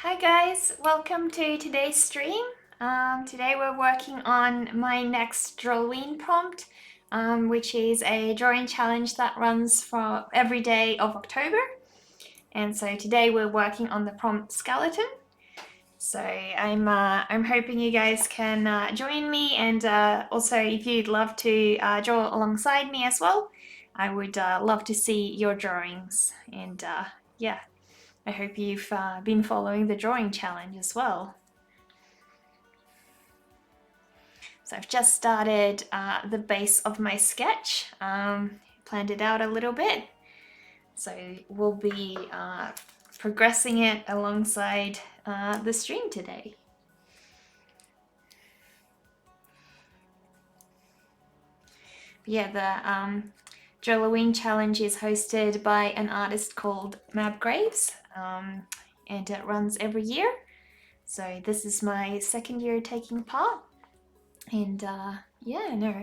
Hi guys, welcome to today's stream. Today we're working on my next Drawlloween prompt, which is a drawing challenge that runs for every day of October. And so today we're working on the prompt skeleton. So I'm hoping you guys can join me, and also if you'd love to draw alongside me as well, I would love to see your drawings. And yeah. I hope you've been following the drawing challenge as well. So I've just started the base of my sketch, planned it out a little bit. So we'll be progressing it alongside the stream today. But yeah, the Drawlloween challenge is hosted by an artist called Mab Graves, and it runs every year. So this is my second year taking part. And yeah, no,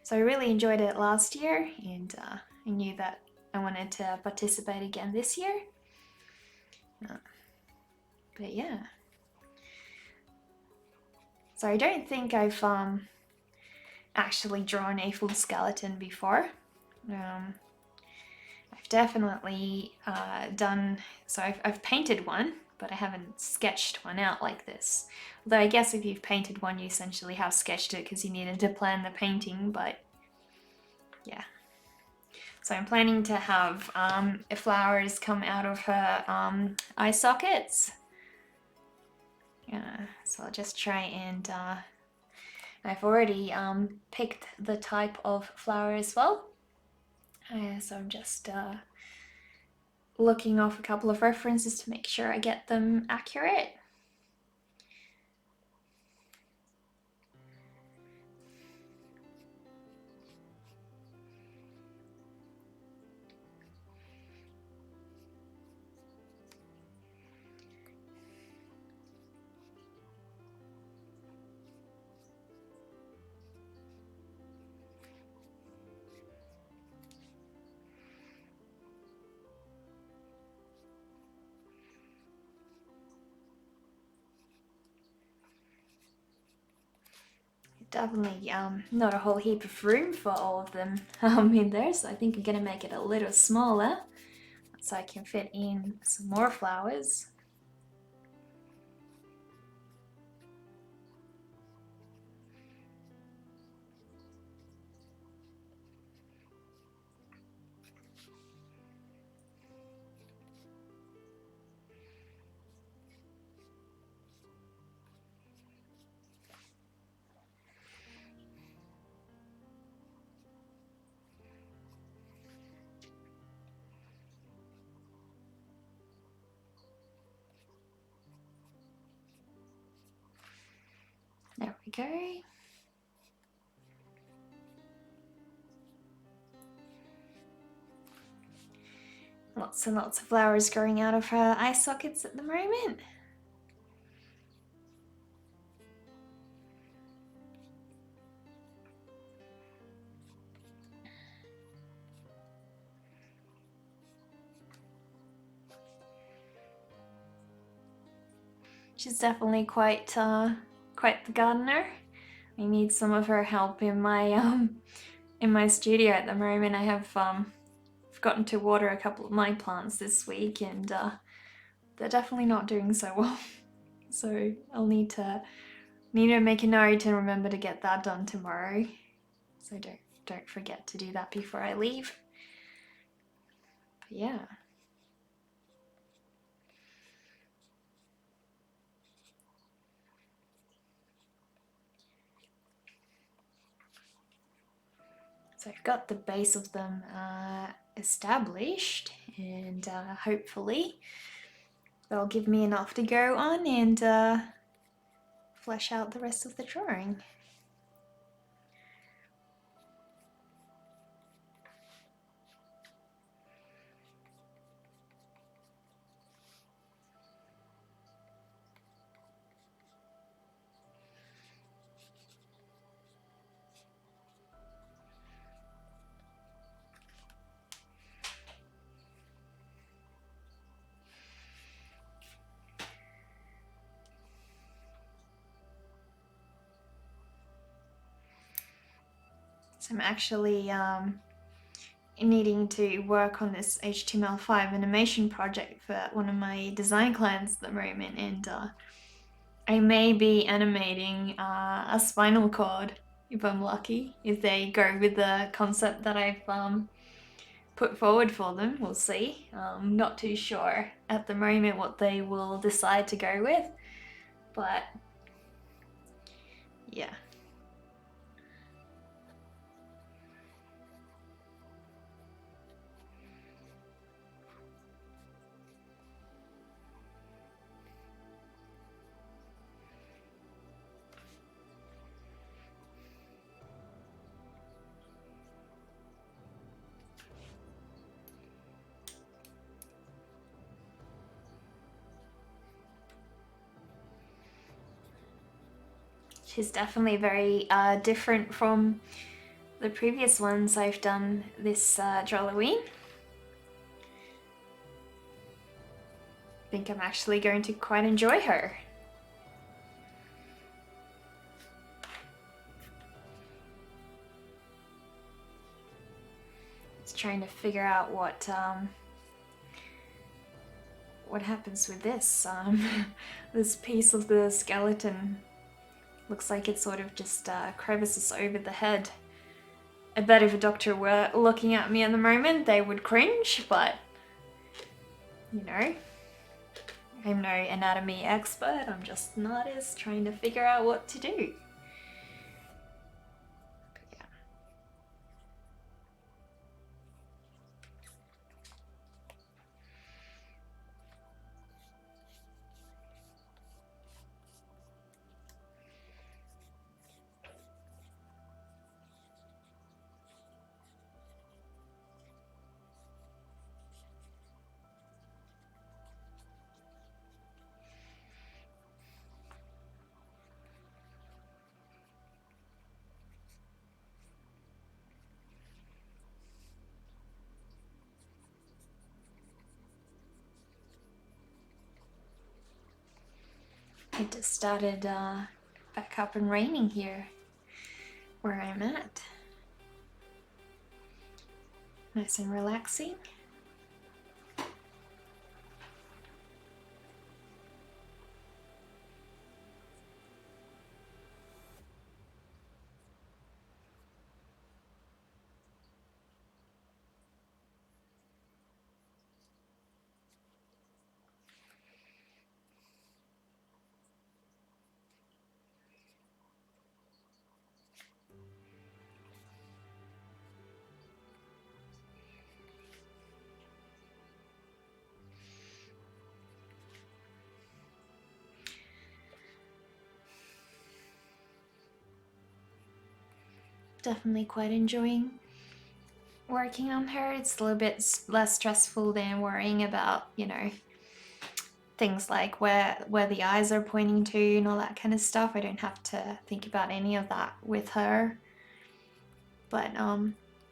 so I really enjoyed it last year, and I knew that I wanted to participate again this year. But yeah, so I don't think I've actually drawn a full skeleton before. I've definitely done, so I've painted one, but I haven't sketched one out like this. Although I guess if you've painted one, you essentially have sketched it because you needed to plan the painting, but yeah. So I'm planning to have flowers come out of her eye sockets. Yeah, so I'll just try and I've already picked the type of flower as well. So I'm just looking off a couple of references to make sure I get them accurate. Definitely not a whole heap of room for all of them in there, so I think I'm gonna make it a little smaller so I can fit in some more flowers. There we go. Lots and lots of flowers growing out of her eye sockets at the moment. She's definitely quite the gardener. I need some of her help in my studio at the moment. I have forgotten to water a couple of my plants this week, and they're definitely not doing so well. So I'll need to make a note and remember to get that done tomorrow. So don't forget to do that before I leave. But yeah. So I've got the base of them established, and hopefully they'll give me enough to go on and flesh out the rest of the drawing. So I'm actually needing to work on this HTML5 animation project for one of my design clients at the moment, and I may be animating a spinal cord if I'm lucky, if they go with the concept that I've put forward for them. We'll see. Not too sure at the moment what they will decide to go with, but yeah. She's definitely very different from the previous ones I've done this Drawlloween. I think I'm actually going to quite enjoy her. Just trying to figure out what happens with this. This piece of the skeleton looks like it sort of just crevices over the head. I bet if a doctor were looking at me at the moment, they would cringe, but you know, I'm no anatomy expert, I'm just an artist trying to figure out what to do. But yeah. It just started back up and raining here where I'm at. Nice and relaxing. Definitely quite enjoying working on her. It's a little bit less stressful than worrying about, you know, things like where the eyes are pointing to and all that kind of stuff. I don't have to think about any of that with her. But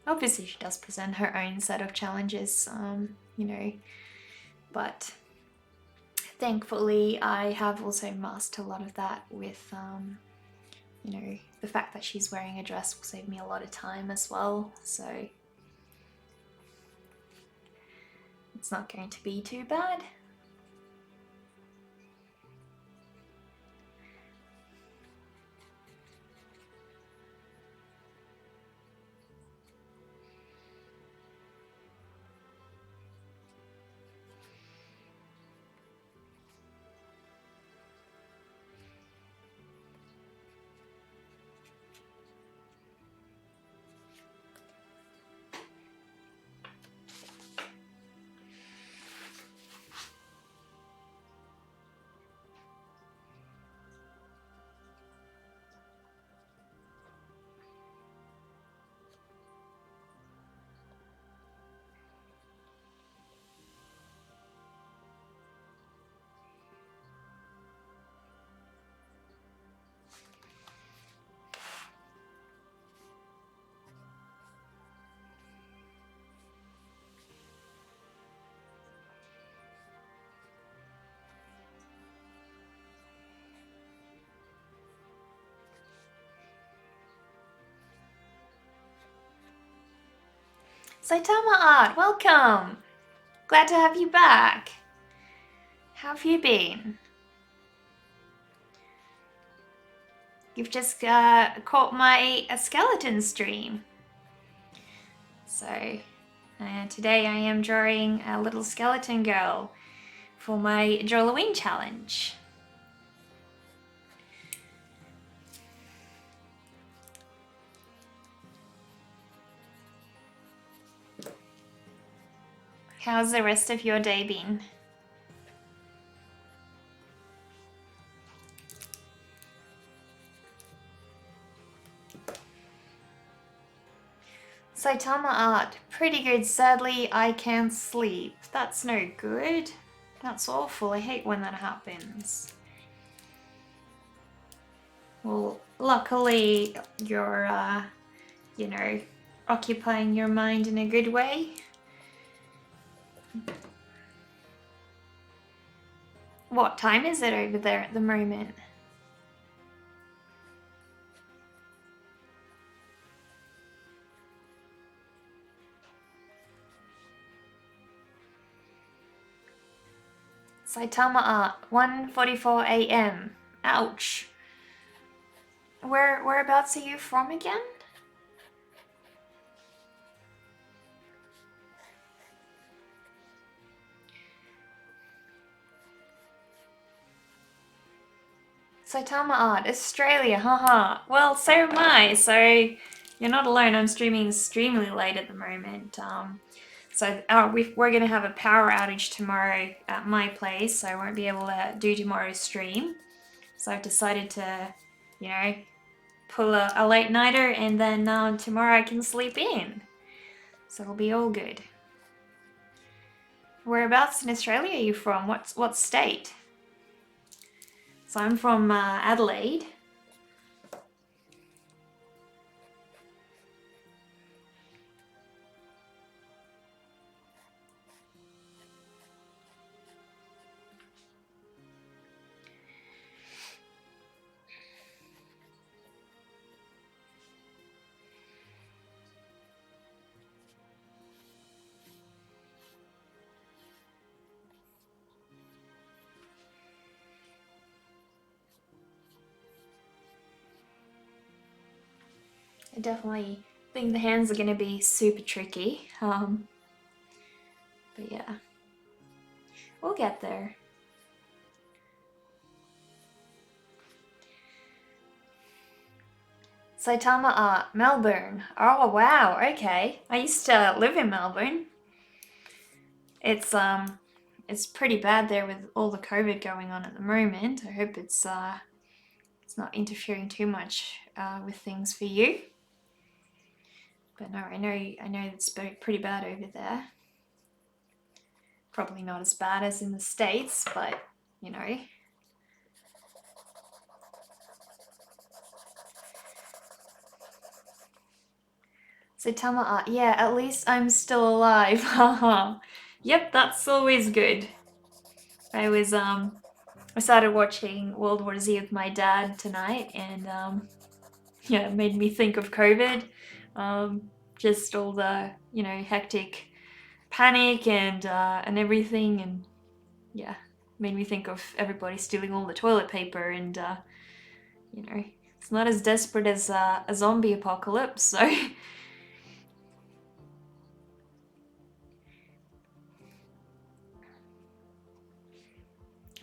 obviously she does present her own set of challenges, you know, but thankfully I have also mastered a lot of that with you know, the fact that she's wearing a dress will save me a lot of time as well, so it's not going to be too bad. Saitama Art, welcome! Glad to have you back. How have you been? You've just caught my skeleton stream. So today I am drawing a little skeleton girl for my Drawlloween challenge. How's the rest of your day been? Saitama Art, pretty good. Sadly, I can't sleep. That's no good. That's awful. I hate when that happens. Well, luckily you're, you know, occupying your mind in a good way. What time is it over there at the moment? Saitama Art, 1:44 a.m. Ouch. Whereabouts are you from again? Saitama Art, Australia, haha. Well, so am I, so you're not alone. I'm streaming extremely late at the moment. So we're going to have a power outage tomorrow at my place, so I won't be able to do tomorrow's stream. So I've decided to, you know, pull a late nighter, and then tomorrow I can sleep in. So it'll be all good. Whereabouts in Australia are you from? What state? So I'm from Adelaide. I definitely think the hands are going to be super tricky. But yeah, we'll get there. Saitama Art, Melbourne. Oh wow, okay. I used to live in Melbourne. It's pretty bad there with all the COVID going on at the moment. I hope it's not interfering too much with things for you. But no, I know it's pretty bad over there. Probably not as bad as in the States, but you know. Saitama Art, yeah, at least I'm still alive. Haha. Yep, that's always good. I started watching World War Z with my dad tonight, and yeah, it made me think of COVID. Just all the, you know, hectic panic and everything, and yeah, made me think of everybody stealing all the toilet paper, and you know, it's not as desperate as a zombie apocalypse, so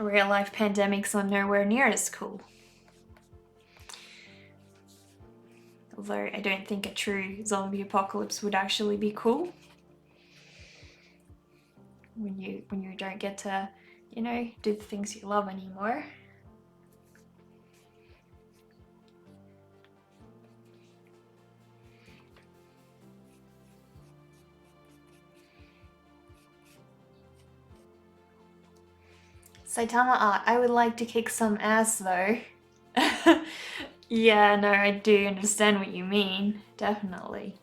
real life pandemics are nowhere near as cool. Although I don't think a true zombie apocalypse would actually be cool. When you don't get to, you know, do the things you love anymore. Saitama Art, I would like to kick some ass though. Yeah, no, I do understand what you mean, definitely.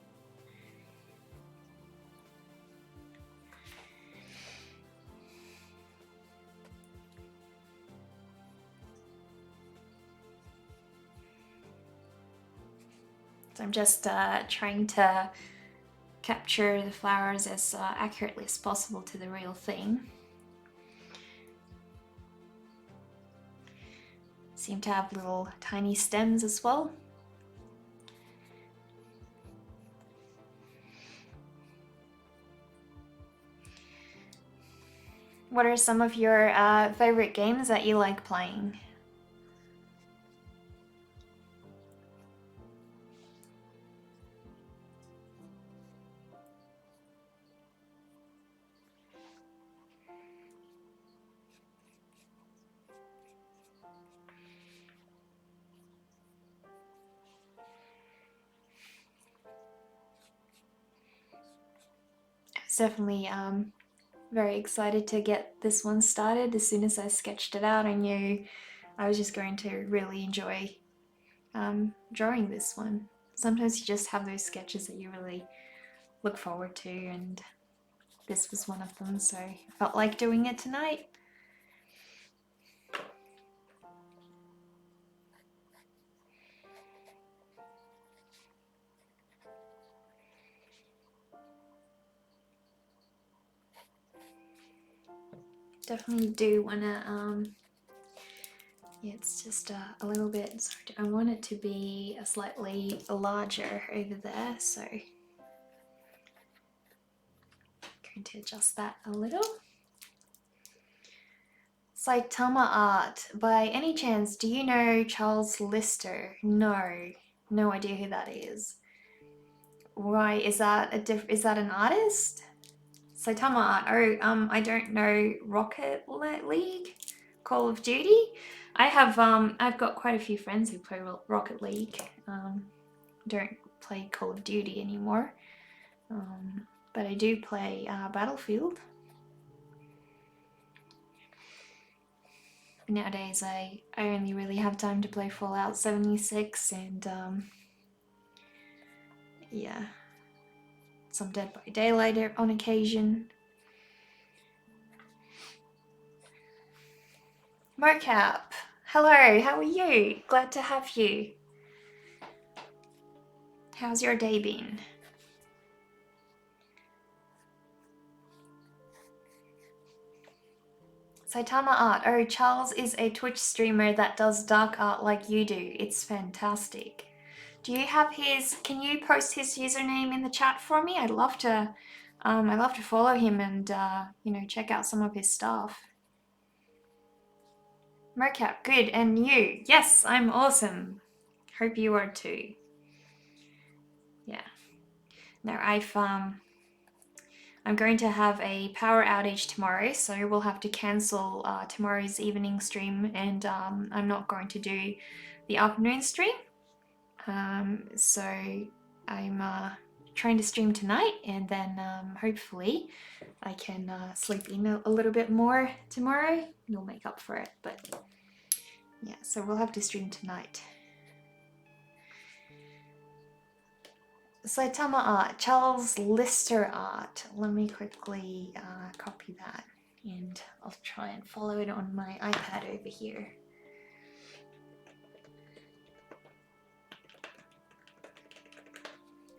So I'm just trying to capture the flowers as accurately as possible to the real thing. Seem to have little tiny stems as well. What are some of your favorite games that you like playing? I was definitely very excited to get this one started. As soon as I sketched it out, I knew I was just going to really enjoy drawing this one. Sometimes you just have those sketches that you really look forward to, and this was one of them, so I felt like doing it tonight. Definitely do want to, yeah, it's just a little bit, sorry, I want it to be a slightly larger over there, so I'm going to adjust that a little. Saitama Art, by any chance, do you know Charles Lister? No, no idea who that is. Why, is that an artist? Saitama Art, oh, I don't know Rocket League? Call of Duty? I've got quite a few friends who play Rocket League. Don't play Call of Duty anymore. But I do play Battlefield. Nowadays I only really have time to play Fallout 76 and yeah, some Dead by Daylight on occasion. Mocap, hello, how are you? Glad to have you. How's your day been? Saitama Art, oh, Charles is a Twitch streamer that does dark art like you do. It's fantastic. Do you have his, can you post his username in the chat for me? I'd love to follow him and, you know, check out some of his stuff. Mercap, good, and you? Yes, I'm awesome. Hope you are too. Yeah. No, I'm going to have a power outage tomorrow, so we'll have to cancel tomorrow's evening stream, and I'm not going to do the afternoon stream. So I'm trying to stream tonight, and then hopefully I can sleep in a little bit more tomorrow. It'll make up for it, but yeah, so we'll have to stream tonight. Saitama Art, Charles Lister Art. Let me quickly copy that, and I'll try and follow it on my iPad over here.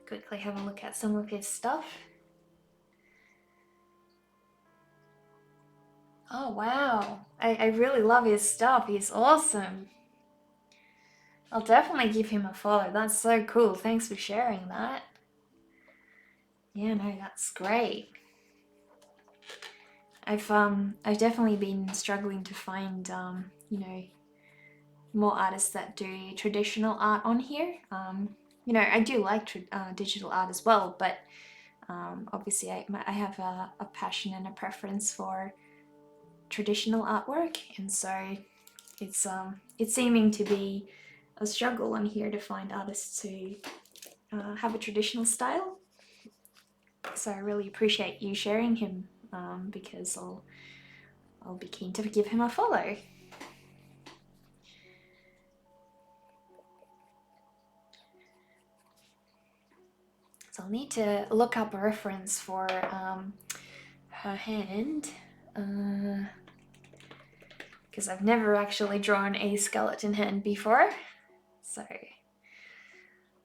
Quickly have a look at some of his stuff. Oh wow, I really love his stuff. He's awesome. I'll definitely give him a follow. That's so cool. Thanks for sharing that. Yeah, no, that's great. I've definitely been struggling to find you know, more artists that do traditional art on here. You know, I do like digital art as well, but obviously I have a passion and a preference for traditional artwork, and so it's seeming to be a struggle on here to find artists who have a traditional style. So I really appreciate you sharing him, because I'll be keen to give him a follow. So I'll need to look up a reference for her hand, because I've never actually drawn a skeleton hand before, so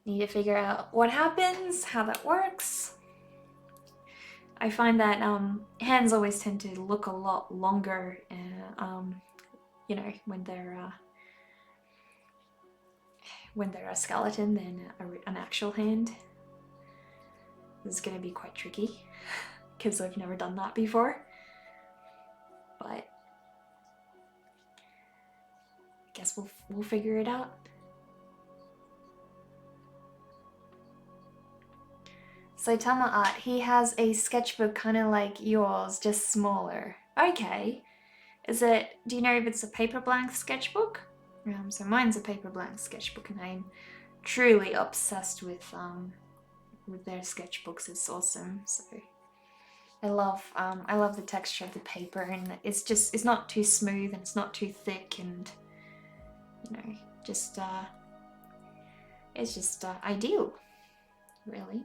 need to figure out what happens, how that works. I find that hands always tend to look a lot longer, you know, when they're a skeleton than an actual hand. This is going to be quite tricky because I've never done that before, but I guess we'll figure it out. So Tama Art, he has a sketchbook kind of like yours, just smaller. Okay. Do you know if it's a paper blank sketchbook? So mine's a paper blank sketchbook, and I'm truly obsessed with their sketchbooks. It's awesome. So I love the texture of the paper, and it's not too smooth and it's not too thick, and you know, it's just ideal, really.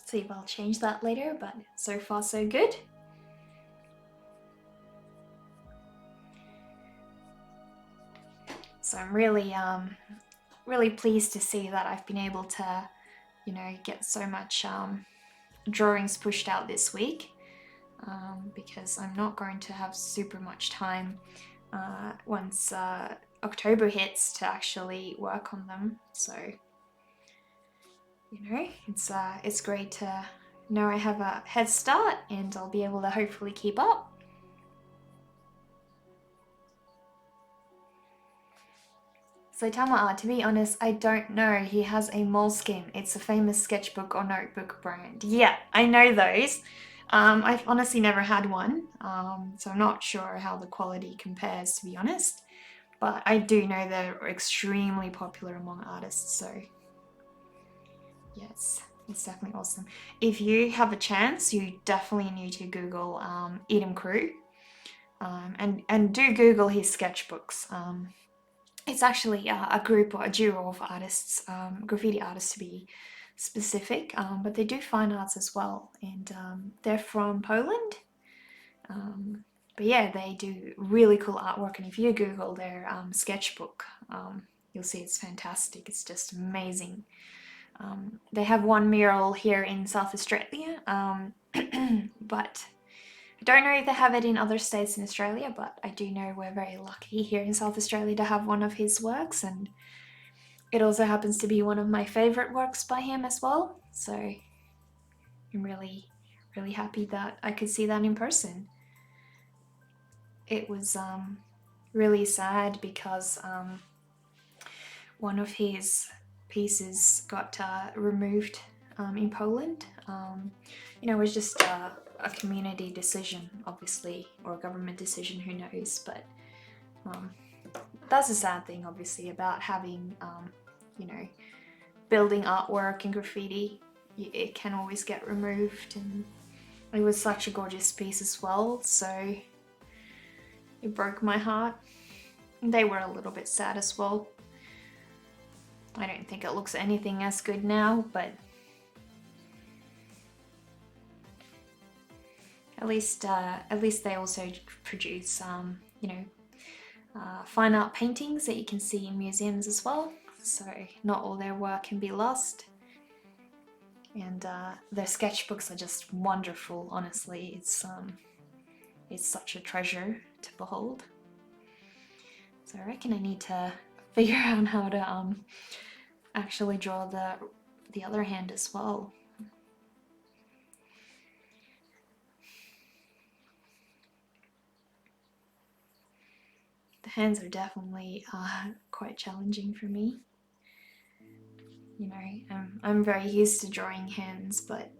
See if I'll change that later, but so far so good. So I'm really really pleased to see that I've been able to, you know, get so much drawings pushed out this week, because I'm not going to have super much time once October hits to actually work on them. So you know, it's great to know I have a head start, and I'll be able to hopefully keep up. So Tama, to be honest, I don't know. He has a Moleskine. It's a famous sketchbook or notebook brand. Yeah, I know those. I've honestly never had one, so I'm not sure how the quality compares, to be honest. But I do know they're extremely popular among artists, so yes, it's definitely awesome. If you have a chance, you definitely need to Google Edom Crew, and do Google his sketchbooks. It's actually a group or a duo of artists, graffiti artists to be specific, but they do fine arts as well, and they're from Poland. But yeah, they do really cool artwork, and if you Google their sketchbook, you'll see it's fantastic. It's just amazing. They have one mural here in South Australia, but I don't know if they have it in other states in Australia, but I do know we're very lucky here in South Australia to have one of his works, and it also happens to be one of my favourite works by him as well. So I'm really, really happy that I could see that in person. It was really sad because one of his pieces got removed in Poland. You know, it was just a community decision, obviously, or a government decision, who knows, but that's a sad thing, obviously, about having, you know, building artwork and graffiti. It can always get removed, and it was such a gorgeous piece as well, so it broke my heart. They were a little bit sad as well. I don't think it looks anything as good now, but at least they also produce, you know, fine art paintings that you can see in museums as well. So not all their work can be lost. And their sketchbooks are just wonderful. Honestly, it's such a treasure to behold. So I reckon I need to figure out how to actually draw the other hand as well. The hands are definitely quite challenging for me. You know, I'm very used to drawing hands, but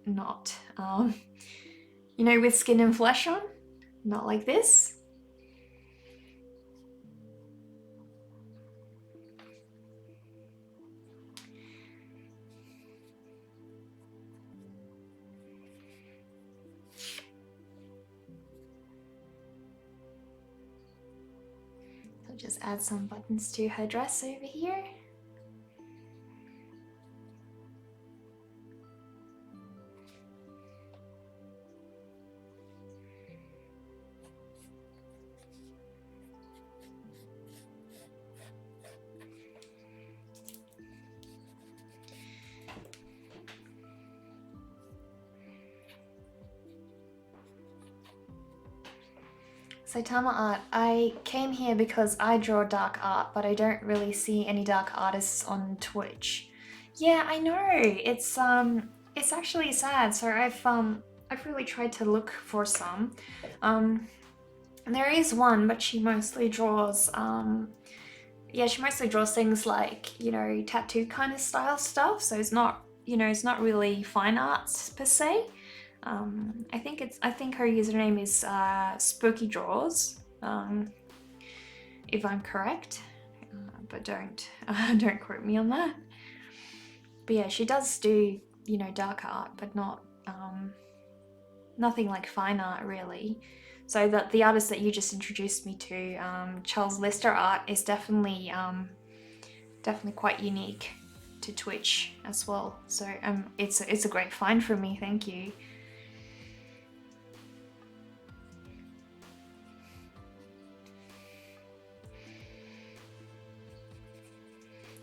not, you know, with skin and flesh on, not like this. So just add some buttons to her dress over here. So Tama Art, I came here because I draw dark art, but I don't really see any dark artists on Twitch. Yeah, I know. It's actually sad. So I've really tried to look for some. Um there is one, but she mostly draws yeah, she mostly draws things like, you know, tattoo kind of style stuff. So it's not, you know, it's not really fine arts per se. I think her username is Spooky Draws, if I'm correct, but don't quote me on that. But yeah, she does do, you know, dark art, but not nothing like fine art really. So that the artist that you just introduced me to, Charles Lister art, is definitely definitely quite unique to Twitch as well. So it's a great find for me. Thank you.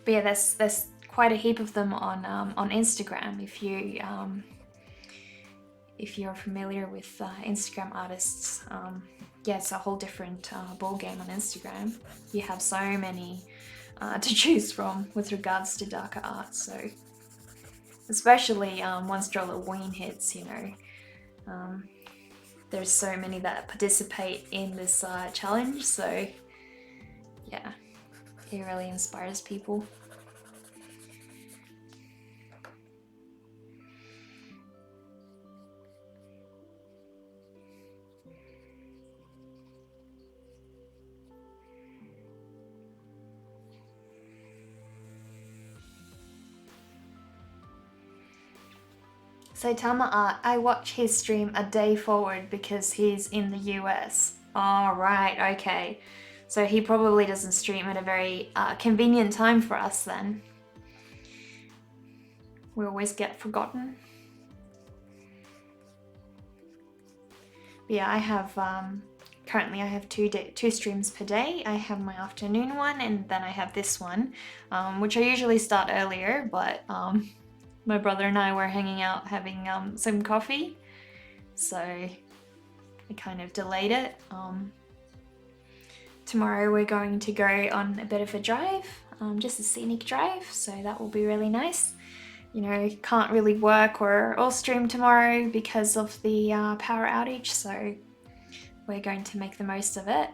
But yeah, there's quite a heap of them on Instagram. If you're familiar with Instagram artists, yeah, it's a whole different ball game on Instagram. You have so many to choose from with regards to darker art. So especially once Drawlloween hits, you know, there's so many that participate in this challenge. So yeah, it really inspires people. So Tama Art, I watch his stream a day forward because he's in the US. Oh, right, okay. So he probably doesn't stream at a very convenient time for us then. We always get forgotten. But yeah, I have currently I have two streams per day. I have my afternoon one, and then I have this one, which I usually start earlier, but my brother and I were hanging out having some coffee, so I kind of delayed it. Tomorrow we're going to go on a bit of a drive, just a scenic drive, so that will be really nice. You know, can't really work or stream tomorrow because of the power outage, so we're going to make the most of it.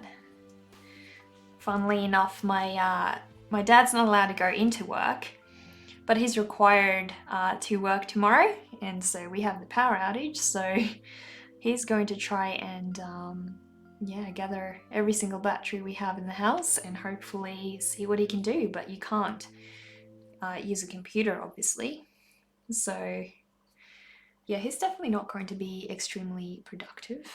Funnily enough, my dad's not allowed to go into work, but he's required to work tomorrow, and so we have the power outage, so he's going to try and yeah, gather every single battery we have in the house and hopefully see what he can do, but you can't use a computer obviously. So yeah, he's definitely not going to be extremely productive.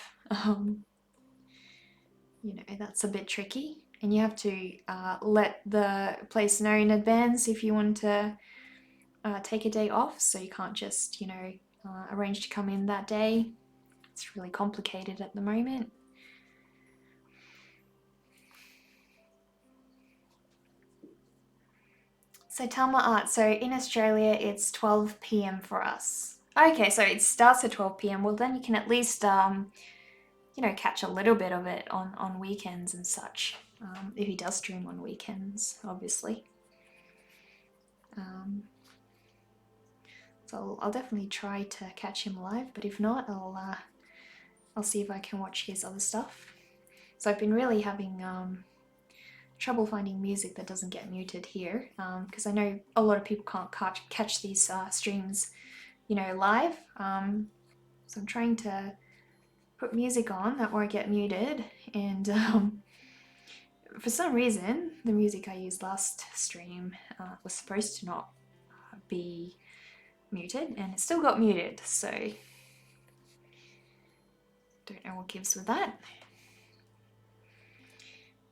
You know, that's a bit tricky, and you have to let the place know in advance if you want to take a day off, so you can't just, you know, arrange to come in that day. It's really complicated at the moment. So Thelma Art, so in Australia it's 12 p.m. for us. Okay, so it starts at 12 p.m. Well, then you can at least, you know, catch a little bit of it on weekends and such. If he does stream on weekends, obviously. So I'll definitely try to catch him live, but if not, I'll see if I can watch his other stuff. So I've been really having trouble finding music that doesn't get muted here, because I know a lot of people can't catch these streams, you know, live. So I'm trying to put music on that won't get muted, and for some reason the music I used last stream was supposed to not be muted, and it still got muted, so don't know what gives with that.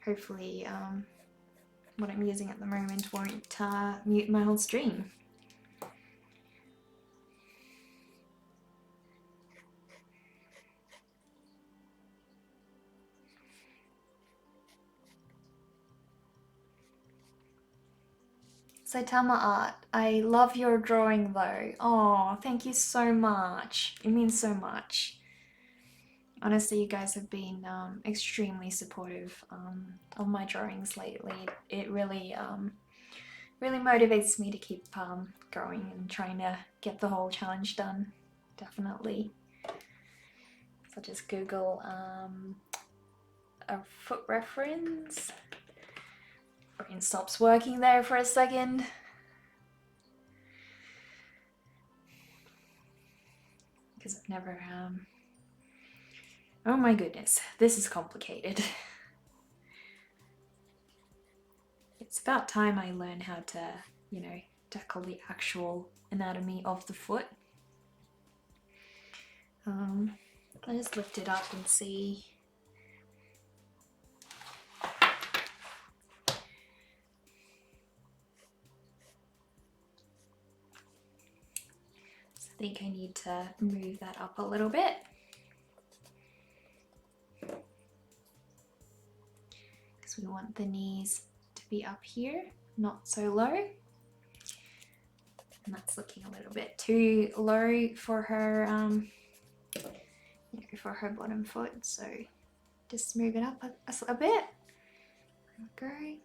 Hopefully what I'm using at the moment won't mute my whole stream. Saitama Art, I love your drawing though. Oh, thank you so much. It means so much. Honestly, you guys have been extremely supportive of my drawings lately. It really really motivates me to keep going and trying to get the whole challenge done. Definitely. So I'll just Google a foot reference. Brain stops working there for a second. Because I've never oh my goodness, this is complicated. It's about time I learn how to, you know, tackle the actual anatomy of the foot. I'll just lift it up and see. So I think I need to move that up a little bit. Because we want the knees to be up here, not so low. And that's looking a little bit too low for her, for her bottom foot. So just move it up a bit. Okay.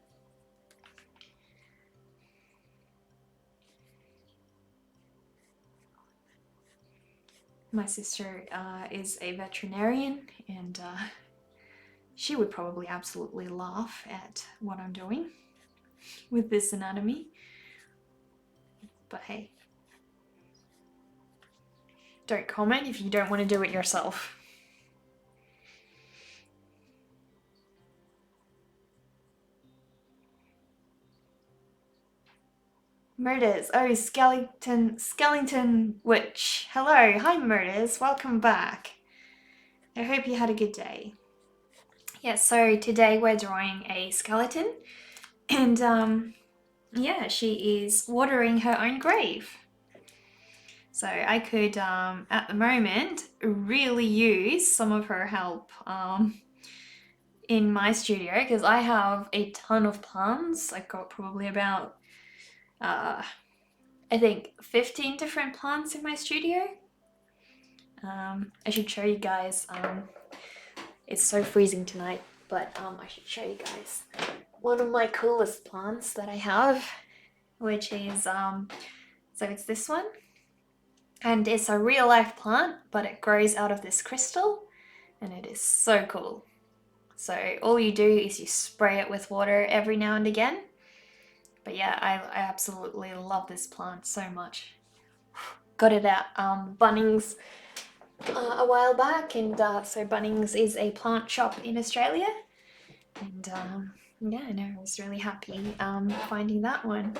My sister is a veterinarian, and she would probably absolutely laugh at what I'm doing with this anatomy. But hey, don't comment if you don't want to do it yourself. Murders. Oh, Skellington Witch. Hello. Hi, Murders. Welcome back. I hope you had a good day. Yeah, so today we're drawing a skeleton. And yeah, she is watering her own grave. So I could, at the moment, really use some of her help in my studio, because I have a ton of plants. I've got probably about I think 15 different plants in my studio. I should show you guys. It's so freezing tonight, but I should show you guys one of my coolest plants that I have, which is so it's this one, and it's a real life plant, but it grows out of this crystal, and it is so cool. So all you do is you spray it with water every now and again. But yeah, I absolutely love this plant so much. Got it at Bunnings a while back, and so Bunnings is a plant shop in Australia, and yeah, no, I was really happy finding that one.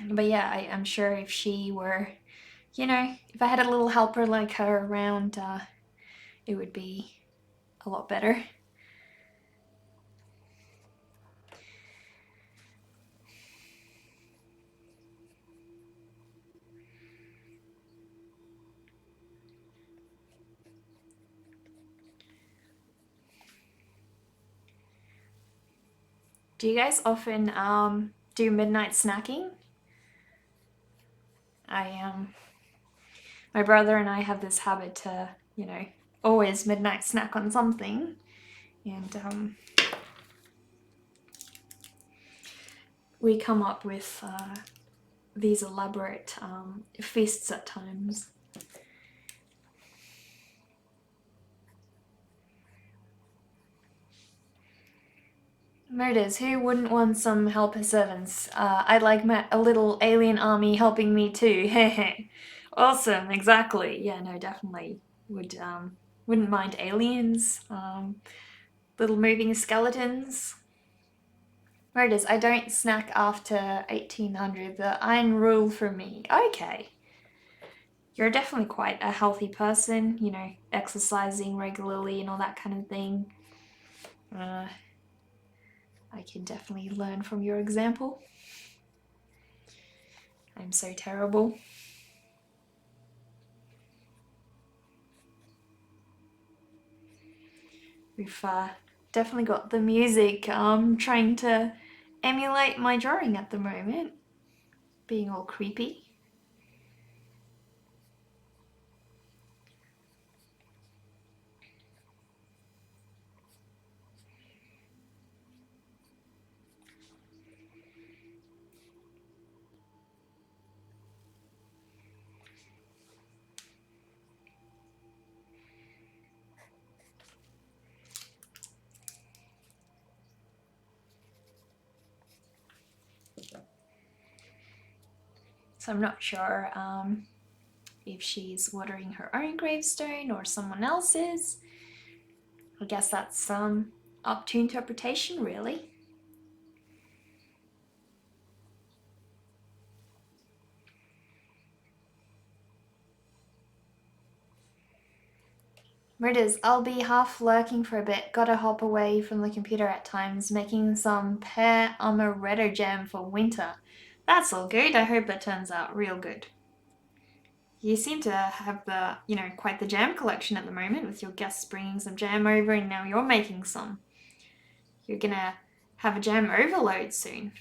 But yeah, I'm sure if she were, you know, if I had a little helper like her around, it would be a lot better. Do you guys often do midnight snacking? My brother and I have this habit to, you know, always midnight snack on something, and we come up with these elaborate feasts at times. Murders, who wouldn't want some helper servants? I'd like a little alien army helping me too. Awesome, exactly. Yeah, no, definitely wouldn't mind aliens. Little moving skeletons. Murders, I don't snack after 1800. The iron rule for me. Okay. You're definitely quite a healthy person, you know, exercising regularly and all that kind of thing. I can definitely learn from your example. I'm so terrible. We've definitely got the music trying to emulate my drawing at the moment, being all creepy. So I'm not sure if she's watering her own gravestone or someone else's. I guess that's up to interpretation, really. Murders, I'll be half lurking for a bit. Gotta hop away from the computer at times, making some pear amaretto jam for winter. That's all good. I hope it turns out real good. You seem to have quite the jam collection at the moment, with your guests bringing some jam over and now you're making some. You're gonna have a jam overload soon.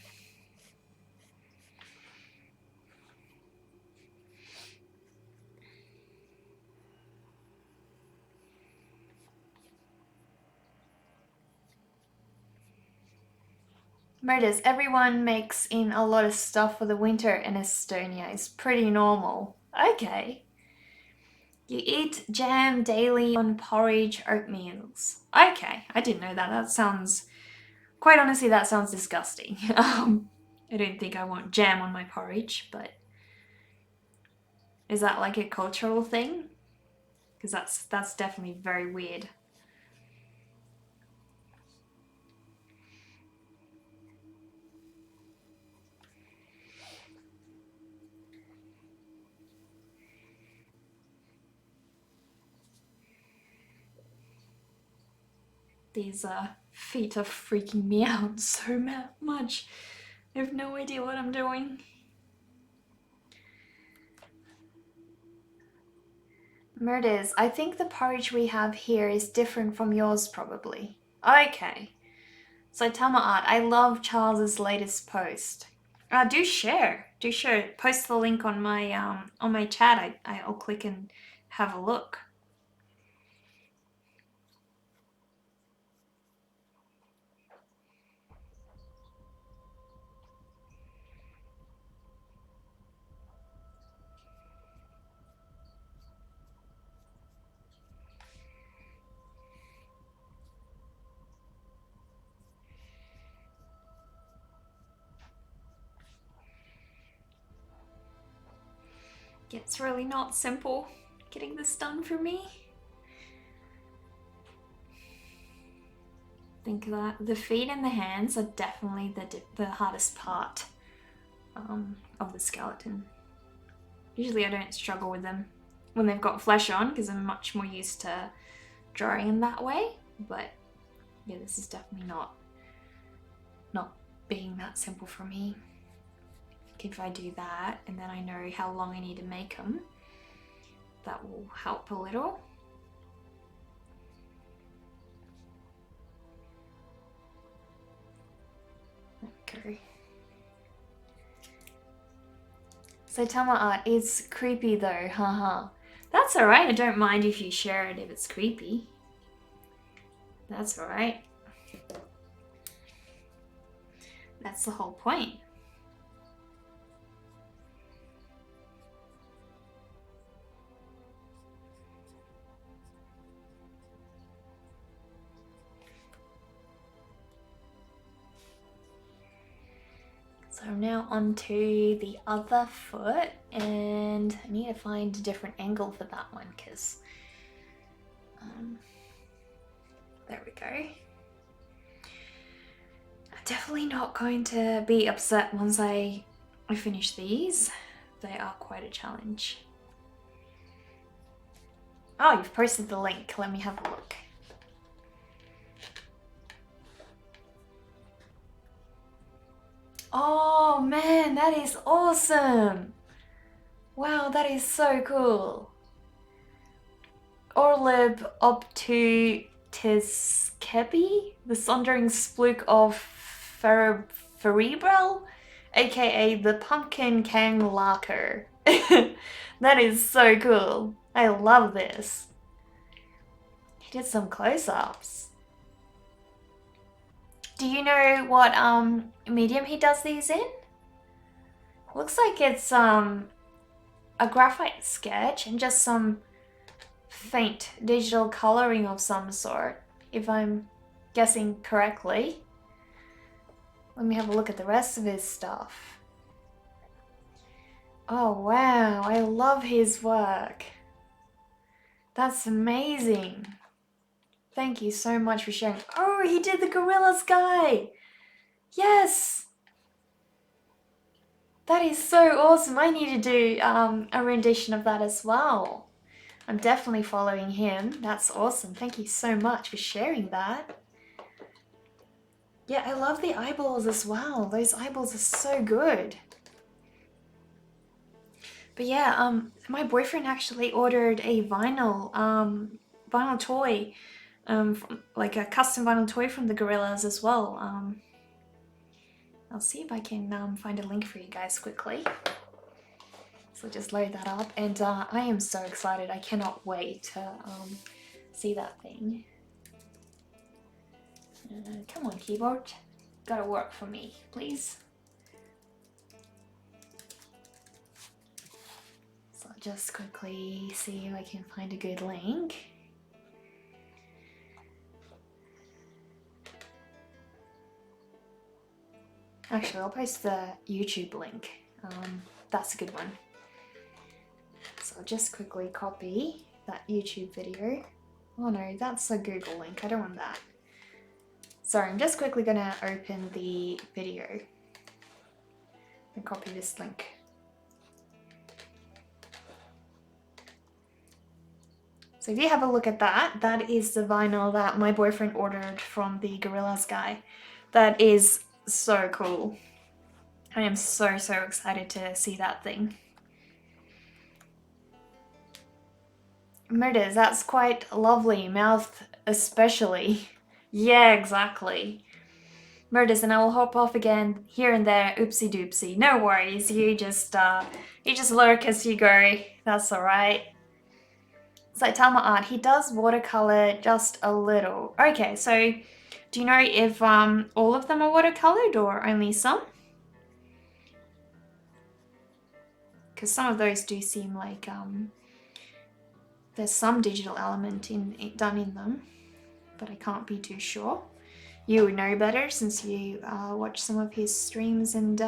Murders, everyone makes in a lot of stuff for the winter in Estonia. It's pretty normal. Okay. You eat jam daily on porridge oatmeals. Okay, I didn't know that. That sounds, quite honestly, that sounds disgusting. I don't think I want jam on my porridge, but is that like a cultural thing? Because that's definitely very weird. These feet are freaking me out so much. I have no idea what I'm doing. Murders, I think the porridge we have here is different from yours probably. Okay. So Tama Art, I love Charles's latest post. Do share. Do share. Post the link on my chat. I'll click and have a look. It's really not simple getting this done for me. I think that the feet and the hands are definitely the hardest part of the skeleton. Usually I don't struggle with them when they've got flesh on because I'm much more used to drawing in that way, but yeah, this is definitely not being that simple for me. If I do that and then I know how long I need to make them, that will help a little. Okay. So Tama Art is creepy though, haha. That's alright, I don't mind if you share it if it's creepy. That's alright. That's the whole point. So I'm now onto the other foot, and I need to find a different angle for that one because there we go. I'm definitely not going to be upset once I finish these. They are quite a challenge. Oh, you've posted the link. Let me have a look. Oh man, that is awesome! Wow, that is so cool. Orlib up to Tiskepi, the sundering splook of Cerebral, aka the Pumpkin Kang Lacquer. That is so cool. I love this. He did some close-ups. Do you know what medium he does these in? Looks like it's a graphite sketch and just some faint digital coloring of some sort, if I'm guessing correctly. Let me have a look at the rest of his stuff. Oh wow, I love his work. That's amazing. Thank you so much for sharing. Oh, he did the gorillas guy. Yes. That is so awesome. I need to do a rendition of that as well. I'm definitely following him. That's awesome. Thank you so much for sharing that. Yeah, I love the eyeballs as well. Those eyeballs are so good. But yeah, my boyfriend actually ordered a vinyl toy, like a custom vinyl toy from the gorillas as well. I'll see if I can find a link for you guys quickly. So just load that up, and I am so excited. I cannot wait to see that thing. Come on, keyboard. Gotta work for me, please. So I'll just quickly see if I can find a good link. Actually, I'll post the YouTube link. That's a good one. So I'll just quickly copy that YouTube video. Oh no, that's a Google link. I don't want that. Sorry, I'm just quickly gonna open the video and copy this link. So if you have a look at that, that is the vinyl that my boyfriend ordered from the Gorillaz guy. That is so cool. I am so excited to see that thing. Murders, that's quite lovely. Mouth especially. Yeah, exactly. Murders, and I will hop off again here and there. Oopsie doopsie. No worries. You just lurk as you go. That's alright. Saitama art. He does watercolor just a little. Okay, so do you know if all of them are watercolored or only some? Because some of those do seem like there's some digital element done in them, but I can't be too sure. You would know better since you watch some of his streams and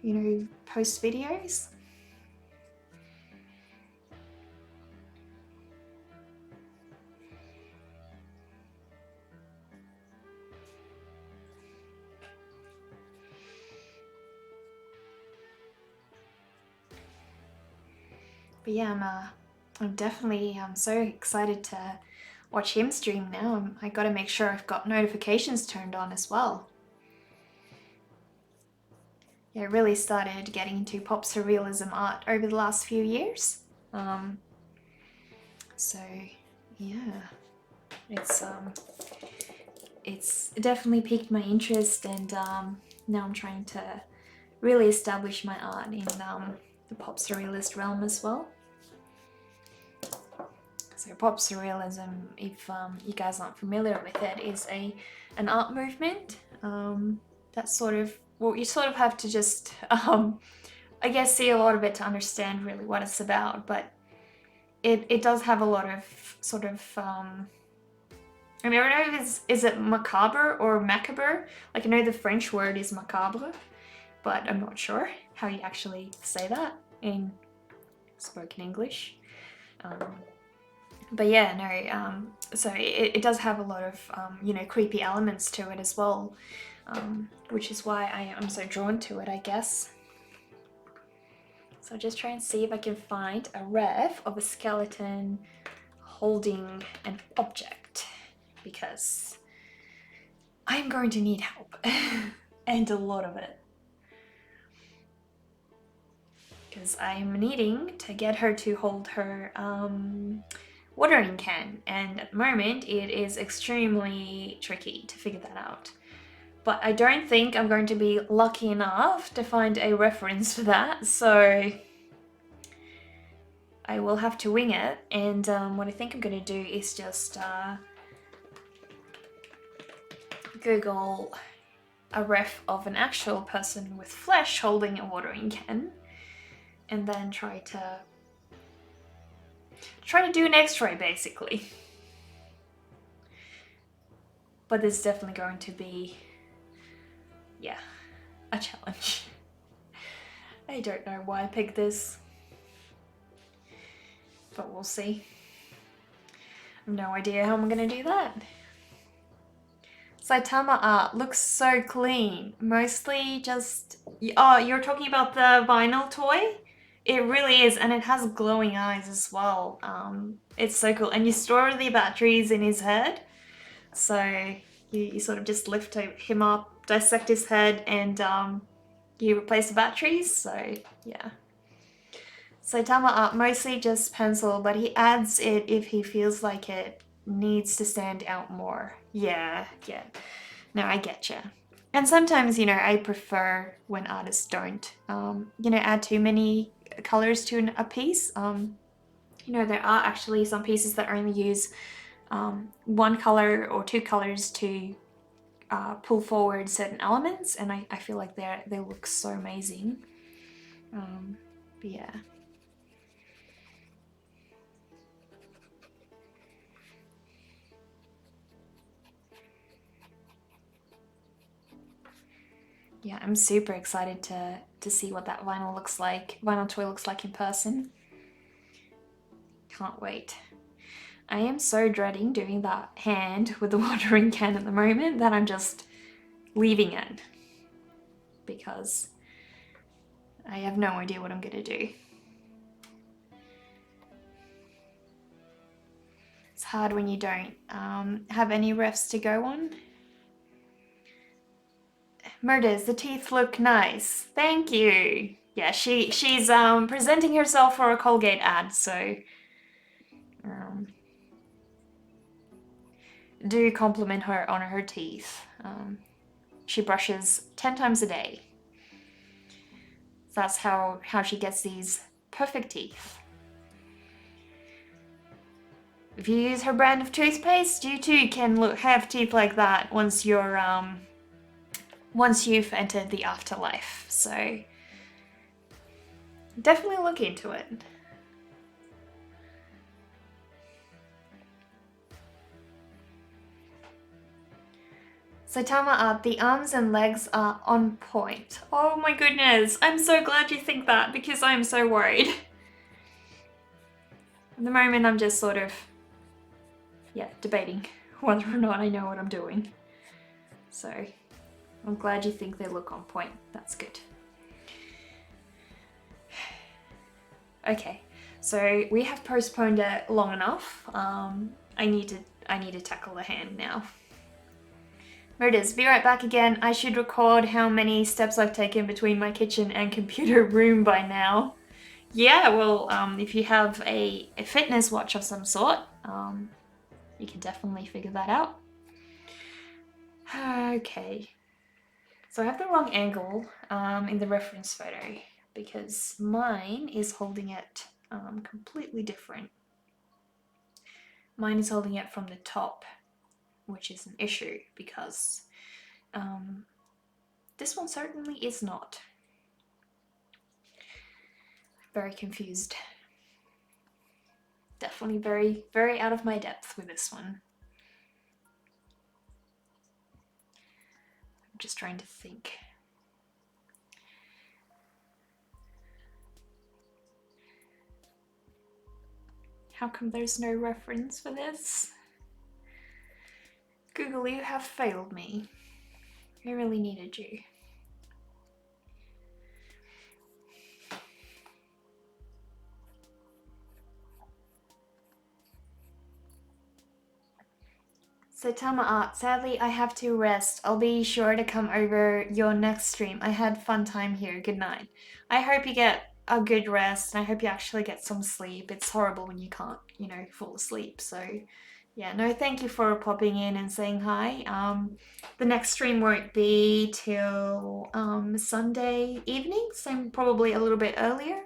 you know, post videos. But yeah, I'm definitely so excited to watch him stream now. I gotta make sure I've got notifications turned on as well. Yeah, I really started getting into pop surrealism art over the last few years. So yeah, it's definitely piqued my interest, and now I'm trying to really establish my art in the pop surrealist realm as well. So pop surrealism, if you guys aren't familiar with it, is an art movement that's sort of, well, you sort of have to just I guess see a lot of it to understand really what it's about, but it does have a lot of sort of I mean, I don't know if is it macabre or macabre? Like, I know the French word is macabre, but I'm not sure how you actually say that in spoken English. But yeah, no, so it does have a lot of, you know, creepy elements to it as well, which is why I am so drawn to it, I guess. So I'll just try and see if I can find a ref of a skeleton holding an object, because I'm going to need help, and a lot of it. Because I'm needing to get her to hold her watering can, and at the moment it is extremely tricky to figure that out. but I don't think I'm going to be lucky enough to find a reference for that, so I will have to wing it. And what I think I'm going to do is just Google a ref of an actual person with flesh holding a watering can, and then try to do an x-ray basically. But it's definitely going to be, yeah, a challenge. I don't know why I picked this, but we'll see. I have no idea how I'm gonna do that. Saitama art looks so clean. Mostly just... Oh, you're talking about the vinyl toy? It really is, and it has glowing eyes as well. It's so cool. And you store the batteries in his head. So you sort of just lift him up, dissect his head, and you replace the batteries. So yeah. Saitama art mostly just pencil, but he adds it if he feels like it needs to stand out more. Yeah. No, I get you. And sometimes, you know, I prefer when artists don't, you know, add too many colors to a piece. You know, there are actually some pieces that only use one color or two colors to pull forward certain elements, and I feel like they look so amazing. But yeah. Yeah, I'm super excited to see what that vinyl toy looks like in person. Can't wait. I am so dreading doing that hand with the watering can at the moment that I'm just leaving it, because I have no idea what I'm gonna do. It's hard when you don't have any refs to go on. Murders, the teeth look nice. Thank you. Yeah, she's presenting herself for a Colgate ad, so do compliment her on her teeth. She brushes 10 times a day. That's how she gets these perfect teeth. If you use her brand of toothpaste, you too can have teeth like that once you're once you've entered the afterlife. So definitely look into it. Saitama art, the arms and legs are on point. Oh my goodness, I'm so glad you think that, because I'm so worried. At the moment I'm just sort of, yeah, debating whether or not I know what I'm doing. So I'm glad you think they look on point. That's good. Okay, so we have postponed it long enough. I need to tackle the hand now. There it is. Be right back again. I should record how many steps I've taken between my kitchen and computer room by now. Yeah, well, if you have a fitness watch of some sort, you can definitely figure that out. Okay. So I have the wrong angle in the reference photo, because mine is holding it completely different. Mine is holding it from the top, which is an issue, because this one certainly is not. Very confused. Definitely very, very out of my depth with this one. I'm just trying to think. How come there's no reference for this? Google, you have failed me. I really needed you. Saitama art, sadly I have to rest. I'll be sure to come over your next stream. I had fun time here. Good night. I hope you get a good rest, and I hope you actually get some sleep. It's horrible when you can't, you know, fall asleep. So Yeah, no, thank you for popping in and saying hi. The next stream won't be till Sunday evening, so probably a little bit earlier.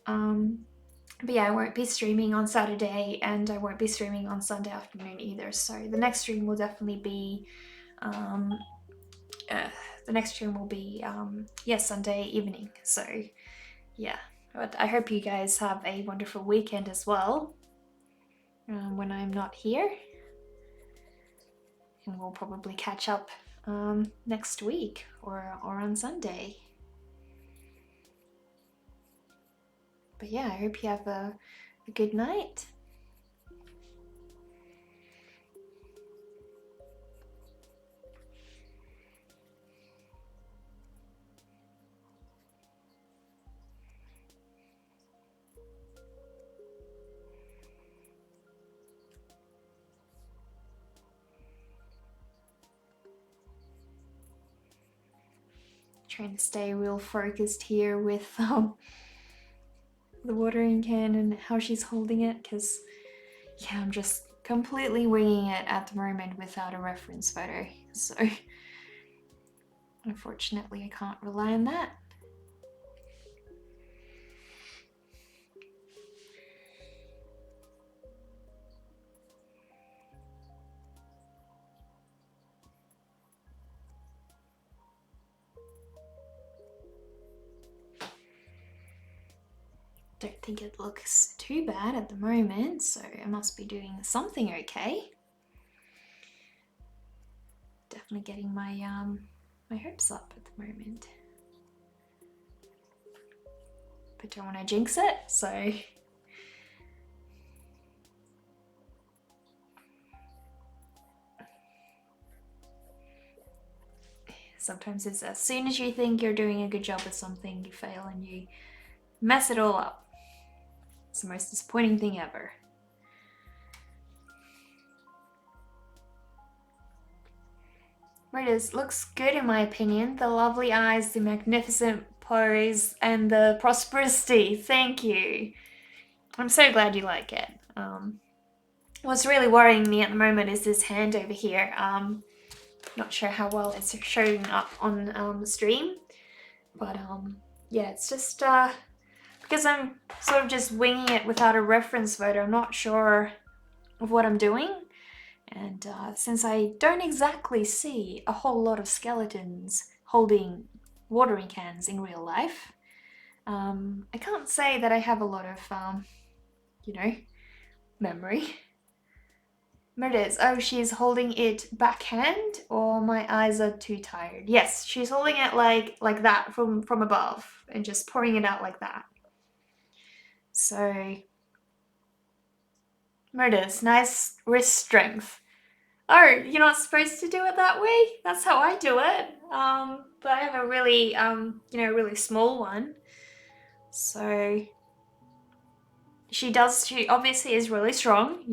But yeah, I won't be streaming on Saturday and I won't be streaming on Sunday afternoon either. So the next stream will definitely be, Sunday evening. So yeah, but I hope you guys have a wonderful weekend as well when I'm not here. And we'll probably catch up next week or on Sunday. But yeah, I hope you have a good night. Trying to stay real focused here with the watering can and how she's holding it, because yeah, I'm just completely winging it at the moment without a reference photo, so unfortunately I can't rely on that. Don't think it looks too bad at the moment, so I must be doing something okay. Definitely getting my my hopes up at the moment, but don't want to jinx it, so sometimes it's as soon as you think you're doing a good job with something, you fail and you mess it all up. It's the most disappointing thing ever. It looks good in my opinion. The lovely eyes, the magnificent pose, and the prosperity. Thank you. I'm so glad you like it. What's really worrying me at the moment is this hand over here. Not sure how well it's showing up on the stream, but yeah, it's just because I'm sort of just winging it without a reference photo. I'm not sure of what I'm doing, and since I don't exactly see a whole lot of skeletons holding watering cans in real life, I can't say that I have a lot of memory. There it is. Oh, she's holding it backhand, or my eyes are too tired. Yes, she's holding it like that from above and just pouring it out like that. So there it is. Nice wrist strength. Oh, you're not supposed to do it that way? That's how I do it. But I have a really really small one. So she obviously is really strong,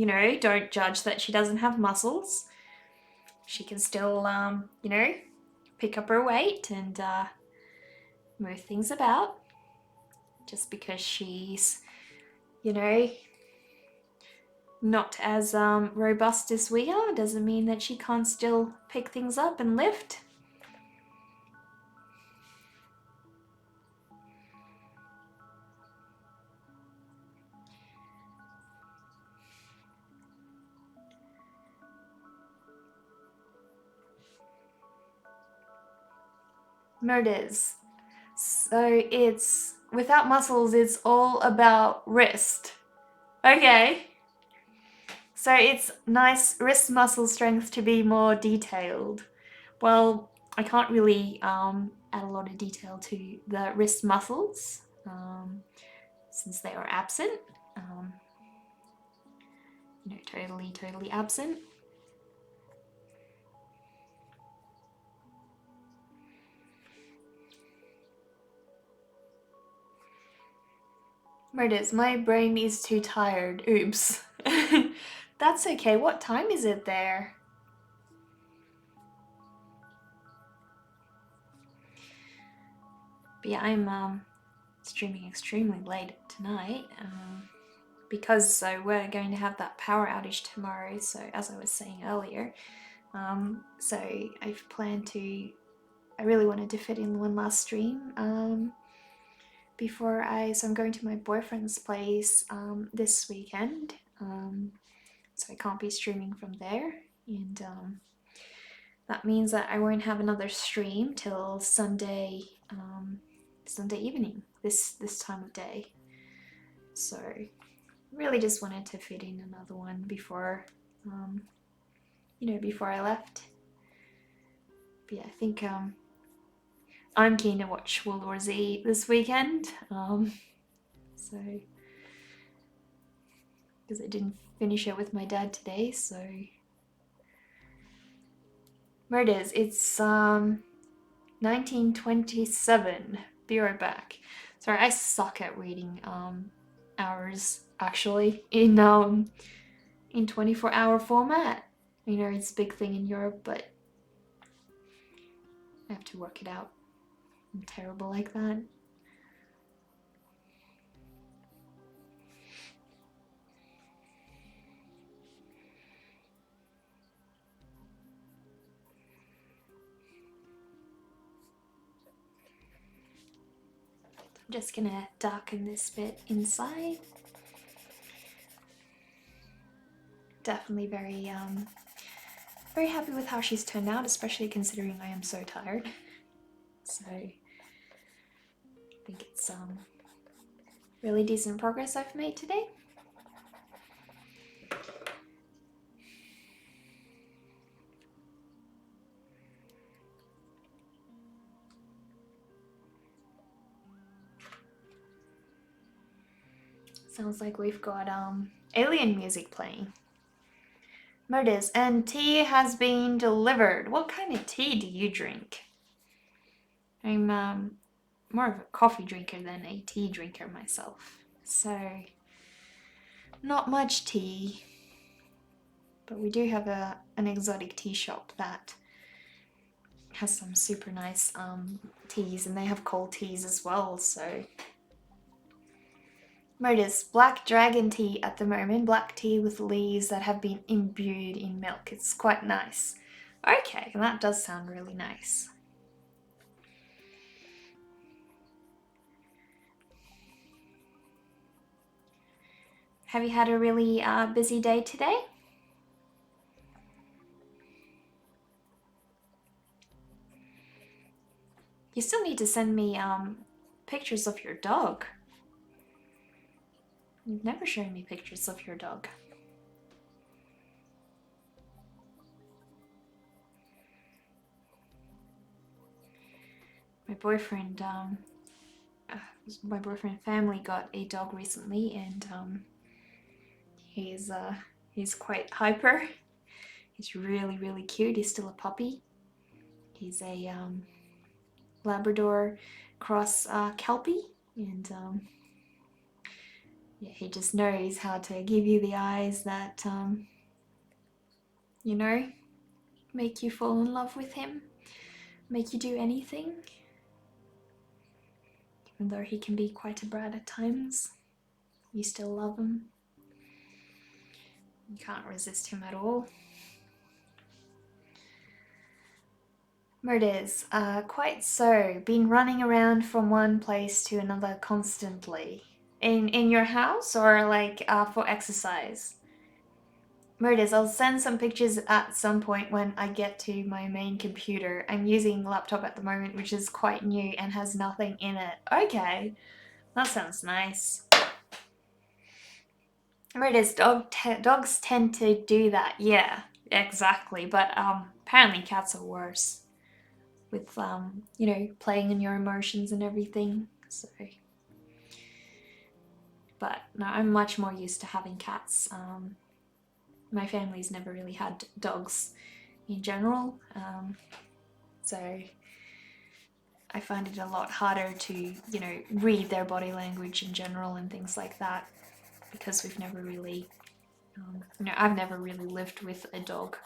don't judge that she doesn't have muscles. She can still, pick up her weight and move things about. Just because she's, not as robust as we are doesn't mean that she can't still pick things up and lift. There it is. So it's, without muscles, it's all about wrist. Okay. So it's nice wrist muscle strength to be more detailed. Well, I can't really add a lot of detail to the wrist muscles since they are absent. Totally absent. Where it is, my brain is too tired. Oops. That's okay. What time is it there? But yeah, I'm streaming extremely late tonight. because so we're going to have that power outage tomorrow, so as I was saying earlier, so I've planned to, I really wanted to fit in one last stream before so I'm going to my boyfriend's place this weekend, so I can't be streaming from there, and that means that I won't have another stream till Sunday, Sunday evening, this time of day. So really just wanted to fit in another one before, you know, before I left. But yeah, I think I'm keen to watch World War Z this weekend. So because I didn't finish it with my dad today, so where it is, it's 1927. Be right back. Sorry, I suck at reading hours actually in 24-hour format. You know, it's a big thing in Europe, but I have to work it out. I'm terrible like that. I'm just gonna darken this bit inside. Definitely very very happy with how she's turned out, especially considering I am so tired. So I think it's really decent progress I've made today. Sounds like we've got alien music playing. Murders, and tea has been delivered. What kind of tea do you drink? I'm more of a coffee drinker than a tea drinker myself, so not much tea. But we do have an exotic tea shop that has some super nice teas, and they have cold teas as well, so. Murders, black dragon tea at the moment, black tea with leaves that have been imbued in milk. It's quite nice. Okay, that does sound really nice. Have you had a really busy day today? You still need to send me pictures of your dog. You've never shown me pictures of your dog. My boyfriend family got a dog recently, and he's quite hyper. He's really cute. He's still a puppy. He's a Labrador cross Kelpie, and yeah, he just knows how to give you the eyes that you know, make you fall in love with him, make you do anything. Even though he can be quite a brat at times, you still love him. You can't resist him at all. Murders, quite so. Been running around from one place to another constantly. In your house, or like for exercise? Murders, I'll send some pictures at some point when I get to my main computer. I'm using laptop at the moment, which is quite new and has nothing in it. Okay, that sounds nice. Murders, dogs tend to do that. Yeah, exactly. But apparently cats are worse with you know, playing on your emotions and everything. So, but no, I'm much more used to having cats. My family's never really had dogs in general, so I find it a lot harder to, you know, read their body language in general and things like that, because we've never really, you know, I've never really lived with a dog.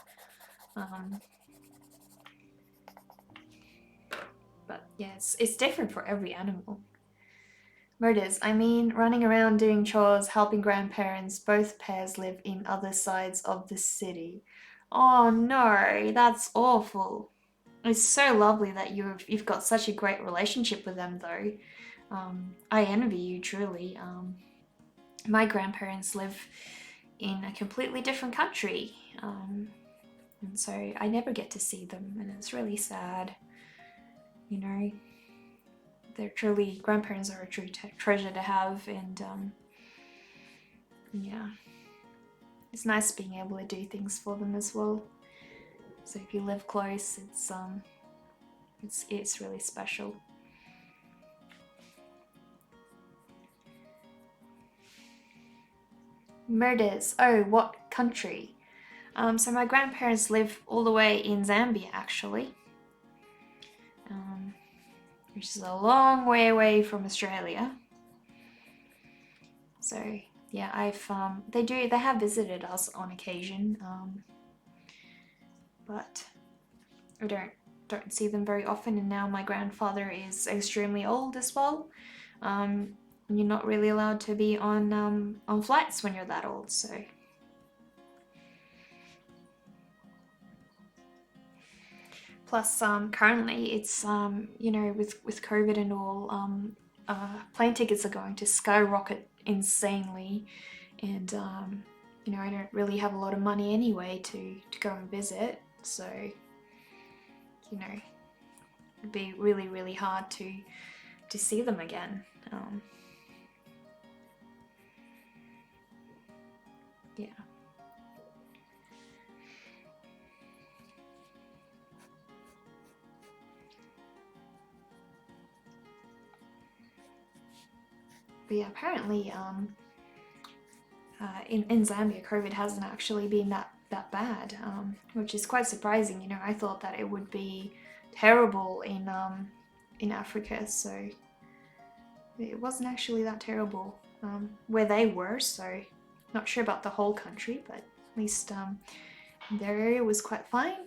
But yeah, it's different for every animal. Murders. I mean, running around doing chores, helping grandparents. Both pairs live in other sides of the city. Oh no, that's awful. It's so lovely that you've got such a great relationship with them, though. I envy you truly. My grandparents live in a completely different country, and so I never get to see them, and it's really sad. You know, grandparents are a true treasure to have, and yeah, it's nice being able to do things for them as well. So if you live close, it's really special. Murders. Oh, what country? So my grandparents live all the way in Zambia, actually, which is a long way away from Australia. So yeah, they have visited us on occasion, but I don't see them very often. And now my grandfather is extremely old as well. You're not really allowed to be on flights when you're that old, so. Plus, currently it's with COVID and all, plane tickets are going to skyrocket insanely, and I don't really have a lot of money anyway to go and visit, so it'd be really, really hard to see them again. Yeah. But yeah, apparently in Zambia, COVID hasn't actually been that bad, which is quite surprising. I thought that it would be terrible in Africa, so it wasn't actually that terrible where they were. So not sure about the whole country, but at least their area was quite fine.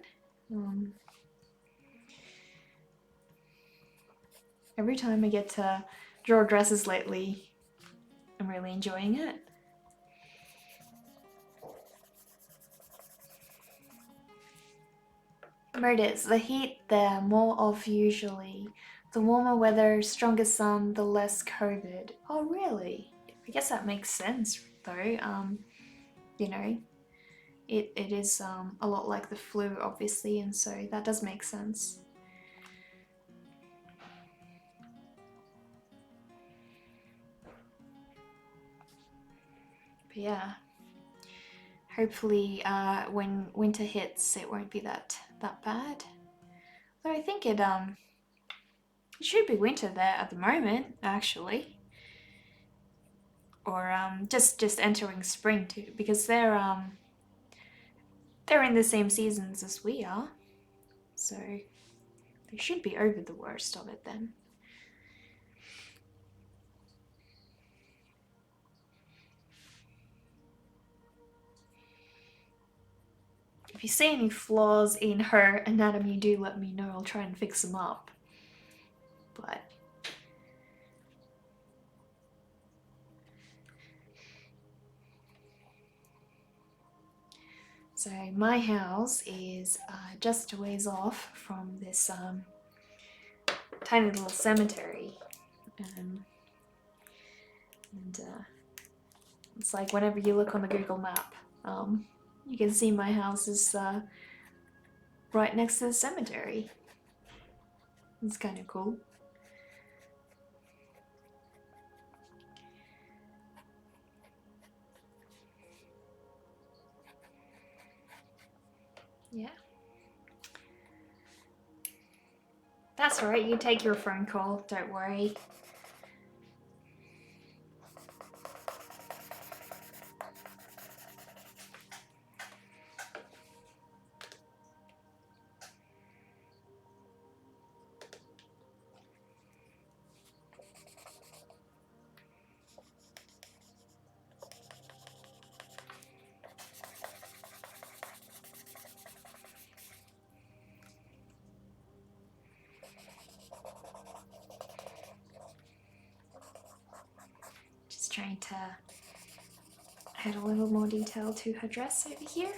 Every time I get to draw dresses lately, I'm really enjoying it. Murders. The heat there, more of usually. The warmer weather, stronger sun, the less COVID. Oh, really? I guess that makes sense, though. It is a lot like the flu, obviously, and so that does make sense. But yeah, hopefully when winter hits, it won't be that bad. Though I think it should be winter there at the moment, actually, or just entering spring too, because they're in the same seasons as we are, so they should be over the worst of it then. If you see any flaws in her anatomy, do let me know. I'll try and fix them up. But so my house is just a ways off from this tiny little cemetery, and it's like whenever you look on the Google map, you can see my house is right next to the cemetery. It's kind of cool. Yeah. That's alright, you take your phone call, don't worry. trying to add a little more detail to her dress over here.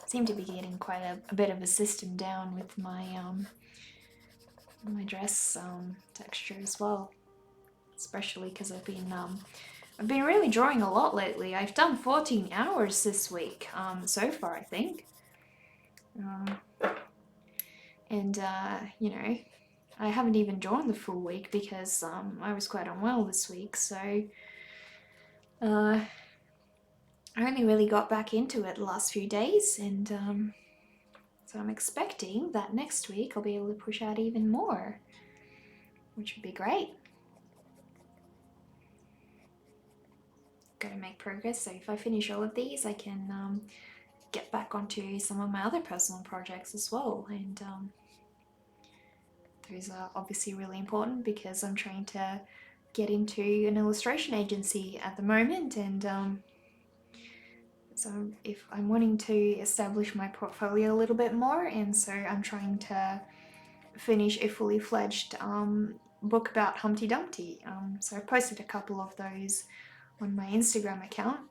Seem to be getting quite a bit of a system down with my my dress texture as well, especially because I've been really drawing a lot lately. I've done 14 hours this week so far, I think. And you know, I haven't even drawn the full week because I was quite unwell this week, so I only really got back into it the last few days, and so I'm expecting that next week I'll be able to push out even more, which would be great. Gotta make progress, so if I finish all of these I can get back onto some of my other personal projects as well, and those are obviously really important because I'm trying to get into an illustration agency at the moment, and so if I'm wanting to establish my portfolio a little bit more, and so I'm trying to finish a fully fledged book about Humpty Dumpty. So I posted a couple of those on my Instagram account,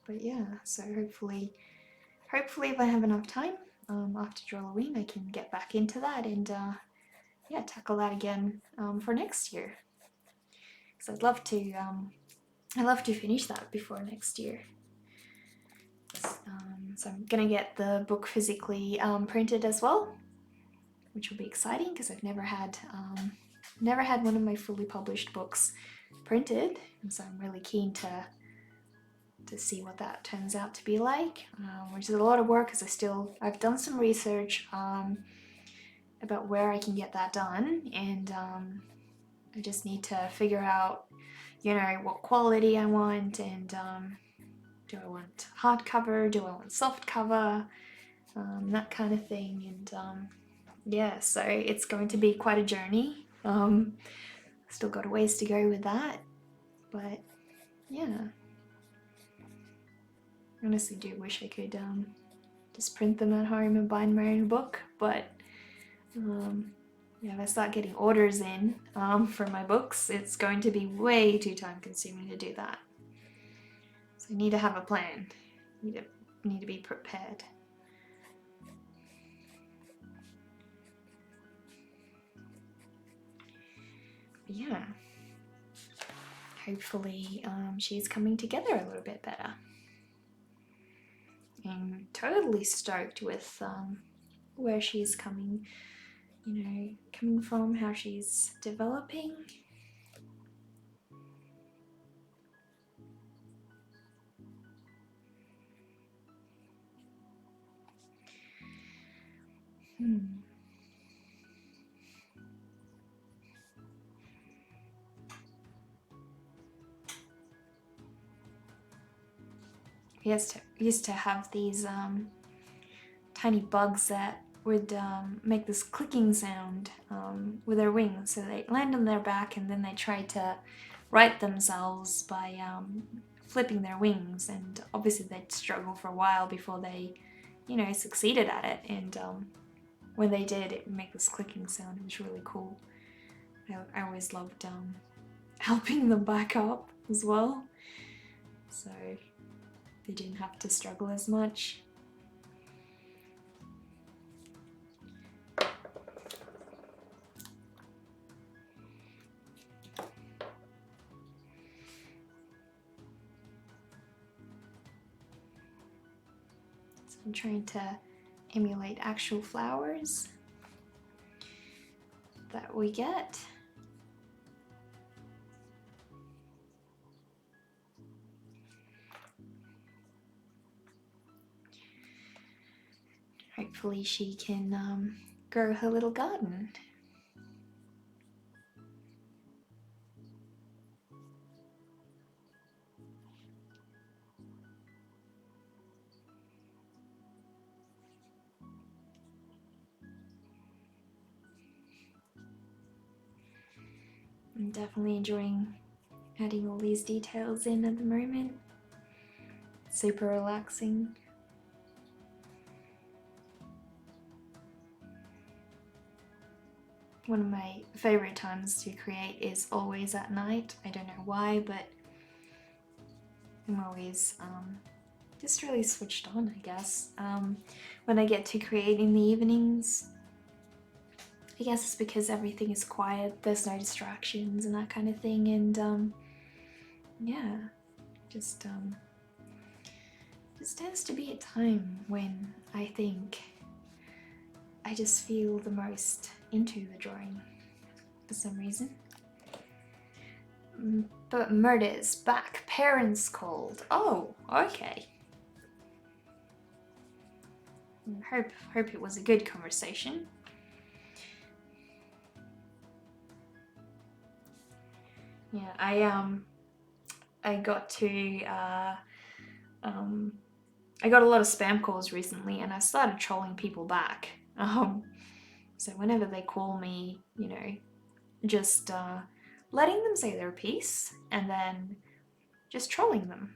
but yeah, so hopefully if I have enough time after Drawlloween, I can get back into that and yeah, tackle that again for next year, because I'd love to finish that before next year. So I'm gonna get the book physically printed as well, which will be exciting because I've never had one of my fully published books printed, and so I'm really keen to see what that turns out to be like, which is a lot of work because I've done some research about where I can get that done, and I just need to figure out, you know, what quality I want, and do I want hardcover, do I want soft cover, that kind of thing, and yeah, so it's going to be quite a journey. Still got a ways to go with that, but yeah. I honestly do wish I could just print them at home and bind my own book, but yeah, if I start getting orders in for my books, it's going to be way too time consuming to do that. So I need to have a plan. Need to be prepared. But yeah, hopefully she's coming together a little bit better. I'm totally stoked with where she's coming, you know, coming from, how she's developing. We used to have these tiny bugs that would make this clicking sound with their wings. So they land on their back and then they try to right themselves by flipping their wings. And obviously they'd struggle for a while before they, you know, succeeded at it. And when they did, it would make this clicking sound. It was really cool. I always loved helping them back up as well, so they didn't have to struggle as much. So I'm trying to emulate actual flowers that we get. Hopefully she can grow her little garden. I'm definitely enjoying adding all these details in at the moment. Super relaxing. one of my favorite times to create is always at night. I don't know why, but I'm always just really switched on, I guess. When I get to create in the evenings, I guess it's because everything is quiet, there's no distractions and that kind of thing, and yeah, just tends to be a time when I think I just feel the most into the drawing for some reason. But murders back, parents called. Oh, okay. Hope it was a good conversation. Yeah, I got to I got a lot of spam calls recently, and I started trolling people back. So whenever they call me, you know, just letting them say their piece and then just trolling them.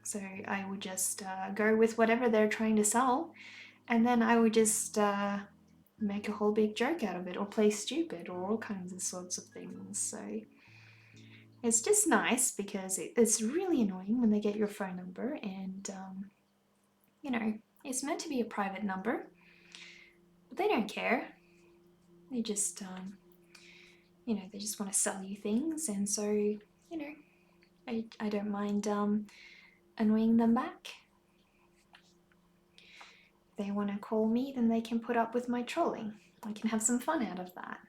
So I would just go with whatever they're trying to sell, and then I would just make a whole big joke out of it, or play stupid, or all kinds of sorts of things. So it's just nice because it's really annoying when they get your phone number and, you know, it's meant to be a private number, but they don't care. They just, you know, they just want to sell you things, and so, you know, I don't mind annoying them back. If they want to call me, then they can put up with my trolling. I can have some fun out of that.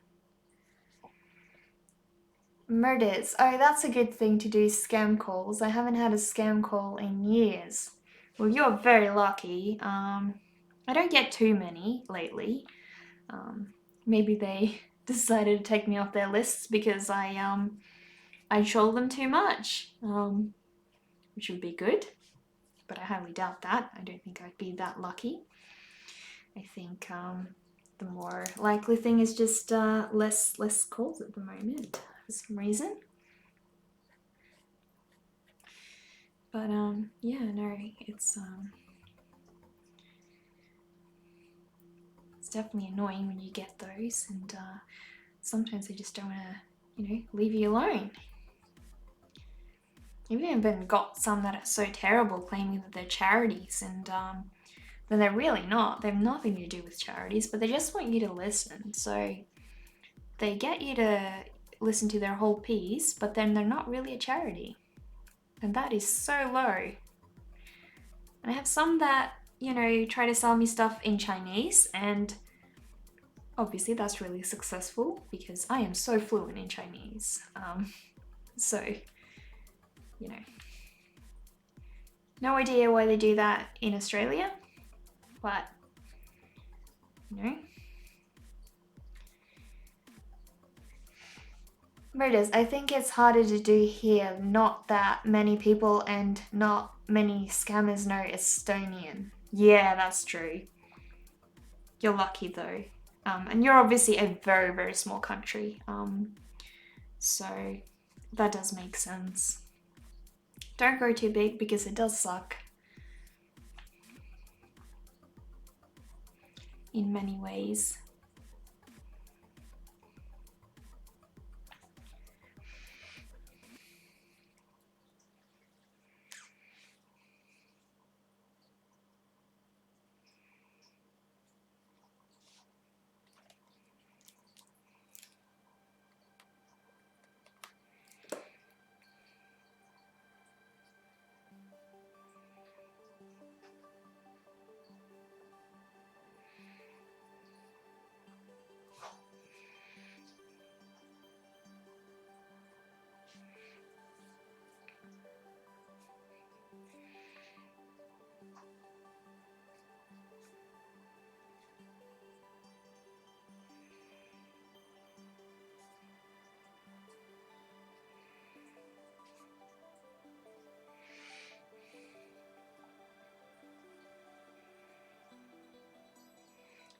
Murders. Oh, that's a good thing to do, scam calls. I haven't had a scam call in years. Well, you're very lucky. I don't get too many lately. Maybe they decided to take me off their lists because I troll them too much, which would be good, but I highly doubt that. I don't think I'd be that lucky. I think the more likely thing is just less calls at the moment for some reason. But yeah, no, it's definitely annoying when you get those, and sometimes they just don't want to, you know, leave you alone. I've even got some that are so terrible, claiming that they're charities, and then they're really not. They have nothing to do with charities, but they just want you to listen. So they get you to listen to their whole piece, but then they're not really a charity. And that is so low. And I have some that, you know, try to sell me stuff in Chinese, and obviously that's really successful because I am so fluent in Chinese. So, you know, no idea why they do that in Australia, but, you know. Murders, I think it's harder to do here. Not that many people and not many scammers know Estonian. Yeah, that's true. You're lucky though. And you're obviously a very, very small country. So that does make sense. Don't go too big because it does suck. In many ways.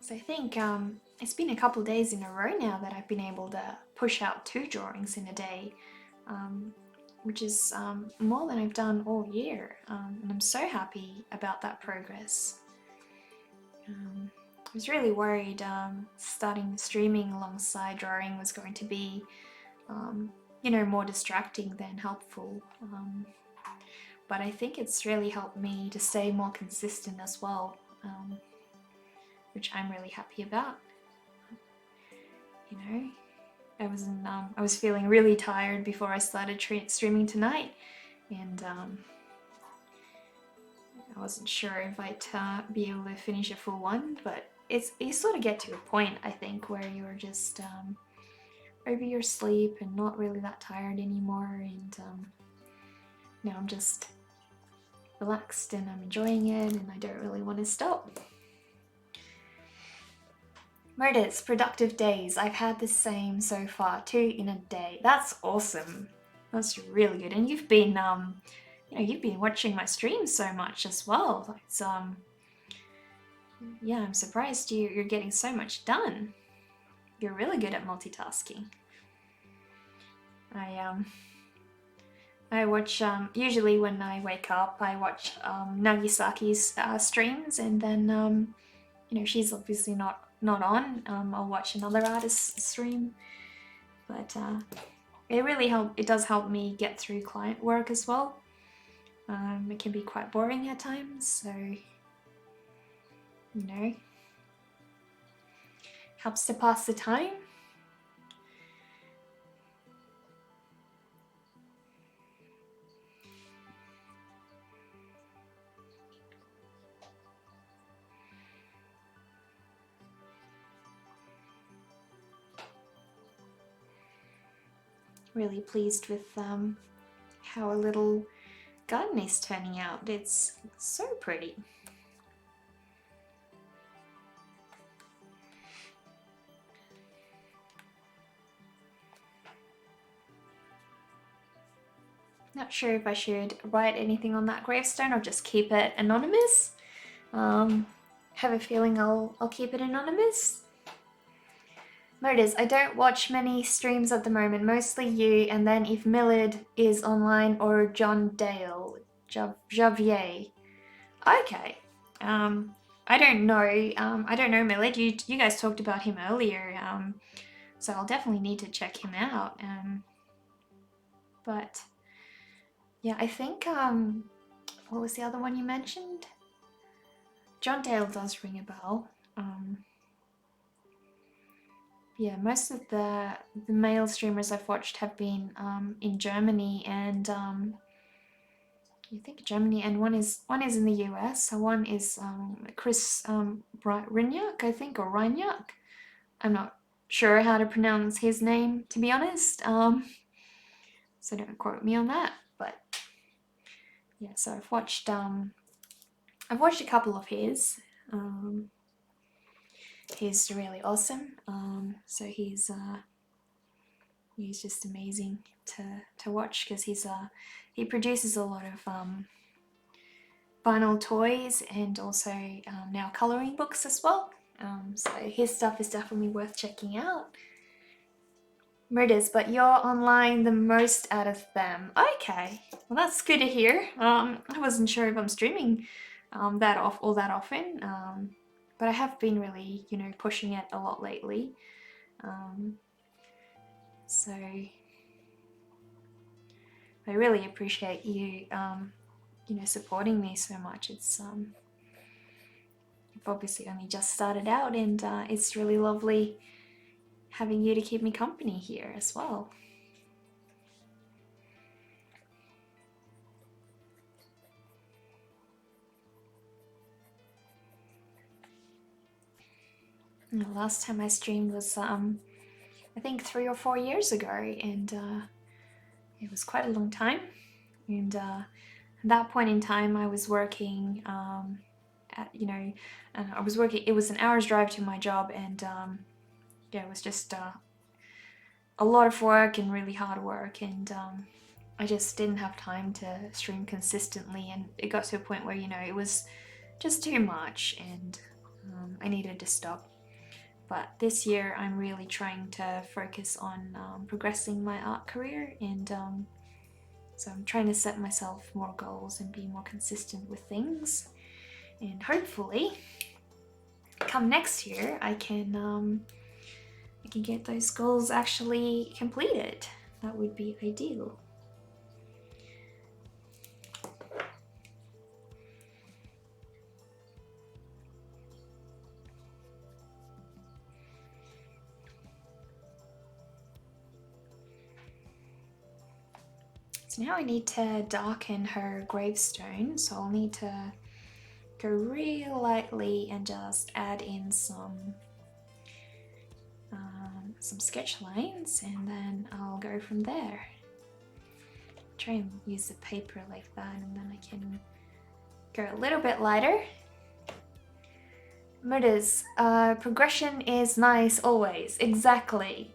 So I think it's been a couple of days in a row now that I've been able to push out 2 drawings in a day, which is more than I've done all year, and I'm so happy about that progress. was really worried starting streaming alongside drawing was going to be, you know, more distracting than helpful. But I think it's really helped me to stay more consistent as well, which I'm really happy about. You know, I was feeling really tired before I started streaming tonight, and I wasn't sure if I'd be able to finish a full one, but you sort of get to a point, I think, where you're just over your sleep and not really that tired anymore, and now I'm just relaxed and I'm enjoying it and I don't really want to stop. Murders, productive days. I've had the same so far, 2 in a day. That's awesome. That's really good. And you've been you know, you've been watching my streams so much as well. It's yeah, I'm surprised you're getting so much done. You're really good at multitasking. I watch usually when I wake up, I watch Nagisaki's streams, and then you know, she's obviously not on. I'll watch another artist's stream, but it does help me get through client work as well. It can be quite boring at times, so you know, helps to pass the time. Really pleased with how a little garden is turning out. It's so pretty. Not sure if I should write anything on that gravestone or just keep it anonymous. Have a feeling I'll keep it anonymous. Murders, I don't watch many streams at the moment, mostly you, and then if Millard is online or John Dale, Javier. Okay. I don't know Millard. You guys talked about him earlier, so I'll definitely need to check him out. But yeah, I think what was the other one you mentioned? John Dale does ring a bell. Yeah, most of the male streamers I've watched have been in Germany, and I think Germany, and one is in the US. So one is Chris Rynyak, I think, or Rynyak. I'm not sure how to pronounce his name, to be honest. So don't quote me on that. But yeah, so I've watched a couple of his. He's really awesome. So he's just amazing to watch, because he produces a lot of vinyl toys and also now coloring books as well. So his stuff is definitely worth checking out. Murders, but you're online the most out of them. Okay, well that's good to hear. I wasn't sure if I'm streaming all that often. But I have been really, you know, pushing it a lot lately. So I really appreciate you, you know, supporting me so much. It's I've obviously only just started out, and it's really lovely having you to keep me company here as well. The last time I streamed was I think 3 or 4 years ago, and it was quite a long time. And at that point in time, I was working it was an hour's drive to my job, and yeah, it was just a lot of work and really hard work, and I just didn't have time to stream consistently, and it got to a point where, you know, it was just too much, and I needed to stop. But this year I'm really trying to focus on progressing my art career, and so I'm trying to set myself more goals and be more consistent with things, and hopefully come next year, I can get those goals actually completed. That would be ideal. So now I need to darken her gravestone, so I'll need to go real lightly and just add in some sketch lines, and then I'll go from there. Try and use the paper like that, and then I can go a little bit lighter. Murders, progression is nice always, exactly.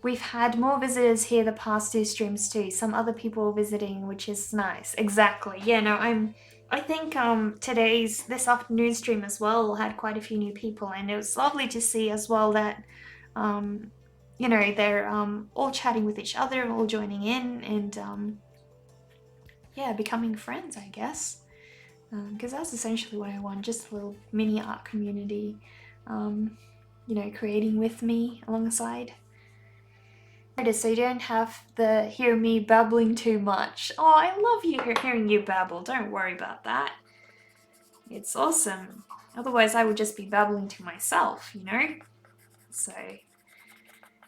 We've had more visitors here the past 2 streams too. Some other people visiting, which is nice. Exactly. Yeah, no, I think this afternoon stream as well had quite a few new people, and it was lovely to see as well that you know, they're all chatting with each other, all joining in, and yeah, becoming friends, I guess. Because that's essentially what I want, just a little mini art community, you know, creating with me alongside. So you don't have to hear me babbling too much. Oh, I love hearing you babble, don't worry about that. It's awesome. Otherwise I would just be babbling to myself, you know? So,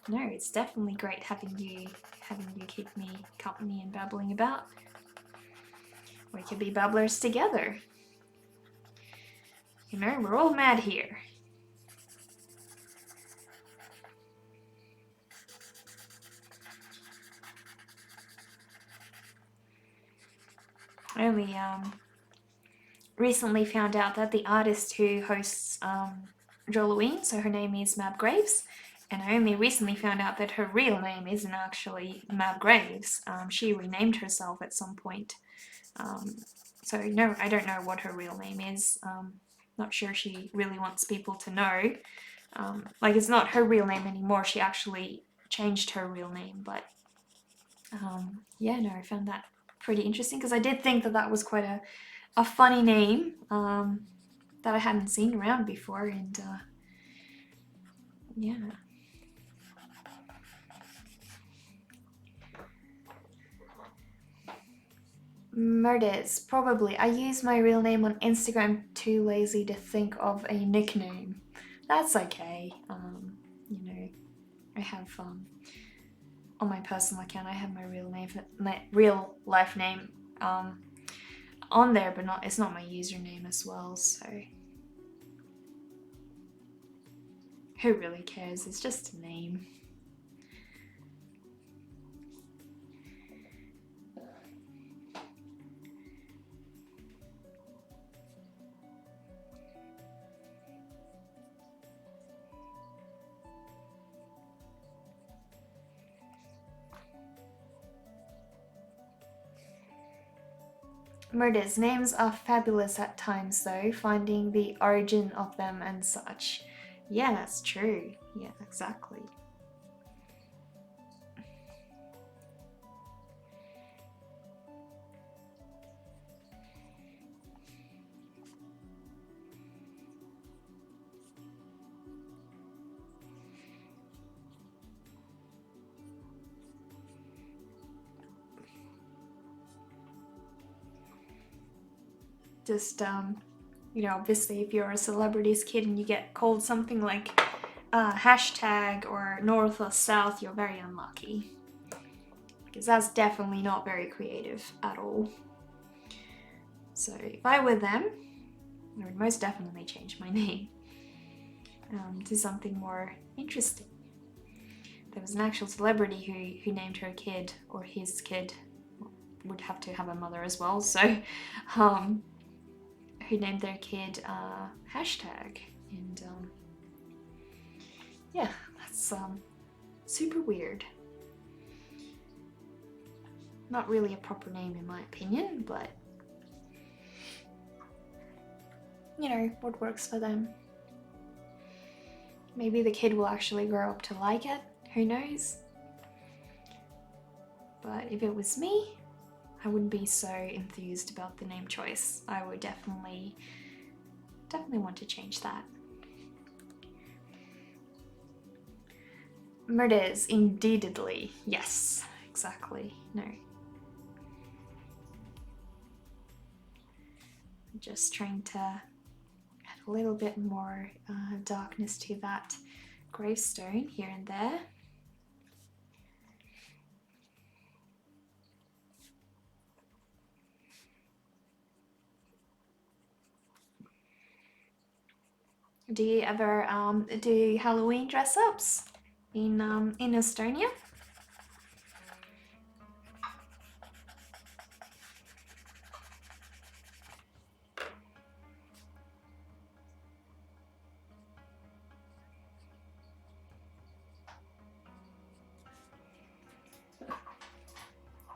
no, it's definitely great having you keep me company and babbling about. We could be babblers together. You know, we're all mad here. I only recently found out that the artist who hosts Drawlloween, so her name is Mab Graves, and I only recently found out that her real name isn't actually Mab Graves. She renamed herself at some point. So no, I don't know what her real name is. Not sure she really wants people to know. Like, it's not her real name anymore. She actually changed her real name, but yeah, no, I found that pretty interesting because I did think that that was quite a funny name that I hadn't seen around before, and yeah. Murders, probably. I use my real name on Instagram, too lazy to think of a nickname. That's okay. You know, I have on my personal account, I have my real life name on there, but it's not my username as well, so who really cares? It's just a name. Murders. Names are fabulous at times though, finding the origin of them and such. Yeah, that's true. Yeah, exactly. Just, you know, obviously if you're a celebrity's kid and you get called something like hashtag or north or south, you're very unlucky. Because that's definitely not very creative at all. So if I were them, I would most definitely change my name to something more interesting. There was an actual celebrity who named her kid, or his kid, would have to have a mother as well, so who named their kid hashtag, and yeah, that's super weird. Not really a proper name in my opinion, but you know, what works for them. Maybe the kid will actually grow up to like it, who knows? But if it was me, I wouldn't be so enthused about the name choice. I would definitely want to change that. Murders, indeedly. Yes, exactly. No. I'm just trying to add a little bit more darkness to that gravestone here and there. Do you ever do Halloween dress-ups in Estonia?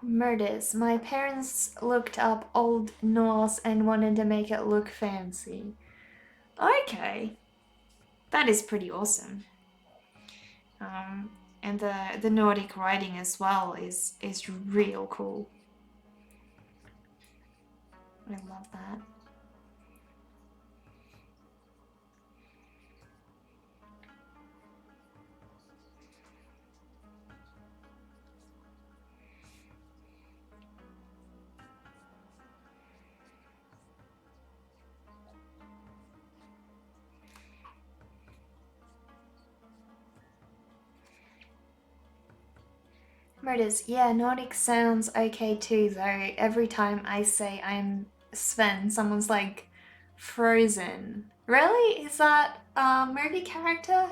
Murders. My parents looked up old Norse and wanted to make it look fancy. Okay, that is pretty awesome. And the Nordic writing as well is real cool. I love that. Murders. Yeah, Nordic sounds okay too, though. Every time I say I'm Sven, someone's like, Frozen. Really? Is that a movie character?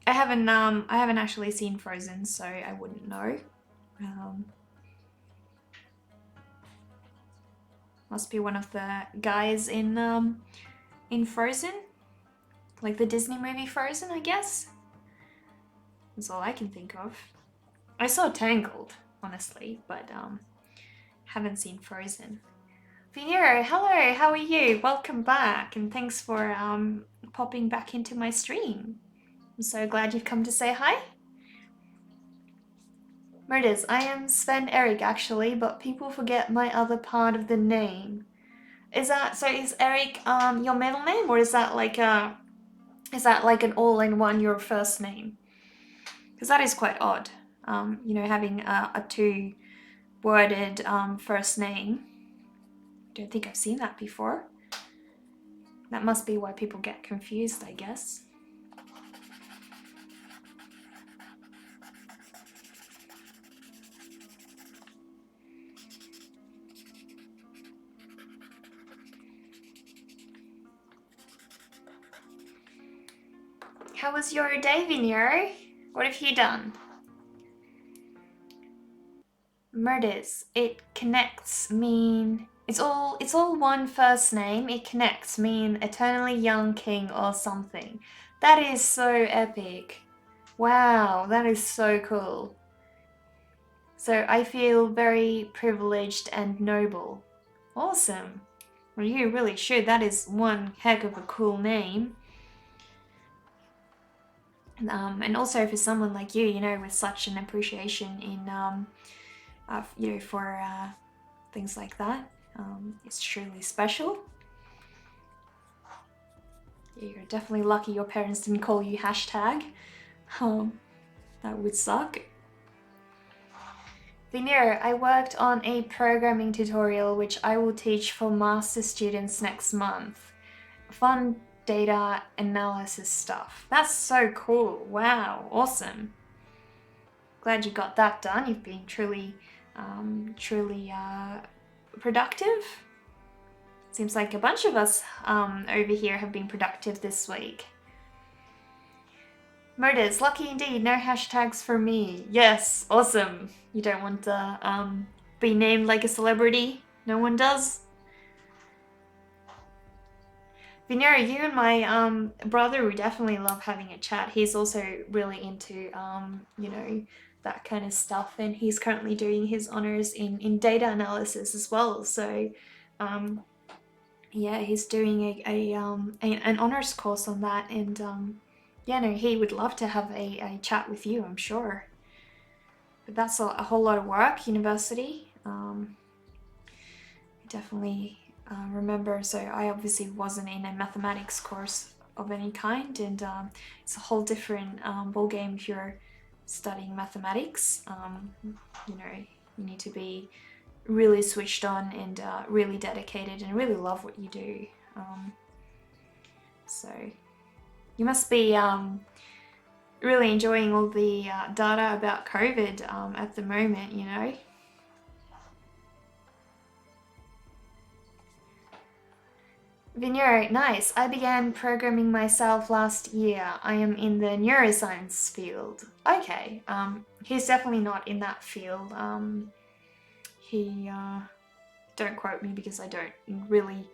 I haven't actually seen Frozen, so I wouldn't know. Must be one of the guys in Frozen, like the Disney movie Frozen, I guess. That's all I can think of. I saw Tangled, honestly, but haven't seen Frozen. Vinero, hello, how are you? Welcome back, and thanks for popping back into my stream. I'm so glad you've come to say hi. Murders, I am Sven Erik actually, but people forget my other part of the name. Is Erik your middle name, or is that like an all-in-one your first name? Because that is quite odd. You know, having a two-worded first name. Don't think I've seen that before. That must be why people get confused, I guess. How was your day, Vinero? What have you done? Murders. It connects mean it's all one first name. It connects mean eternally young king or something. That is so epic. Wow, that is so cool. So I feel very privileged and noble. Awesome. Well, you really should. That is one heck of a cool name. And also for someone like you, you know, with such an appreciation in, you know, for things like that, it's truly special. You're definitely lucky your parents didn't call you hashtag. That would suck. Vinero, I worked on a programming tutorial which I will teach for master students next month. Fun data analysis stuff. That's so cool. Wow, awesome. Glad you got that done. You've been truly productive. Seems like a bunch of us over here have been productive this week. Murders, lucky indeed, no hashtags for me. Yes, awesome. You don't want to be named like a celebrity? No one does? Vinero, you and my brother would definitely love having a chat. He's also really into, you know, that kind of stuff, and he's currently doing his honors in data analysis as well. So, yeah, he's doing an honors course on that, and yeah, no, he would love to have a chat with you, I'm sure. But that's a whole lot of work, university. Definitely remember, so I obviously wasn't in a mathematics course of any kind, and it's a whole different ball game if you're studying mathematics. You know, you need to be really switched on and really dedicated and really love what you do. So you must be really enjoying all the data about COVID at the moment, you know. Vinero, nice. I began programming myself last year. I am in the neuroscience field. Okay, he's definitely not in that field. Don't quote me because I don't really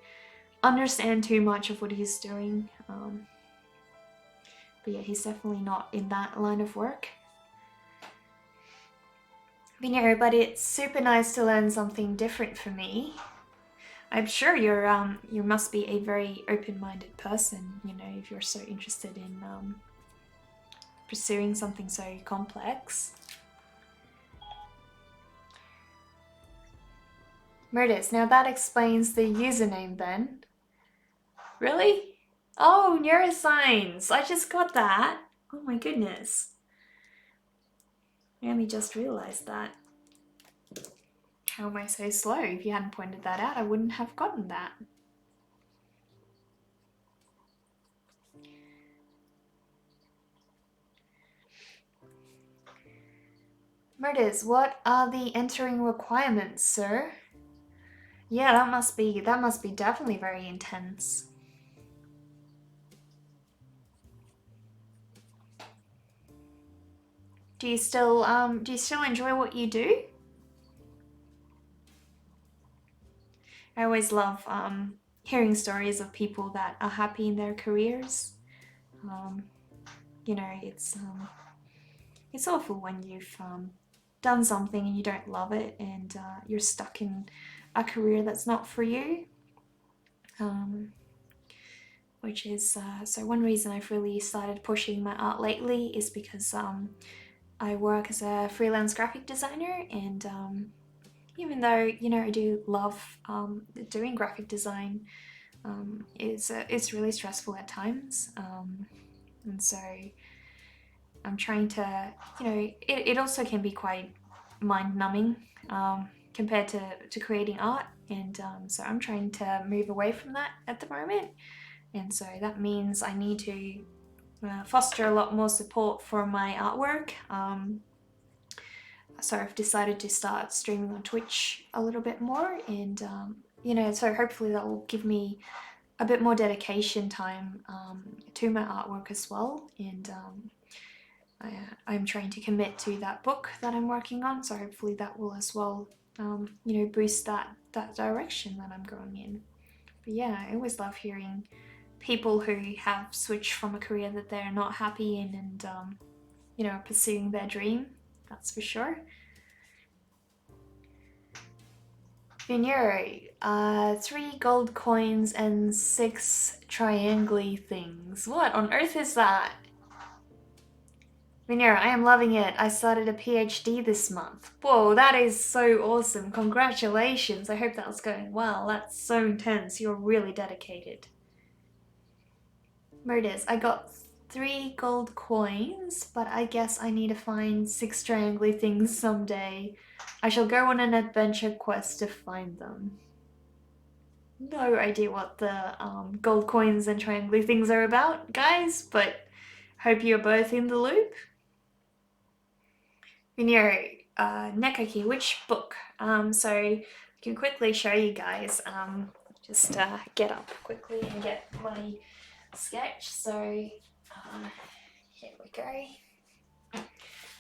understand too much of what he's doing. But yeah, he's definitely not in that line of work. Vinero, but it's super nice to learn something different for me. I'm sure you must be a very open-minded person, you know, if you're so interested in pursuing something so complex. Murders, now that explains the username then. Really? Oh, neuroscience! I just got that! Oh my goodness. I only just realised that. How am I so slow? If you hadn't pointed that out, I wouldn't have gotten that. Murders, what are the entering requirements, sir? Yeah, that must be definitely very intense. Do you still enjoy what you do? I always love hearing stories of people that are happy in their careers. You know, it's awful when you've done something and you don't love it, and you're stuck in a career that's not for you. Which is so one reason I've really started pushing my art lately is because I work as a freelance graphic designer, and even though, you know, I do love doing graphic design, it's really stressful at times, and so I'm trying to, you know, it also can be quite mind-numbing compared to creating art, and so I'm trying to move away from that at the moment, and so that means I need to foster a lot more support for my artwork. So I've decided to start streaming on Twitch a little bit more, and you know, so hopefully that will give me a bit more dedication time to my artwork as well, and I'm trying to commit to that book that I'm working on, so hopefully that will as well, you know, boost that direction that I'm going in. But yeah, I always love hearing people who have switched from a career that they're not happy in, and you know, pursuing their dream, that's for sure. Vinero, 3 gold coins and 6 triangly things. What on earth is that? Vinero, I am loving it. I started a PhD this month. Whoa, that is so awesome. Congratulations. I hope that's going well. That's so intense. You're really dedicated. Murders, I got 3 gold coins, but I guess I need to find 6 triangly things someday. I shall go on an adventure quest to find them. No idea what the gold coins and triangly things are about, guys, but hope you're both in the loop. Vinero, Nekaki, which book? So I can quickly show you guys. Just get up quickly and get my sketch. So here we go.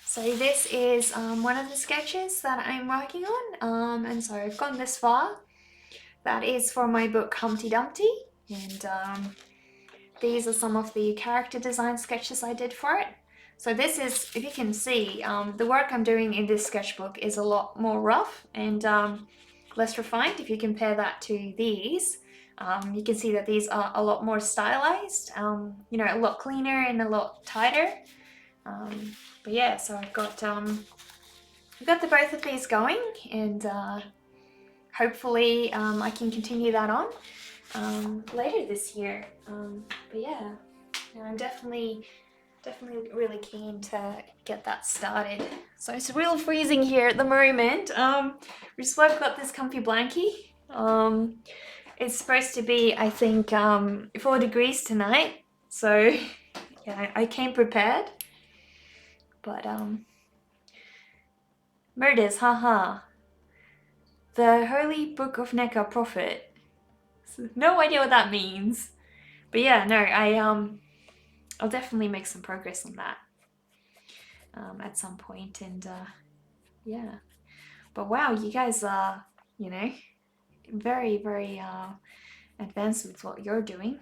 So this is one of the sketches that I'm working on, and so I've gone this far. That is for my book Humpty Dumpty, and these are some of the character design sketches I did for it. So this is, if you can see, the work I'm doing in this sketchbook is a lot more rough and less refined. If you compare that to these, you can see that these are a lot more stylized, you know, a lot cleaner and a lot tighter. But yeah, so I've got the both of these going, and hopefully I can continue that on later this year. But yeah. I'm definitely really keen to get that started. So it's real freezing here at the moment. Just I've got this comfy blankie. It's supposed to be, I think, 4 degrees tonight. So yeah, I came prepared. But murders, haha. The Holy Book of Neca Prophet. No idea what that means. But yeah, no, I'll definitely make some progress on that at some point, and yeah. But wow, you guys are, you know, very, very advanced with what you're doing.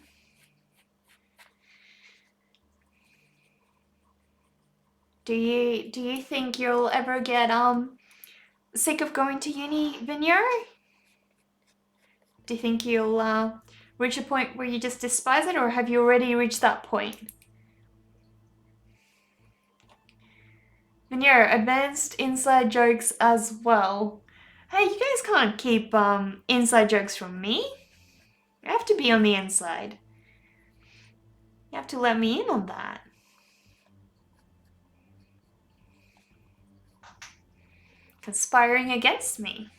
Do you think you'll ever get sick of going to uni, Vineyard? Do you think you'll reach a point where you just despise it, or have you already reached that point? Vineyard, advanced inside jokes as well. Hey, you guys can't keep inside jokes from me. You have to be on the inside. You have to let me in on that. Conspiring against me.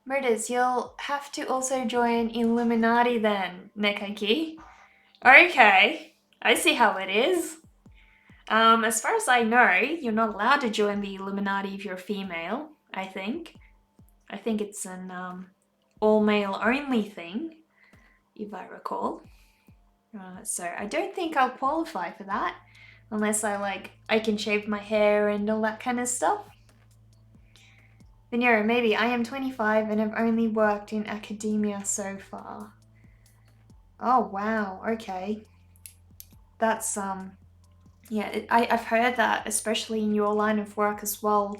Murders, you'll have to also join Illuminati then, Nekaki. Okay, I see how it is. As far as I know, you're not allowed to join the Illuminati if you're female, I think. I think it's an all male only thing, if I recall. So I don't think I'll qualify for that, unless I can shave my hair and all that kind of stuff. Then maybe I am 25 and have only worked in academia so far. Oh wow, okay. That's yeah, I've heard that, especially in your line of work as well.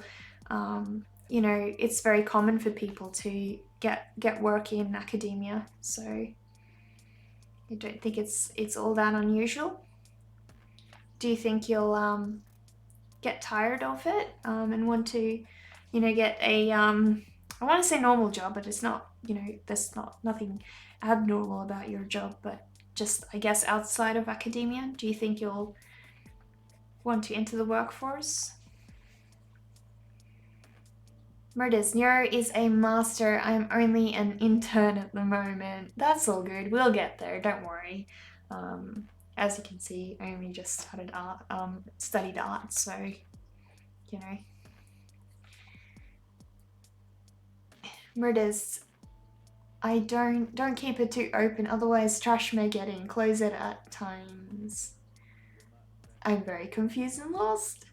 You know, it's very common for people to get work in academia, so I don't think it's all that unusual. Do you think you'll get tired of it and want to, you know, get a I want to say normal job, but it's not, you know, there's nothing abnormal about your job, but just, I guess, outside of academia? Do you think you'll want to enter the workforce? Murders, Nero is a master. I'm only an intern at the moment. That's all good. We'll get there. Don't worry. As you can see, I only just studied art, so you know. Murders, I don't keep it too open, otherwise trash may get in. Close it at times. I'm very confused and lost.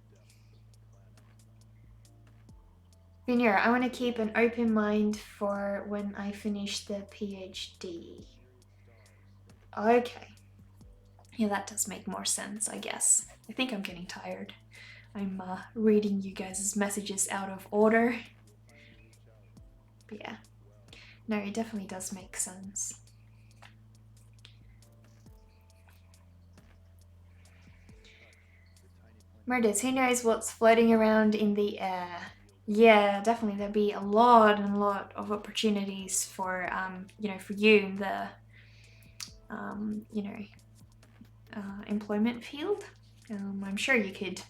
Vineyard, I want to keep an open mind for when I finish the PhD. Okay. Yeah, that does make more sense, I guess. I think I'm getting tired. I'm reading you guys' messages out of order. But yeah. No, it definitely does make sense. Murders, who knows what's floating around in the air? Yeah, definitely. There'd be a lot of opportunities for, you know, for you in the, you know, employment field. I'm sure you could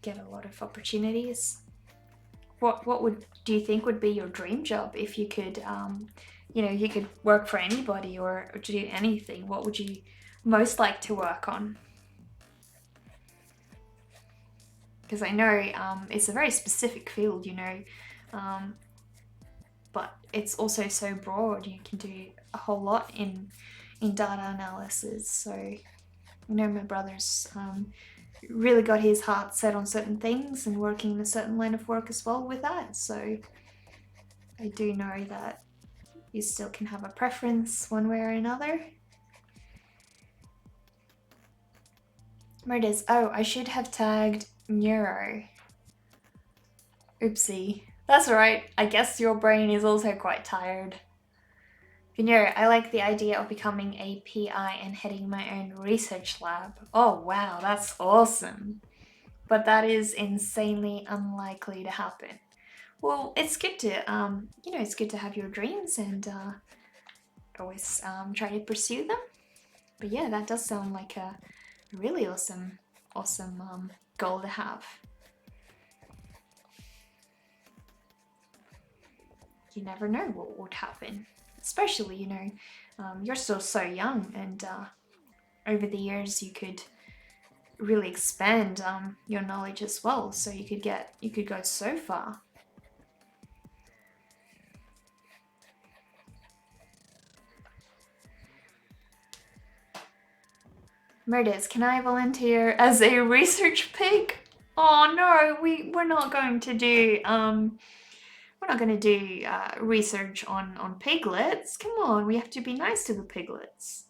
get a lot of opportunities. What do you think would be your dream job if you could, you know, you could work for anybody or do anything? What would you most like to work on? Because I know it's a very specific field, you know, but it's also so broad. You can do a whole lot in data analysis. So, you know, my brother's really got his heart set on certain things and working in a certain line of work as well with that. So I do know that you still can have a preference one way or another. Murders. Oh, I should have tagged Neuro. Oopsie. That's right. I guess your brain is also quite tired. Neuro, I like the idea of becoming a PI and heading my own research lab. Oh wow, that's awesome. but that is insanely unlikely to happen. Well, it's good to, it's good to have your dreams and always try to pursue them. But yeah, that does sound like a really awesome goal to have. You never know what would happen, especially, you're still so young, and over the years you could really expand your knowledge as well, so you could go so far. Meredith, can I volunteer as a research pig? Oh no, we're not going to do research on piglets. Come on, we have to be nice to the piglets.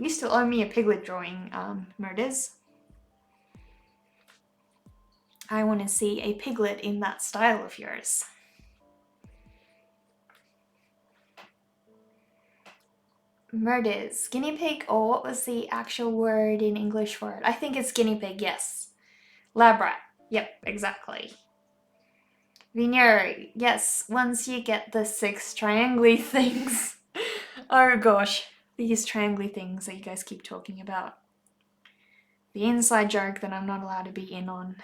You still owe me a piglet drawing, Meredith. I want to see a piglet in that style of yours. Meredith, guinea pig, or what was the actual word in English for it? I think it's guinea pig, yes. Lab rat, yep, exactly. Vigneer, yes, once you get the 6 triangly things. Oh gosh, these triangly things that you guys keep talking about. The inside joke that I'm not allowed to be in on.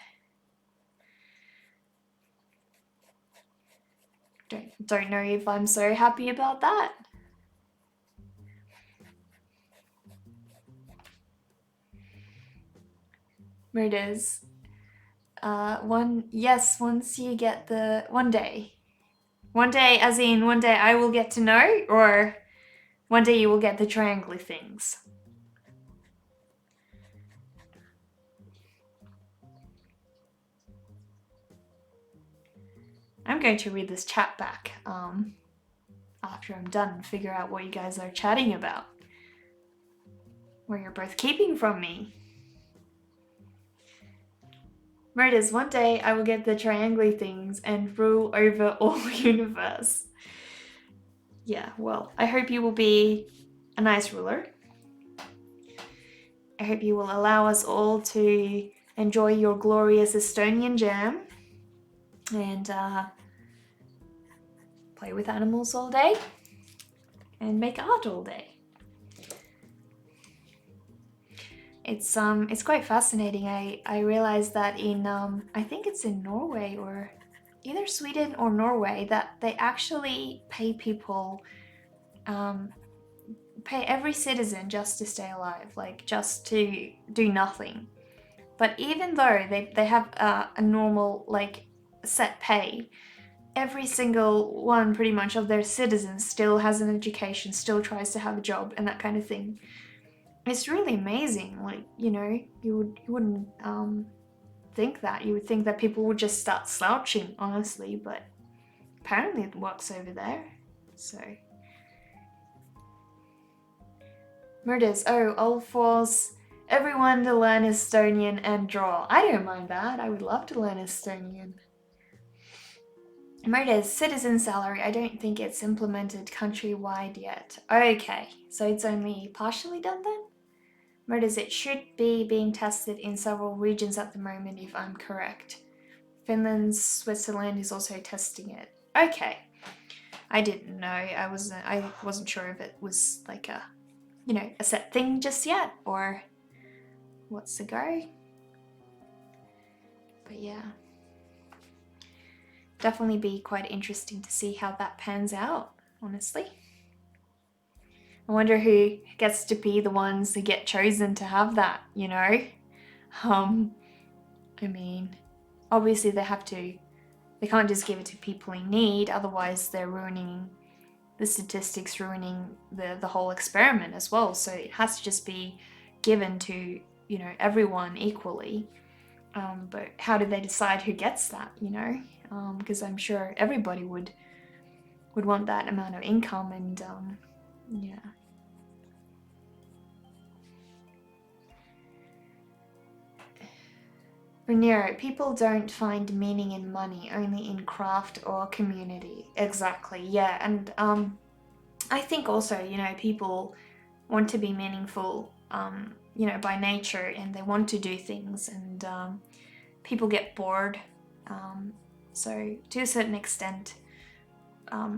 Don't know if I'm so happy about that. Murders. Once you get the one day. One day as in one day I will get to know, or one day you will get the triangly things. I'm going to read this chat back after I'm done and figure out what you guys are chatting about. Where you're both keeping from me. Murders, one day I will get the triangly things and rule over all the universe. Yeah, well, I hope you will be a nice ruler. I hope you will allow us all to enjoy your glorious Estonian jam and play with animals all day and make art all day. It's quite fascinating. I realized that in I think it's in Norway, or either Sweden or Norway, that they actually pay people, pay every citizen just to stay alive, like just to do nothing. But even though they have a normal, like, set pay, every single one pretty much of their citizens still has an education, still tries to have a job and that kind of thing. It's really amazing. Like, you wouldn't think that. You would think that people would just start slouching, honestly, but apparently it works over there. So Murders, oh, all force everyone to learn Estonian and draw. I don't mind that. I would love to learn Estonian. Murders, citizen salary. I don't think it's implemented countrywide yet. Okay, so it's only partially done then? Murders, it should be being tested in several regions at the moment, if I'm correct. Finland, Switzerland is also testing it. Okay, I didn't know. I wasn't sure if it was like a set thing just yet, or what's the go. But yeah, definitely be quite interesting to see how that pans out, honestly. I wonder who gets to be the ones that get chosen to have that, I mean, obviously they can't just give it to people in need, otherwise they're ruining the statistics, ruining the whole experiment as well. So it has to just be given to, everyone equally. But how do they decide who gets that, because I'm sure everybody would want that amount of income, and yeah. Rhaenyra, people don't find meaning in money, only in craft or community. Exactly, yeah. And I think also, people want to be meaningful you know, by nature, and they want to do things, and people get bored. So to a certain extent,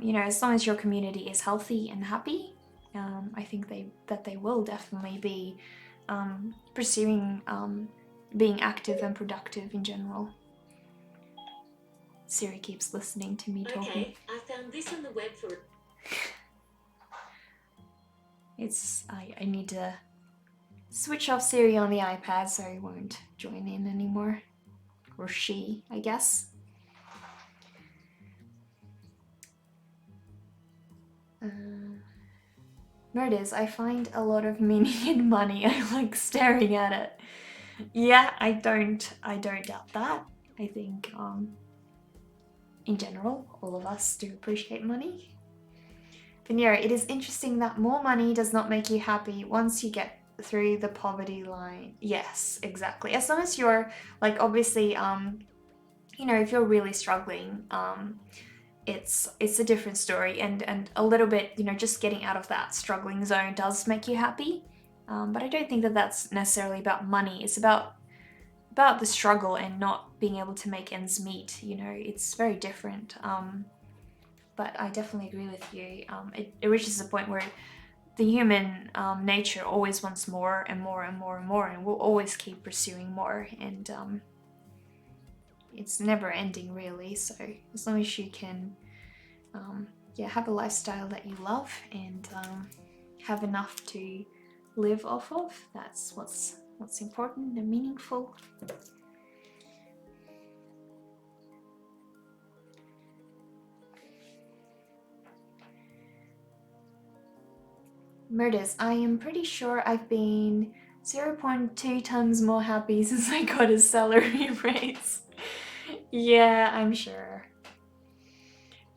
you know, as long as your community is healthy and happy, I think they will definitely be pursuing being active and productive in general. Siri keeps listening to me talking. Okay, I found this on the web for... I need to switch off Siri on the iPad so he won't join in anymore. Or she, I guess. There it is. I find a lot of meaning in money. I like staring at it. Yeah, I don't doubt that. I think in general, all of us do appreciate money. Pinero, it is interesting that more money does not make you happy once you get through the poverty line. Yes, exactly. As long as you're, like, obviously, you know, if you're really struggling, it's a different story, and a little bit, you know, just getting out of that struggling zone does make you happy. But I don't think that that's necessarily about money. It's about the struggle and not being able to make ends meet. You know, it's very different. But I definitely agree with you. It reaches a point where the human nature always wants more and more and more and more, and will always keep pursuing more, and it's never ending, really. So as long as you can have a lifestyle that you love and have enough to live off of, that's what's important and meaningful. Murders, I am pretty sure I've been 0.2 times more happy since I got a salary raise. Yeah, I'm sure.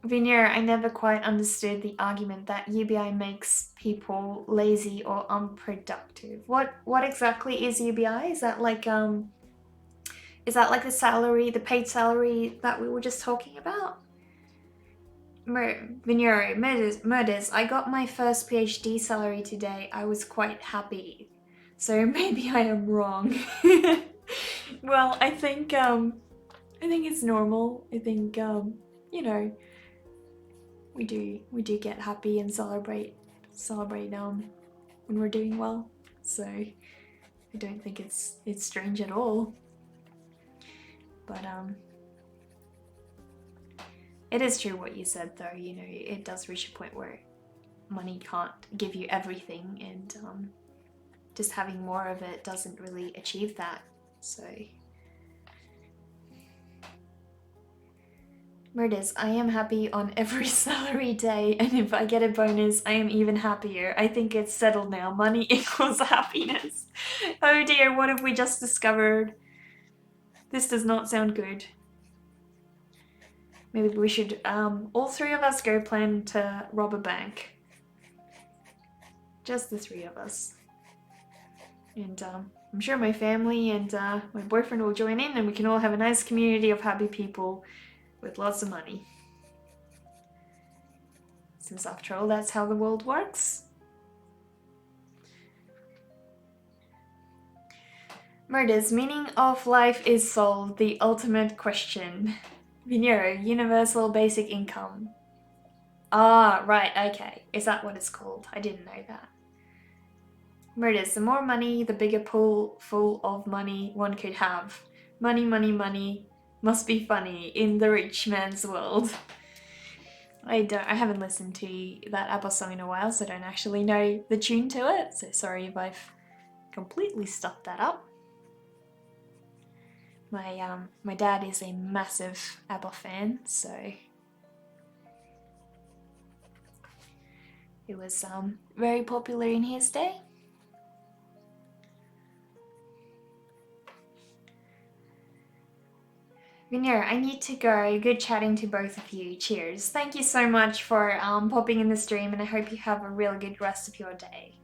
Veneer, I never quite understood the argument that UBI makes people lazy or unproductive. What exactly is UBI? Is that like the salary, the paid salary that we were just talking about? Veneer, murders, I got my first PhD salary today. I was quite happy. So maybe I am wrong. Well, I think it's normal. I think you know, we do get happy and celebrate when we're doing well. So I don't think it's strange at all. But it is true what you said, though. You know, it does reach a point where money can't give you everything, and just having more of it doesn't really achieve that. So Murders, I am happy on every salary day, and if I get a bonus, I am even happier. I think it's settled now. Money equals happiness. Oh dear, what have we just discovered? This does not sound good. Maybe we should, all three of us go plan to rob a bank. Just the three of us. And I'm sure my family and my boyfriend will join in, and we can all have a nice community of happy people with lots of money. Since after all, that's how the world works. Murders, meaning of life is solved, the ultimate question. Vinero, universal basic income. Ah, right, okay. Is that what it's called? I didn't know that. Murders, the more money, the bigger pool full of money one could have. Money, money, money must be funny in the rich man's world. I haven't listened to that Apple song in a while, so I don't actually know the tune to it, so sorry if I've completely stuffed that up. My dad is a massive ABBA fan, so it was very popular in his day. Vinero, I need to go. Good chatting to both of you. Cheers. Thank you so much for popping in the stream, and I hope you have a real good rest of your day.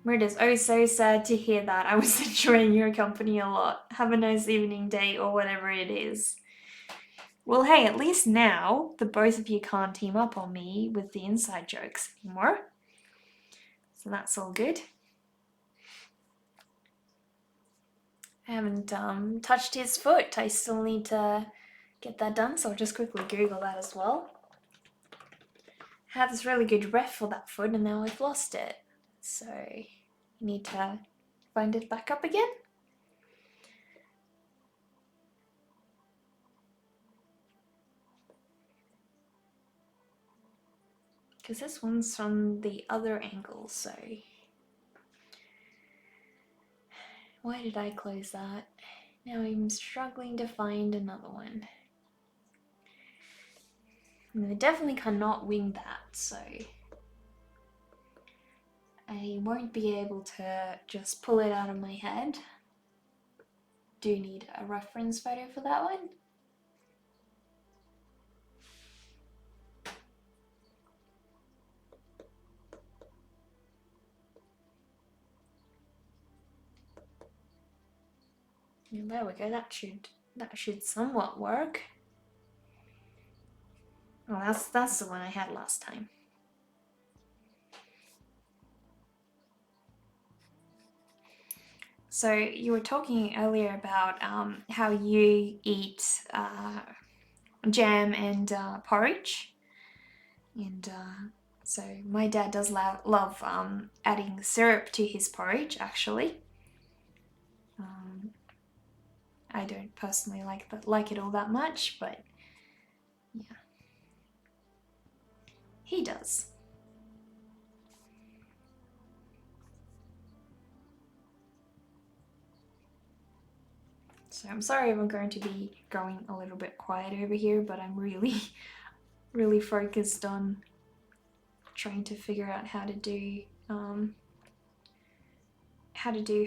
Murders, oh, so sad to hear that. I was enjoying your company a lot. Have a nice evening, day, or whatever it is. Well, hey, at least now the both of you can't team up on me with the inside jokes anymore. So that's all good. I haven't touched his foot. I still need to get that done, so I'll just quickly Google that as well. I had this really good ref for that foot and now I've lost it. So I need to find it back up again. Because this one's from the other angle, so why did I close that? Now I'm struggling to find another one. And I definitely cannot wing that, so I won't be able to just pull it out of my head. Do need a reference photo for that one. And there we go, that should somewhat work. Oh, that's the one I had last time. So you were talking earlier about how you eat jam and porridge, and so my dad does love adding syrup to his porridge. Actually, I don't personally like it all that much, but yeah, he does. So I'm sorry if I'm going to be going a little bit quiet over here, but I'm really focused on trying to figure out how to do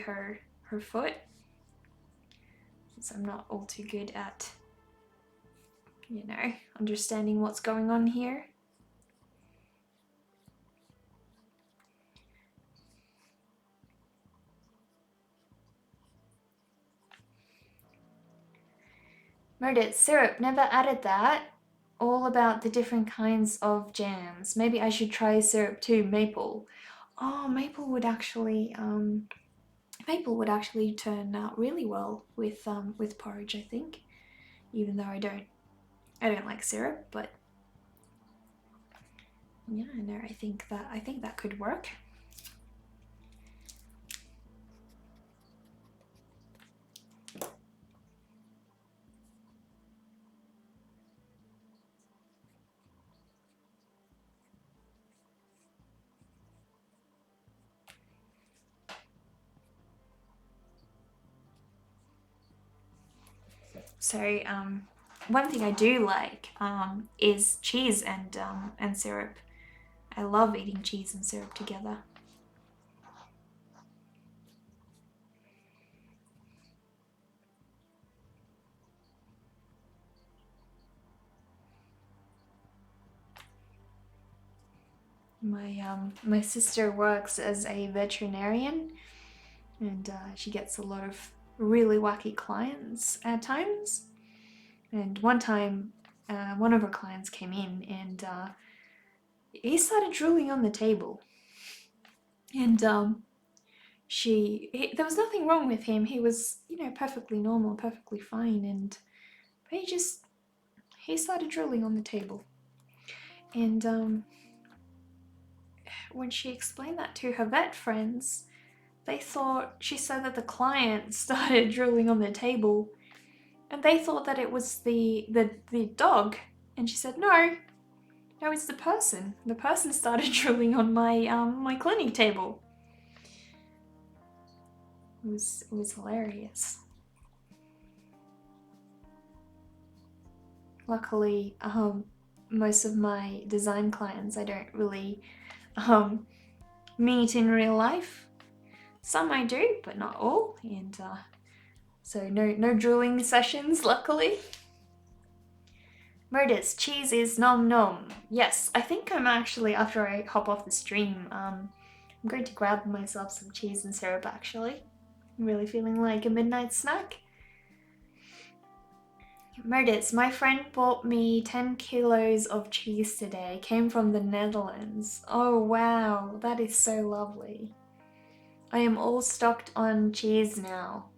her foot, since I'm not all too good at, you know, understanding what's going on here. Meredith, syrup, never added that. All about the different kinds of jams. Maybe I should try syrup too, maple. Oh, maple would actually turn out really well with porridge, I think. Even though I don't like syrup, but yeah, no, I think that could work. So one thing I do like is cheese and syrup. I love eating cheese and syrup together. My sister works as a veterinarian, and she gets a lot of really wacky clients at times. And one time, one of her clients came in and he started drooling on the table. And there was nothing wrong with him. He was, you know, perfectly normal, perfectly fine. And he started drooling on the table. And when she explained that to her vet friends, she said that the client started drooling on the table, and they thought that it was the dog. And she said, no, it's the person. The person started drooling on my clinic table. It was hilarious. Luckily, most of my design clients I don't really meet in real life. Some I do, but not all, and so no drooling sessions, luckily. Murders, cheese is nom nom. Yes, I think I'm actually, after I hop off the stream, I'm going to grab myself some cheese and syrup, actually. I'm really feeling like a midnight snack. Murders, my friend bought me 10 kilos of cheese today. Came from the Netherlands. Oh wow, that is so lovely. I am all stocked on cheese now.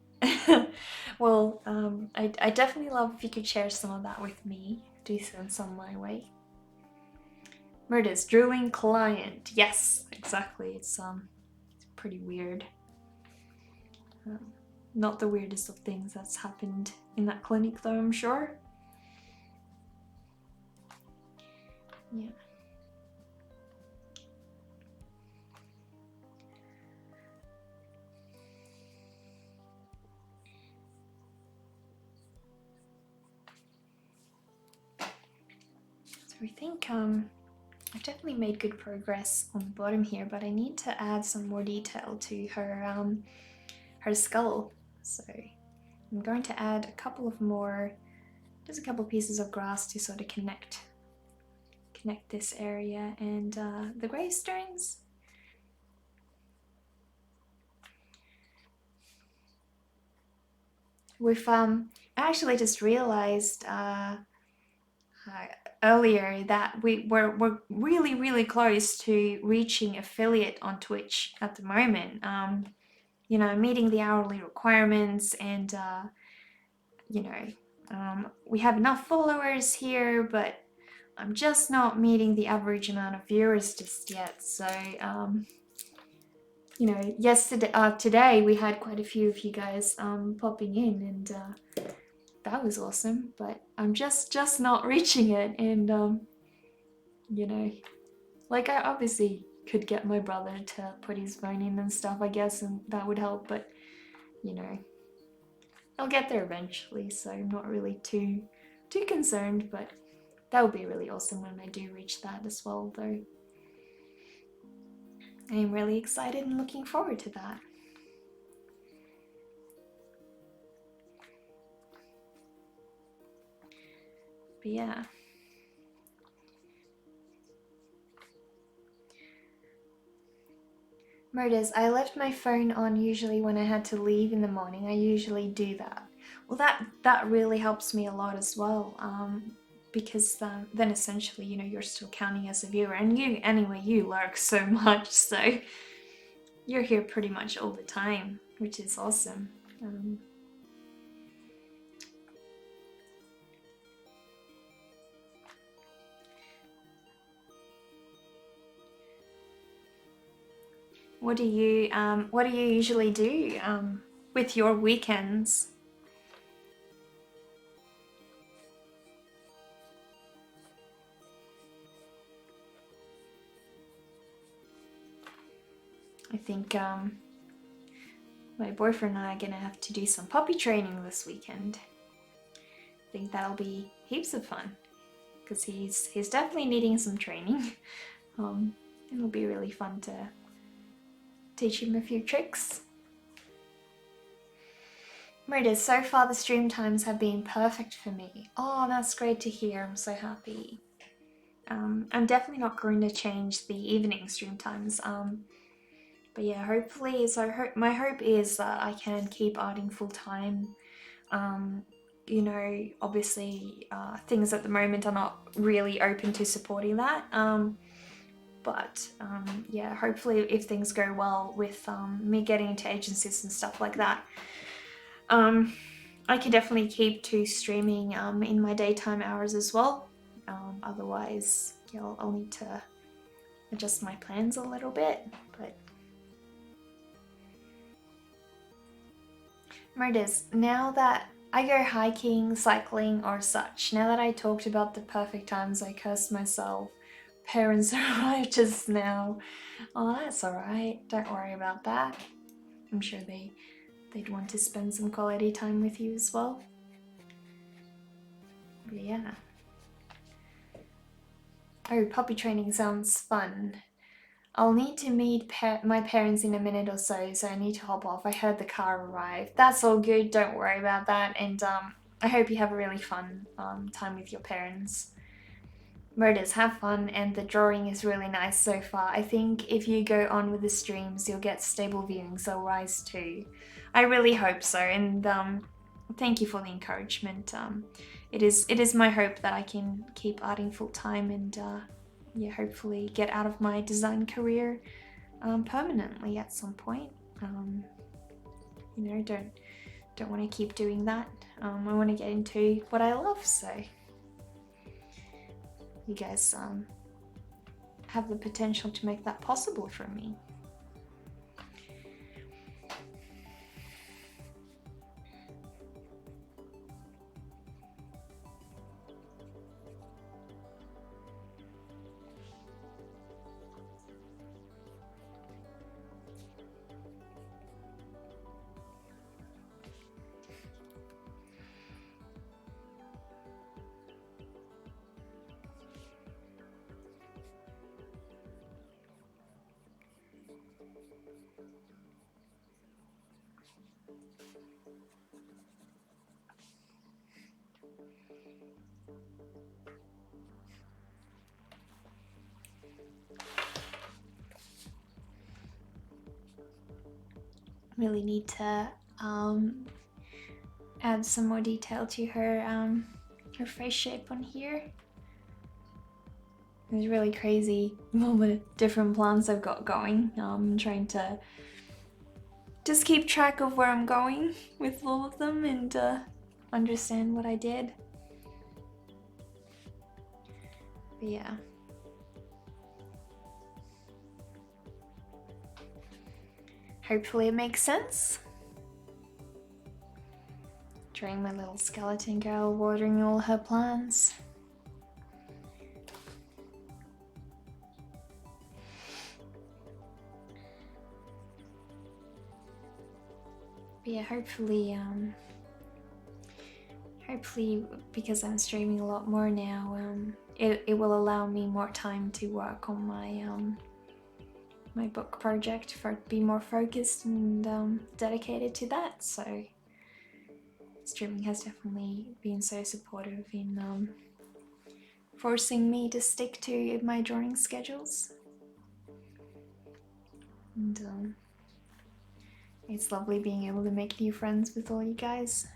Well, I definitely love if you could share some of that with me. Do send some my way. Murders, drawing client. Yes, exactly. It's pretty weird. Not the weirdest of things that's happened in that clinic though, I'm sure. Yeah. So I think I've definitely made good progress on the bottom here, but I need to add some more detail to her skull. So I'm going to add a couple of more, just a couple pieces of grass to sort of connect this area and the gravestones. We've I actually just realized earlier that we're really close to reaching affiliate on Twitch at the moment. You know, meeting the hourly requirements, and you know, we have enough followers here, but I'm just not meeting the average amount of viewers just yet. So you know, today we had quite a few of you guys popping in, and that was awesome. But I'm just not reaching it, and you know, like I obviously could get my brother to put his phone in and stuff, I guess, and that would help. But you know, I'll get there eventually, so I'm not really too concerned. But that would be really awesome when I do reach that as well, though. I'm really excited and looking forward to that. But yeah. Murders, I left my phone on usually when I had to leave in the morning. I usually do that. Well, that really helps me a lot as well, because then essentially, you know, you're still counting as a viewer, and you lurk so much, so you're here pretty much all the time, which is awesome. What do you usually do with your weekends? I think my boyfriend and I are gonna have to do some puppy training this weekend. I think that'll be heaps of fun because he's definitely needing some training. It'll be really fun to teach him a few tricks. Murders, so far the stream times have been perfect for me. Oh, that's great to hear. I'm so happy. I'm definitely not going to change the evening stream times. But yeah, hopefully, my hope is that I can keep adding full time. You know, obviously, things at the moment are not really open to supporting that. But yeah, hopefully, if things go well with me getting into agencies and stuff like that, I can definitely keep to streaming in my daytime hours as well. Otherwise, yeah, I'll need to adjust my plans a little bit. But Murders, now that I go hiking, cycling, or such, now that I talked about the perfect times, I cursed myself. Parents arrived just now. Oh, that's alright. Don't worry about that. I'm sure they'd want to spend some quality time with you as well. But yeah. Oh, puppy training sounds fun. I'll need to meet my parents in a minute or so, so I need to hop off. I heard the car arrive. That's all good, don't worry about that. And I hope you have a really fun time with your parents. Murders, have fun, and the drawing is really nice so far. I think if you go on with the streams, you'll get stable viewings, they'll rise too. I really hope so, and thank you for the encouragement. It is my hope that I can keep adding full time and yeah, hopefully get out of my design career permanently at some point. You know, don't want to keep doing that. I want to get into what I love, so you guys have the potential to make that possible for me. Really need to add some more detail to her face shape on here. It's really crazy all the different plans I've got going. I'm trying to just keep track of where I'm going with all of them and understand what I did. But yeah. Hopefully it makes sense. Drawing my little skeleton girl, watering all her plants. But yeah, hopefully because I'm streaming a lot more now, it will allow me more time to work on my book project, for be more focused and dedicated to that. So streaming has definitely been so supportive in forcing me to stick to my drawing schedules. And it's lovely being able to make new friends with all you guys.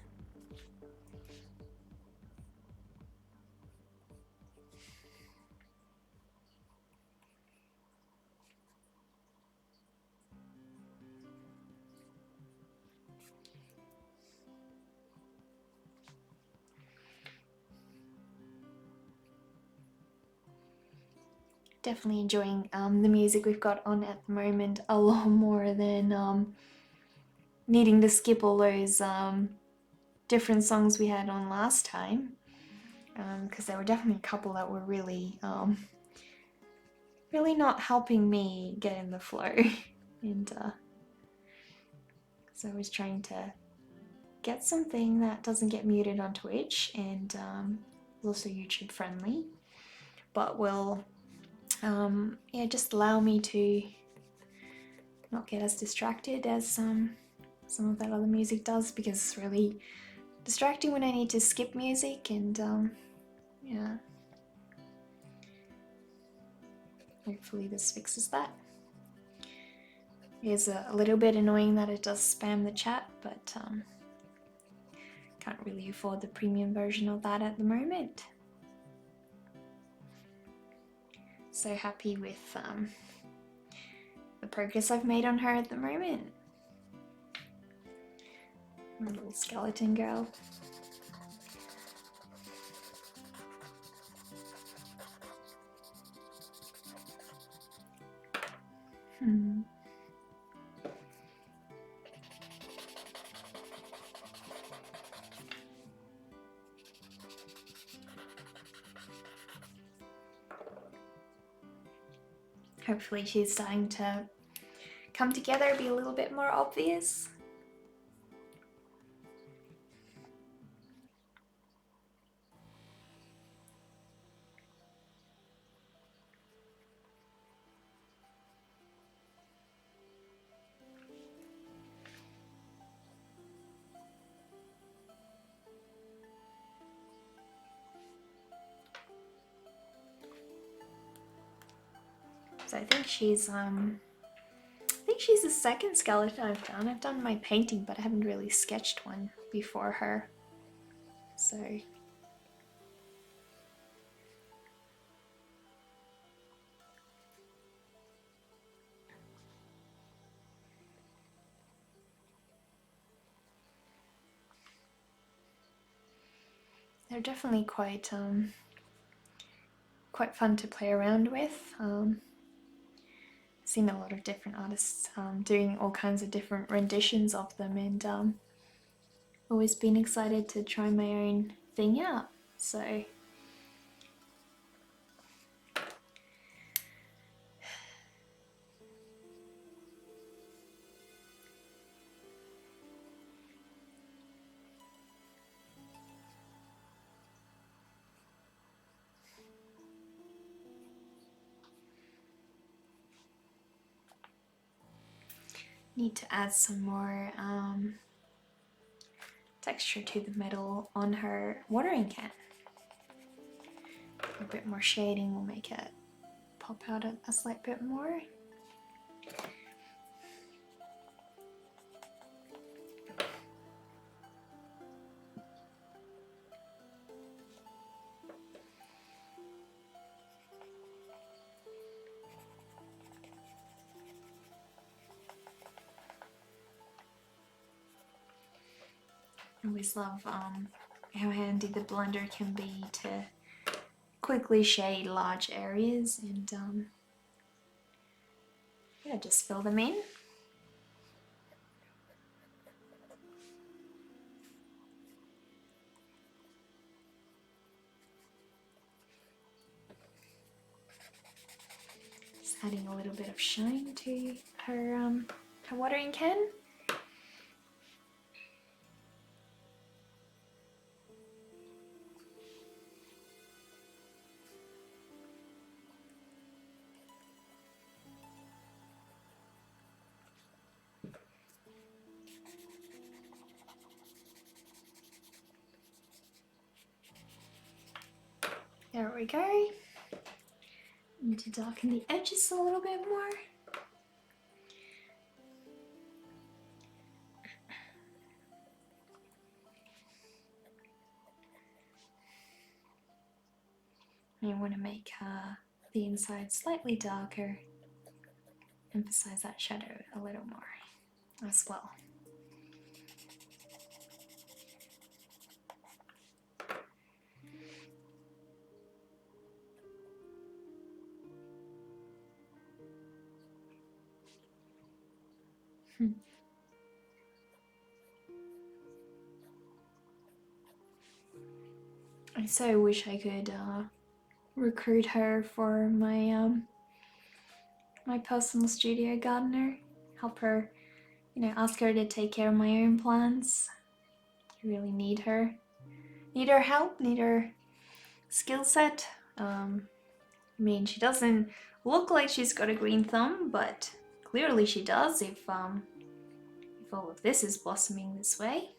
Definitely enjoying the music we've got on at the moment a lot more than needing to skip all those different songs we had on last time, because there were definitely a couple that were really really not helping me get in the flow. And so I was trying to get something that doesn't get muted on Twitch and is also YouTube friendly, but will yeah, just allow me to not get as distracted as some of that other music does, because it's really distracting when I need to skip music. And yeah, hopefully this fixes that. It is a little bit annoying that it does spam the chat, but can't really afford the premium version of that at the moment. So happy with the progress I've made on her at the moment. My little skeleton girl. Hopefully she's starting to come together, be a little bit more obvious. So I think she's the second skeleton I've done. I've done my painting, but I haven't really sketched one before her. So they're definitely quite fun to play around with. Seen a lot of different artists doing all kinds of different renditions of them, and always been excited to try my own thing out. So need to add some more texture to the metal on her watering can. A bit more shading will make it pop out a slight bit more. I always love how handy the blender can be to quickly shade large areas, and yeah, just fill them in. Just adding a little bit of shine to her watering can. There we go. Need to darken the edges a little bit more. You want to make the inside slightly darker, emphasize that shadow a little more as well. I so wish I could recruit her for my my personal studio gardener. Help her, you know, ask her to take care of my own plants. I really need her. Need her help, need her skill set. I mean, she doesn't look like she's got a green thumb, but clearly she does if all of this is blossoming this way.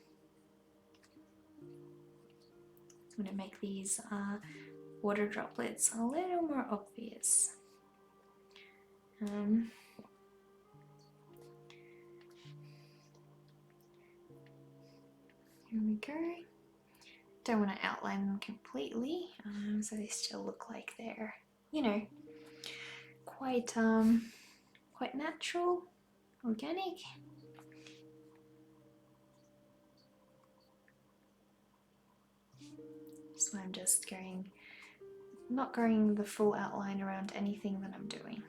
I'm going to make these water droplets a little more obvious. Here we go. Don't want to outline them completely, so they still look like they're, you know, quite natural, organic. So I'm just not going the full outline around anything that I'm doing.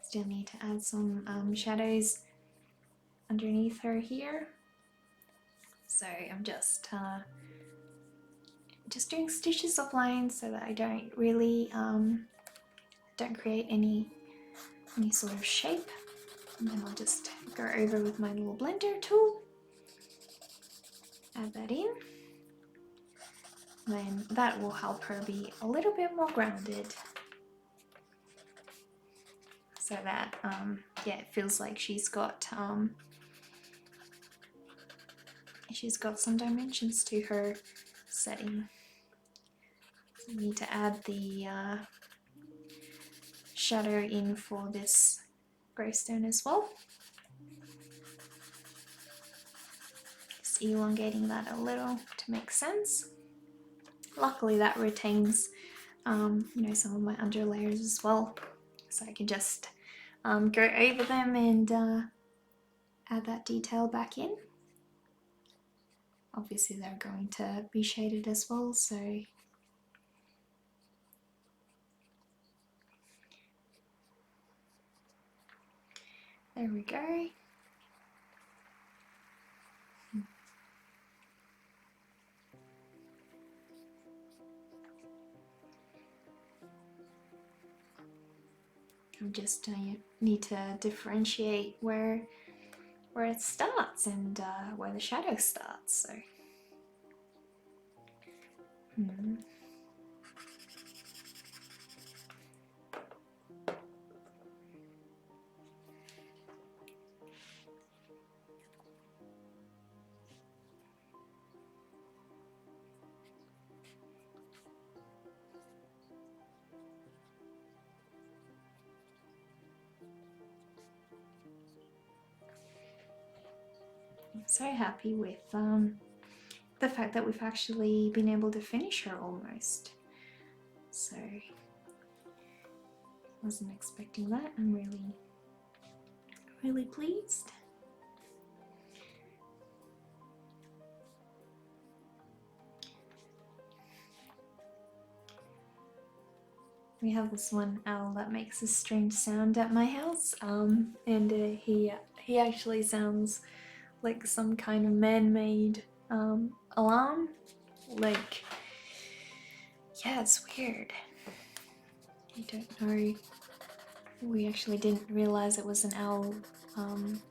Still need to add some shadows underneath her here. So I'm just doing stitches of lines so that I don't really don't create any sort of shape. And then I'll just go over with my little blender tool, add that in. Then that will help her be a little bit more grounded, so that yeah, it feels like she's got some dimensions to her setting. So we need to add the shadow in for this gravestone as well. Just elongating that a little to make sense. luckily that retains you know, some of my under layers as well, so I can just go over them and add that detail back in. Obviously they're going to be shaded as well, so there we go. I just need to differentiate where it starts and where the shadow starts. So. I'm so happy with the fact that we've actually been able to finish her almost. So wasn't expecting that. I'm really pleased. We have this one owl that makes a strange sound at my house, and he actually sounds like some kind of man-made alarm. Like, yeah, it's weird. I don't know. We actually didn't realize it was an owl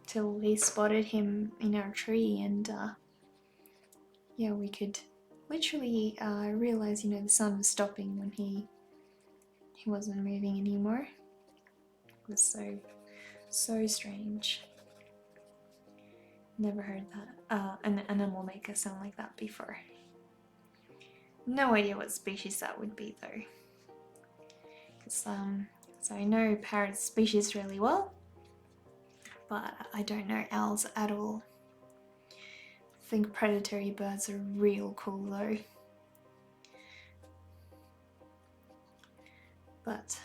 till we spotted him in our tree, and yeah, we could literally realize, you know, the sun was stopping when he wasn't moving anymore. It was so strange. Never heard that an animal make a sound like that before. No idea what species that would be though. So I know parrot species really well, but I don't know owls at all. I think predatory birds are real cool though. But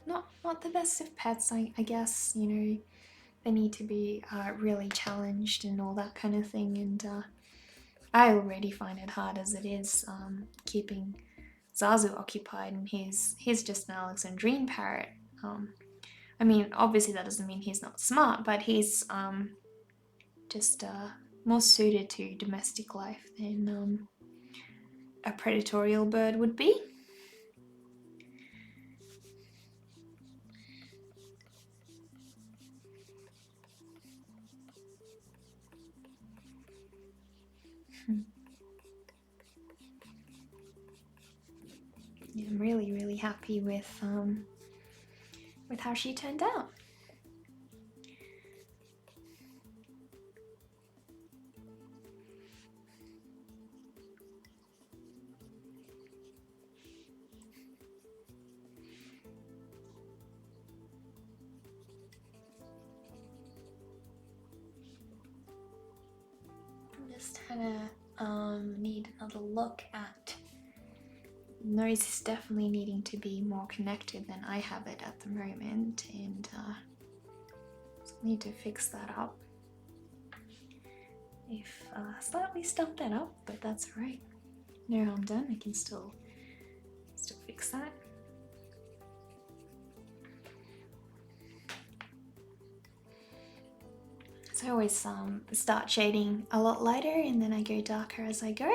not the best of pets, I guess. You know, they need to be really challenged and all that kind of thing, and I already find it hard as it is keeping Zazu occupied, and he's just an Alexandrine parrot. I mean, obviously that doesn't mean he's not smart, but he's just more suited to domestic life than a predatorial bird would be. Yeah, I'm really happy with how she turned out. Just kind of need another look at nose. Is definitely needing to be more connected than I have it at the moment, and need to fix that up. If slightly stuffed that up, but that's alright. Now I'm done, I can still fix that. So I always start shading a lot lighter and then I go darker as I go.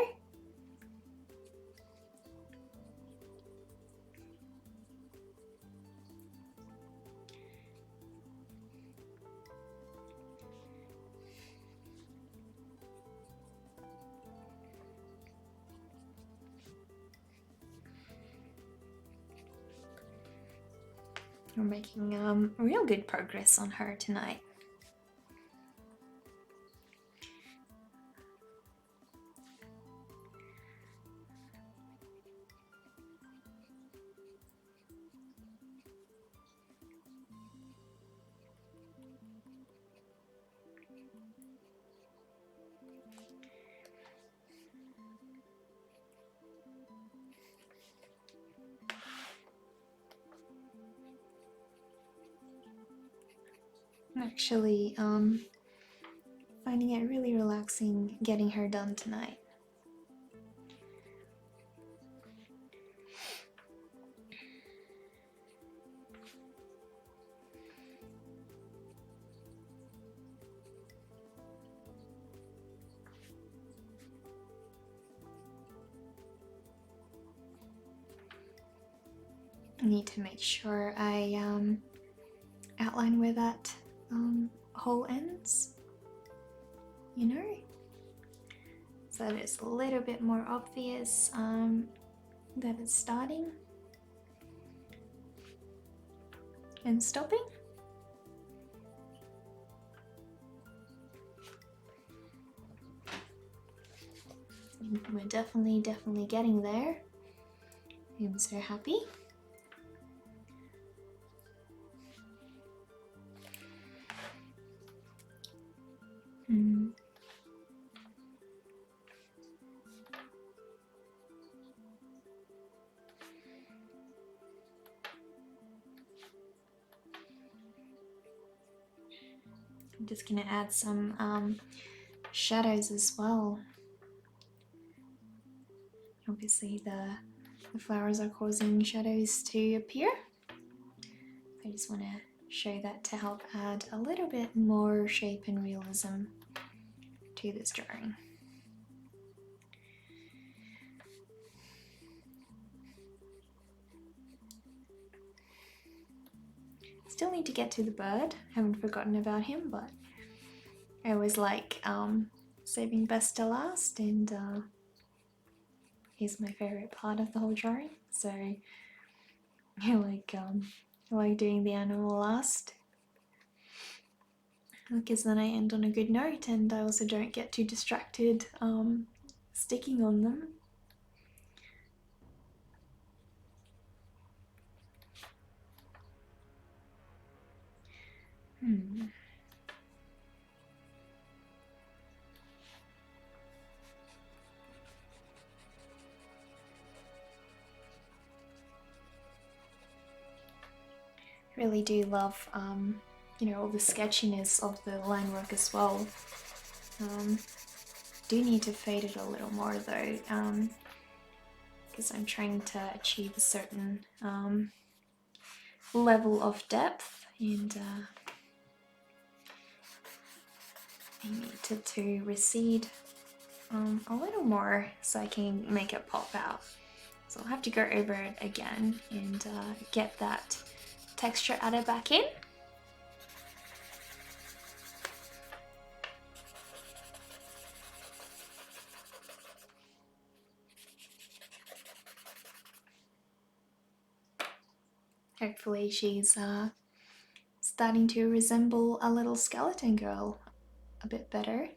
We're making real good progress on her tonight. I'm actually finding it really relaxing getting her done tonight. I need to make sure I outline where that hole ends, you know, so that it's a little bit more obvious that it's starting and stopping. We're definitely getting there. I'm so happy. I'm just gonna add some shadows as well. Obviously the flowers are causing shadows to appear. I just want to show that to help add a little bit more shape and realism to this drawing. Still need to get to the bird, haven't forgotten about him, but I always like saving best to last, and he's my favourite part of the whole drawing, so I like doing the animal last, because then I end on a good note and I also don't get too distracted sticking on them. Really do love you know, all the sketchiness of the line work as well. Do need to fade it a little more though, because I'm trying to achieve a certain level of depth, and I need to recede a little more so I can make it pop out. So I'll have to go over it again and get that texture added back in. Hopefully she's starting to resemble a little skeleton girl a bit better.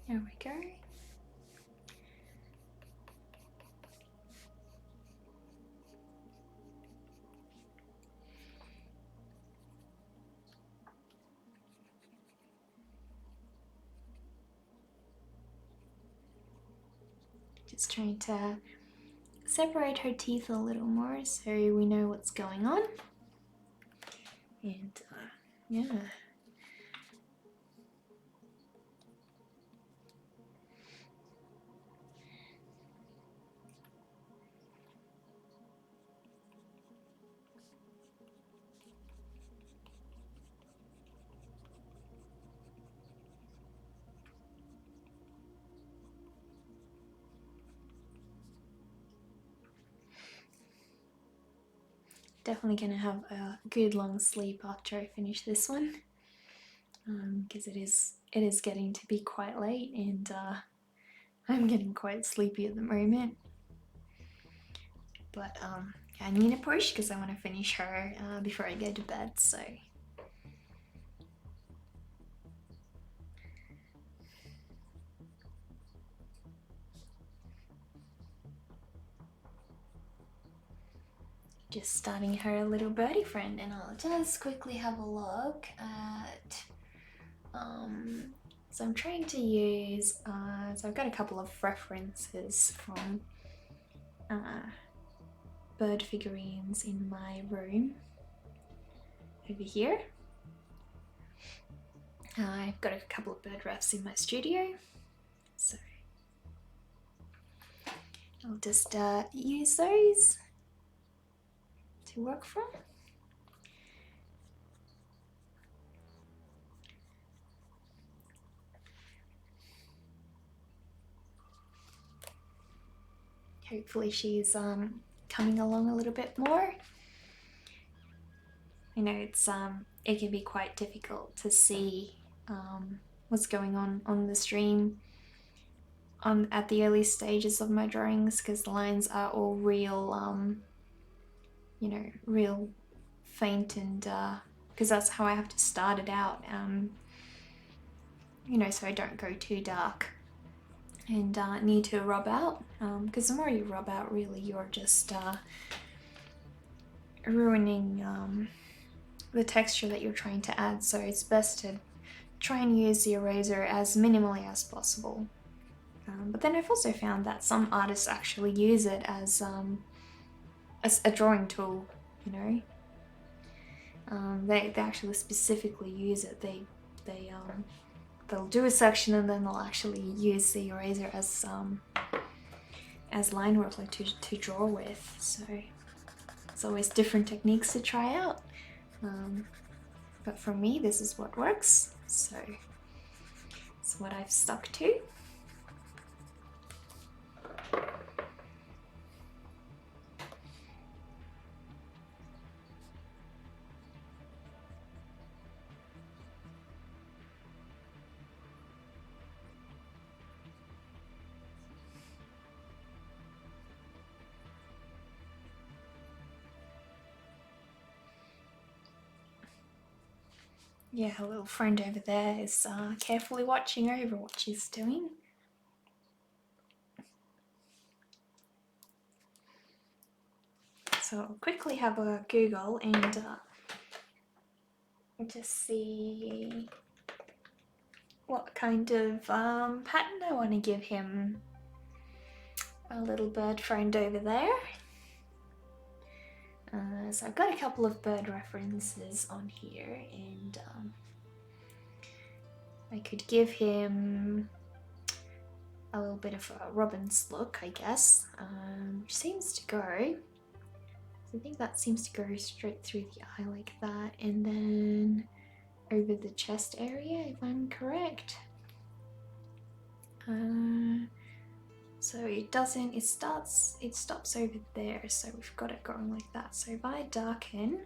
There we go. Just trying to separate her teeth a little more so we know what's going on. And yeah. Definitely gonna have a good long sleep after I finish this one, because it is getting to be quite late, and I'm getting quite sleepy at the moment. But I need to push because I want to finish her before I go to bed. So just starting her little birdie friend, and I'll just quickly have a look at so I'm trying to use so I've got a couple of references from bird figurines in my room over here. I've got a couple of bird refs in my studio, so I'll just use those to work from. Hopefully she's coming along a little bit more. I know it's it can be quite difficult to see what's going on the stream at the early stages of my drawings, because the lines are all real you know, real faint, and because that's how I have to start it out, you know, so I don't go too dark and need to rub out, because the more you rub out, really you're just ruining the texture that you're trying to add. So it's best to try and use the eraser as minimally as possible. But then I've also found that some artists actually use it as a drawing tool, you know. They actually specifically use it. They'll do a section and then they'll actually use the eraser as line work, like to draw with. So it's always different techniques to try out. But for me, this is what works. So it's what I've stuck to. Yeah, her little friend over there is carefully watching over what she's doing. So I'll quickly have a Google and just see what kind of pattern I want to give him. A little bird friend over there. So I've got a couple of bird references on here, and I could give him a little bit of a robin's look, I guess, which seems to go. So I think that seems to go straight through the eye like that, and then over the chest area, if I'm correct. So it doesn't, it stops over there, so we've got it going like that. So if I darken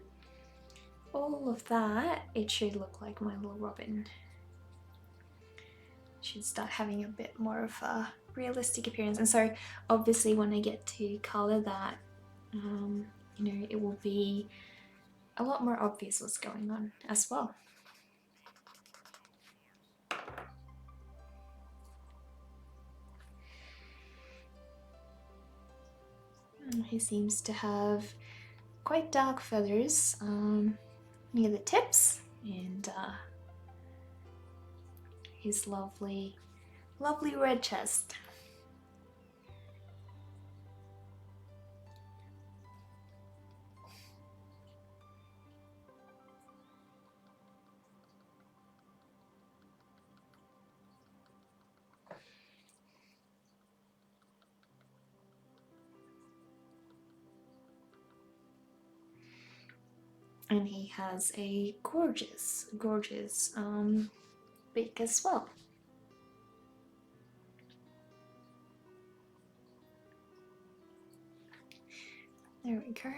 all of that, it should look like my little robin. It should start having a bit more of a realistic appearance. And so obviously when I get to color that, you know, it will be a lot more obvious what's going on as well. He seems to have quite dark feathers near the tips, and his lovely red chest. And he has a gorgeous beak as well. There we go.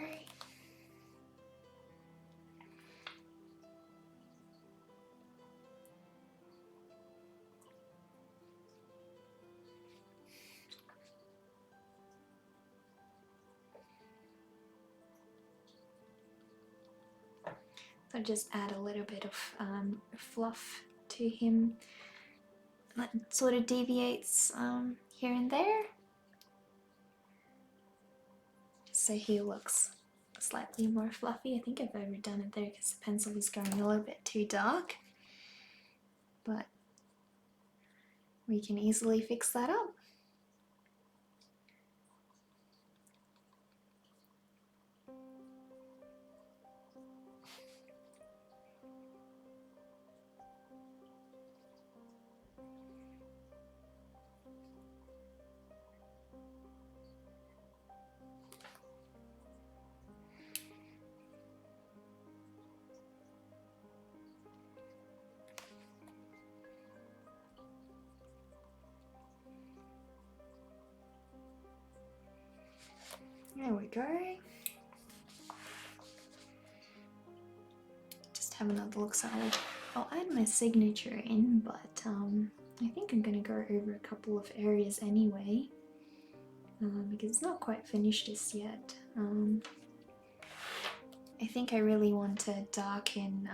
So just add a little bit of fluff to him that sort of deviates here and there, so he looks slightly more fluffy. I think I've overdone it there because the pencil is going a little bit too dark, but we can easily fix that up. There we go. Just have another look. So I'll add my signature in, but I think I'm gonna go over a couple of areas anyway, because it's not quite finished just yet. I think I really want to darken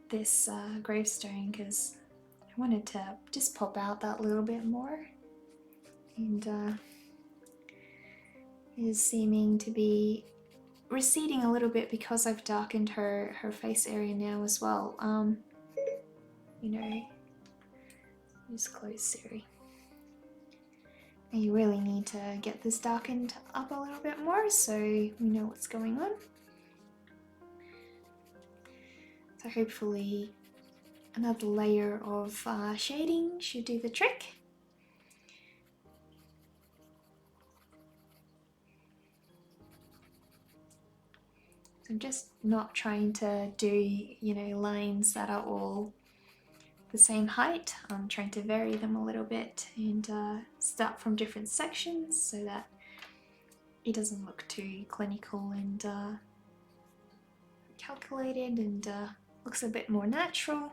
this gravestone because I wanted to just pop out that little bit more, and it is seeming to be receding a little bit because I've darkened her face area now as well. You know, just close Siri. And you really need to get this darkened up a little bit more so we know what's going on. So hopefully another layer of shading should do the trick. So I'm just not trying to do, you know, lines that are all the same height. I'm trying to vary them a little bit and start from different sections so that it doesn't look too clinical and calculated, and looks a bit more natural.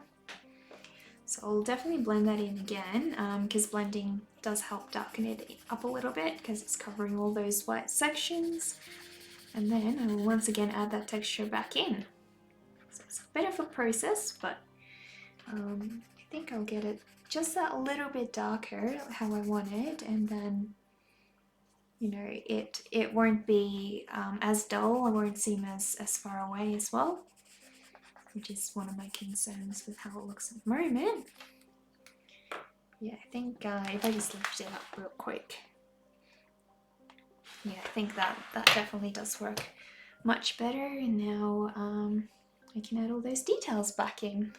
So I'll definitely blend that in again because blending does help darken it up a little bit because it's covering all those white sections. And then I will once again add that texture back in. So it's a bit of a process, but I think I'll get it just that little bit darker how I want it, and then, you know, it won't be as dull, it won't seem as far away as well, which is one of my concerns with how it looks at the moment. Yeah, I think if I just lift it up real quick, yeah, I think that definitely does work much better, and now I can add all those details back in.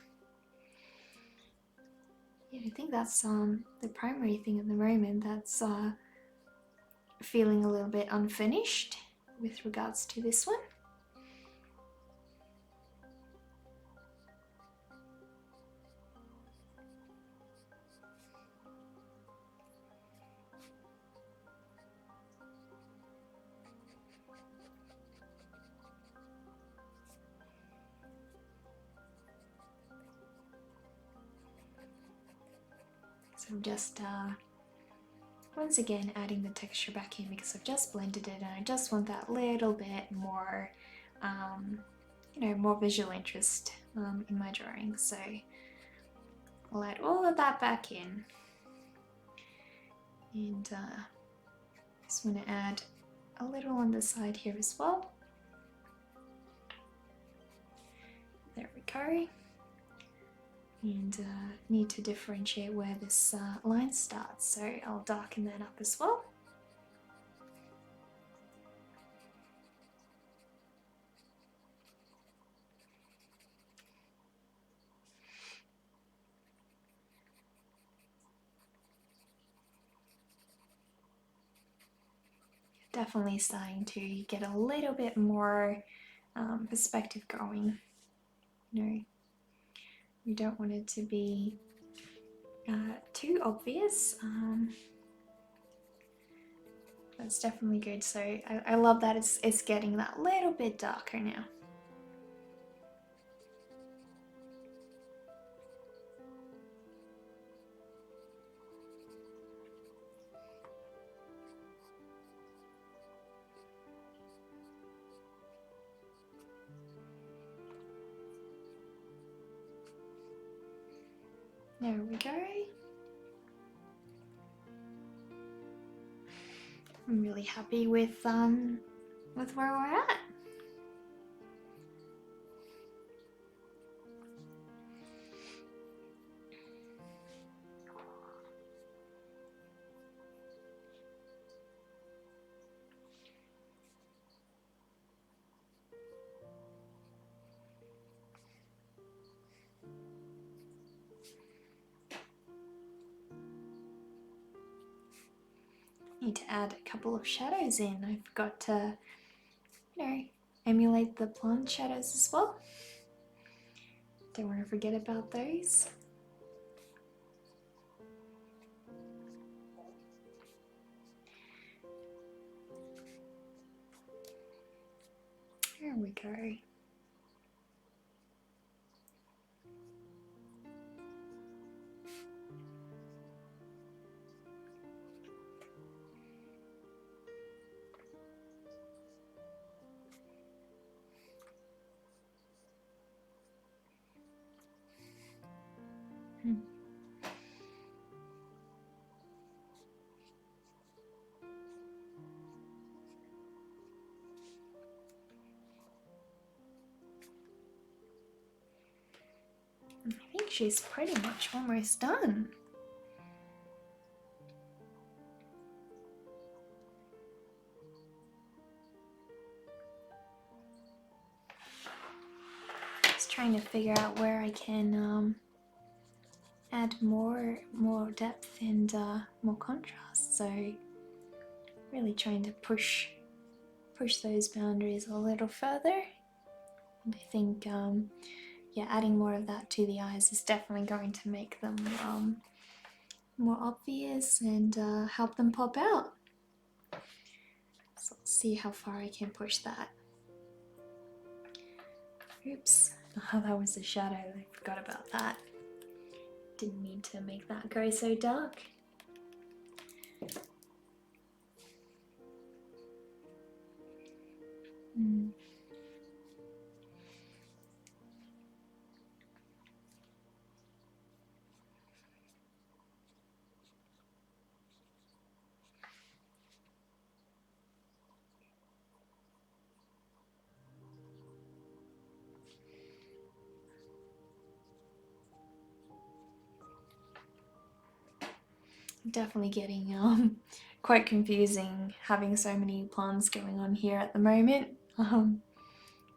Yeah, I think that's the primary thing at the moment that's feeling a little bit unfinished with regards to this one. So I'm just once again adding the texture back in because I've just blended it and I just want that little bit more, you know, more visual interest in my drawing. So I'll add all of that back in, and just want to add a little on the side here as well. There we go. And need to differentiate where this line starts, so I'll darken that up as well. Definitely starting to get a little bit more perspective going. You know, we don't want it to be too obvious. That's definitely good. So I love that it's getting that little bit darker now. There we go. I'm really happy with with where we're at. Need to add a couple of shadows in. I forgot to, emulate the plant shadows as well. Don't want to forget about those. There we go. I think she's pretty much almost done. Just trying to figure out where I can add more depth and more contrast. So really trying to push those boundaries a little further. And I think yeah, adding more of that to the eyes is definitely going to make them more obvious and help them pop out. So let's see how far I can push that. Oops, oh, that was a shadow, I forgot about that. Didn't mean to make that go so dark. Definitely getting quite confusing having so many plants going on here at the moment.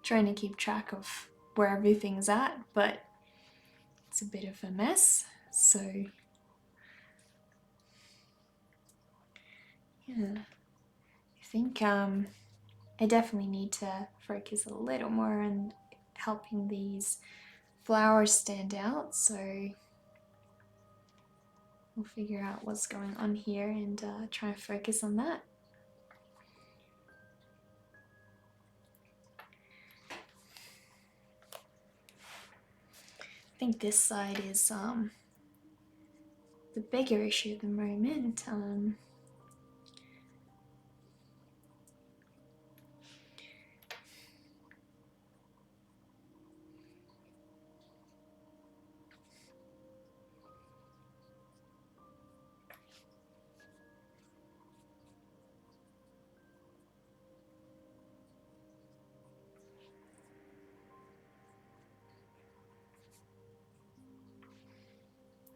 Trying to keep track of where everything's at, but it's a bit of a mess. So yeah, I think I definitely need to focus a little more on helping these flowers stand out. So we'll figure out what's going on here and try and focus on that. I think this side is the bigger issue at the moment.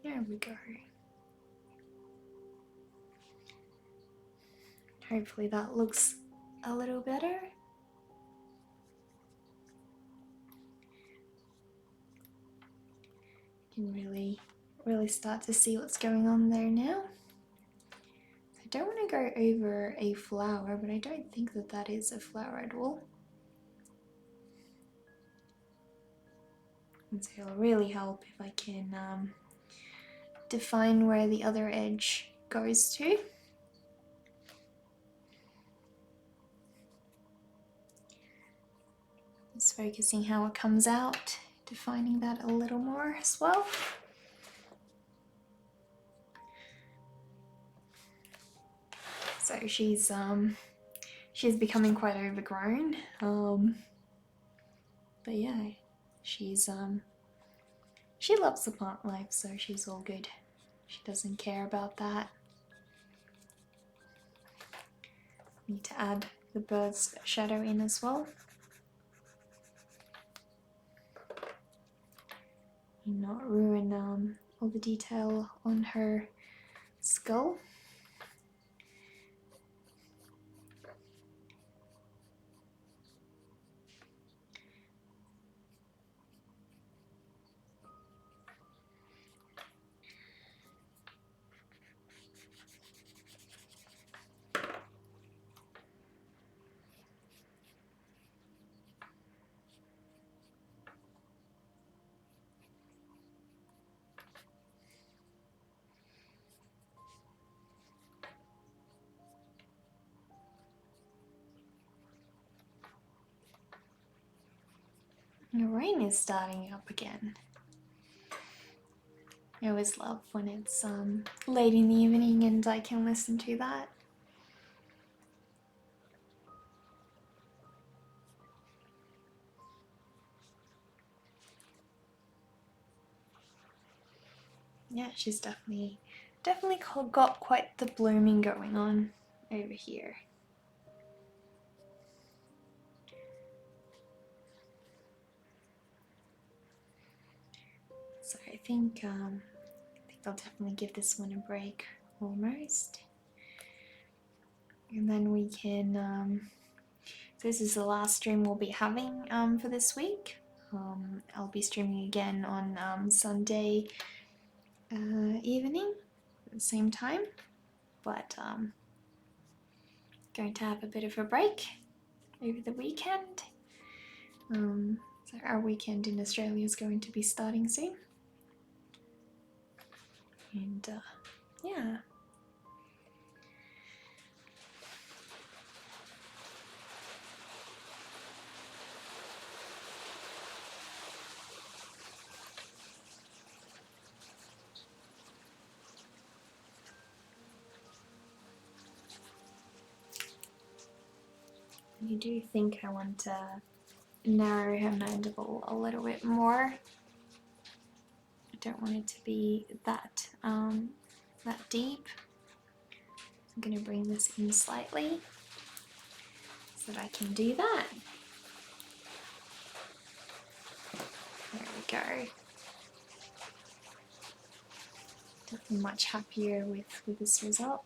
There we go. Hopefully that looks a little better. You can really start to see what's going on there now. I don't want to go over a flower, but I don't think that that is a flower at all. And so it'll really help if I can define where the other edge goes to. Just focusing how it comes out, defining that a little more as well. So she's becoming quite overgrown. But yeah, she's she loves the plant life, so she's all good. She doesn't care about that. Need to add the bird's shadow in as well. And not ruin all the detail on her skull. The rain is starting up again. I always love when it's late in the evening and I can listen to that. Yeah, she's definitely got quite the blooming going on over here. So I think I'll definitely give this one a break almost. And then we can, so this is the last stream we'll be having for this week. I'll be streaming again on Sunday evening at the same time, but going to have a bit of a break over the weekend. So our weekend in Australia is going to be starting soon. And yeah. I do think I want to narrow her mandible a little bit more. I don't want it to be that that deep. I'm going to bring this in slightly so that I can do that. There we go. Definitely much happier with this result.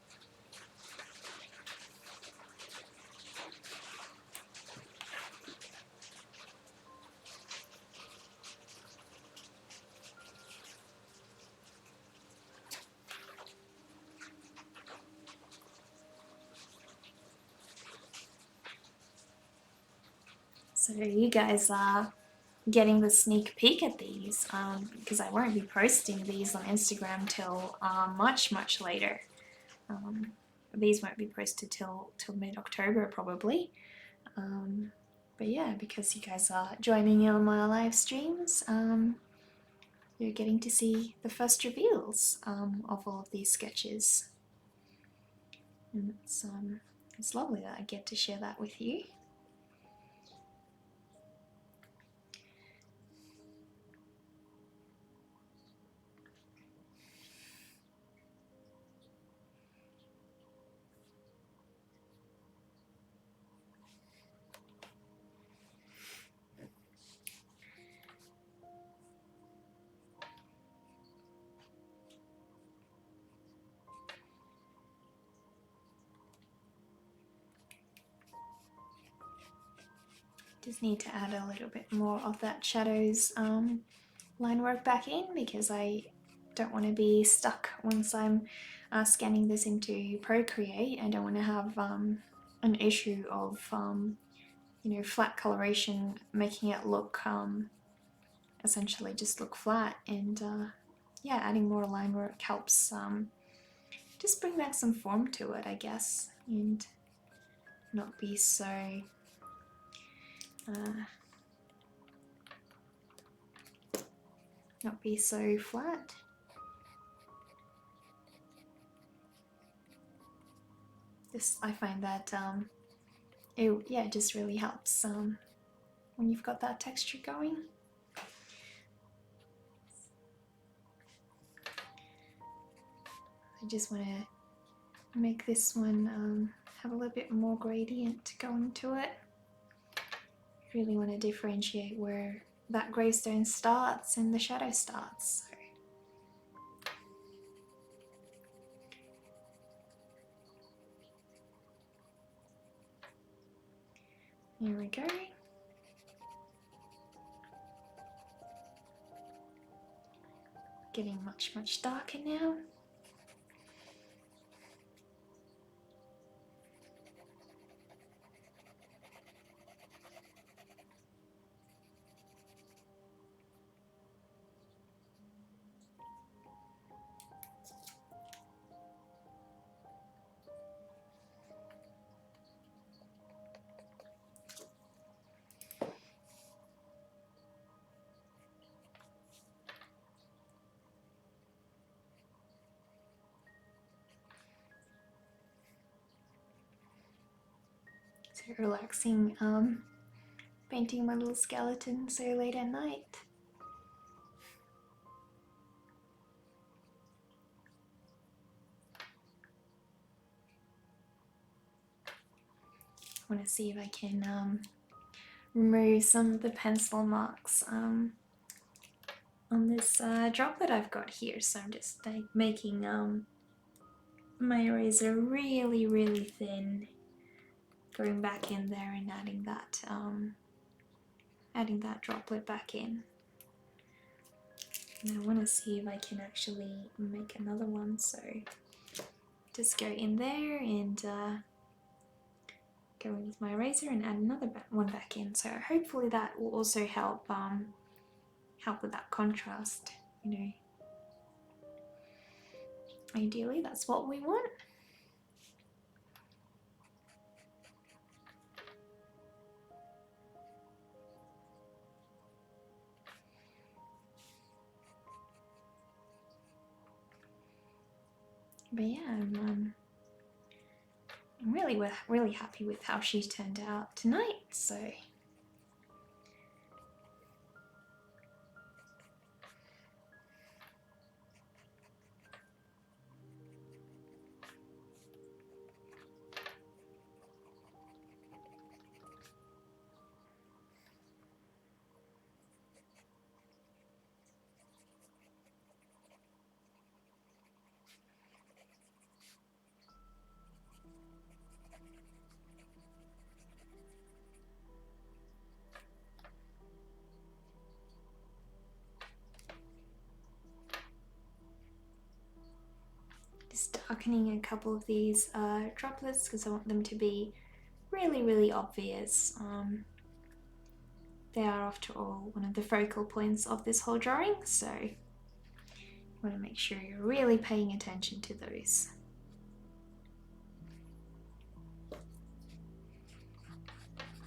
So you guys are getting the sneak peek at these because I won't be posting these on Instagram till much later. These won't be posted till mid-October probably. But yeah, because you guys are joining in on my live streams, you're getting to see the first reveals of all of these sketches. And it's lovely that I get to share that with you. Just need to add a little bit more of that shadows line work back in because I don't want to be stuck once I'm scanning this into Procreate. I don't want to have an issue of you know, flat coloration making it look essentially just look flat, and yeah, adding more line work helps just bring back some form to it, I guess, and not be so flat. I find that it just really helps when you've got that texture going. I just want to make this one have a little bit more gradient going to it. Really want to differentiate where that gravestone starts and the shadow starts. So. Here we go. Getting much, much darker now. So relaxing, painting my little skeleton so late at night. I want to see if I can remove some of the pencil marks on this droplet I've got here. So I'm just like making my eraser really, really thin, going back in there and adding that droplet back in. And I want to see if I can actually make another one. So just go in there and go in with my eraser and add another one back in. So hopefully that will also help with that contrast, you know. Ideally, that's what we want. But yeah, I'm really happy with how she's turned out tonight. So just darkening a couple of these droplets because I want them to be really, really obvious. They are, after all, one of the focal points of this whole drawing, so you want to make sure you're really paying attention to those. I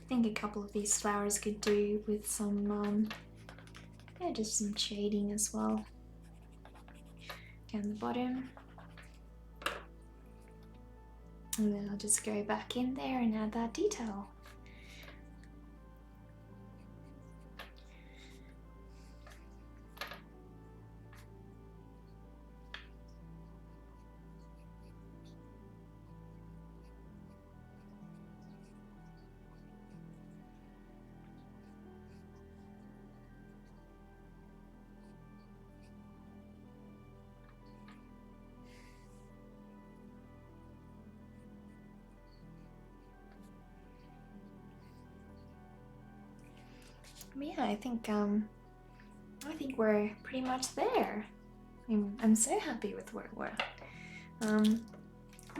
think a couple of these flowers could do with some, yeah, just some shading as well. Down the bottom. And then I'll just go back in there and add that detail. Yeah, I think we're pretty much there. I'm so happy with where we're at.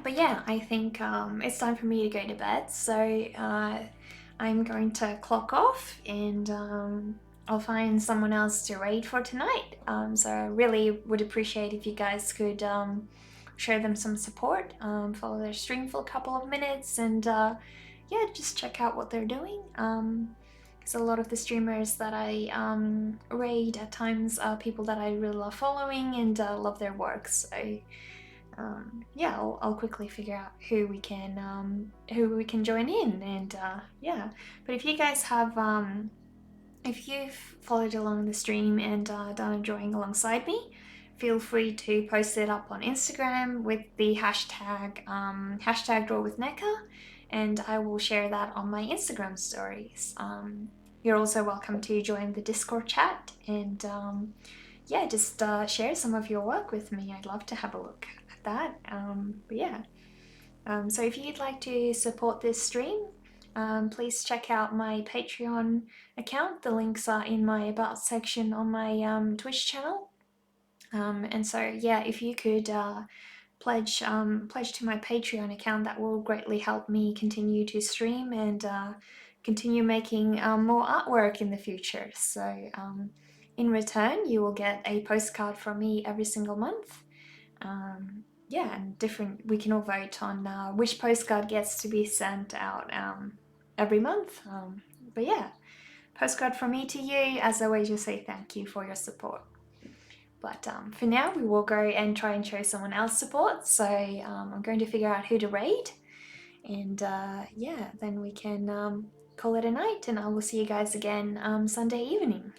But yeah, I think it's time for me to go to bed. So I'm going to clock off and I'll find someone else to raid for tonight. So I really would appreciate if you guys could show them some support, follow their stream for a couple of minutes, and yeah, just check out what they're doing. Because a lot of the streamers that I raid at times are people that I really love following and love their work. So yeah, I'll quickly figure out who we can join in, and yeah. But if you guys have if you've followed along the stream and done a drawing alongside me, feel free to post it up on Instagram with the hashtag #DrawWithNeka, and I will share that on my Instagram stories. You're also welcome to join the Discord chat and yeah, just share some of your work with me. I'd love to have a look at that. But yeah, so if you'd like to support this stream, please check out my Patreon account. The links are in my About section on my Twitch channel. And so yeah, if you could pledge to my Patreon account, that will greatly help me continue to stream and continue making more artwork in the future. So in return, you will get a postcard from me every single month. Yeah, and we can all vote on which postcard gets to be sent out every month. But yeah, postcard from me to you. As always, just say thank you for your support. But for now, we will go and try and show someone else support. So I'm going to figure out who to raid. And yeah, then we can call it a night. And I will see you guys again Sunday evening.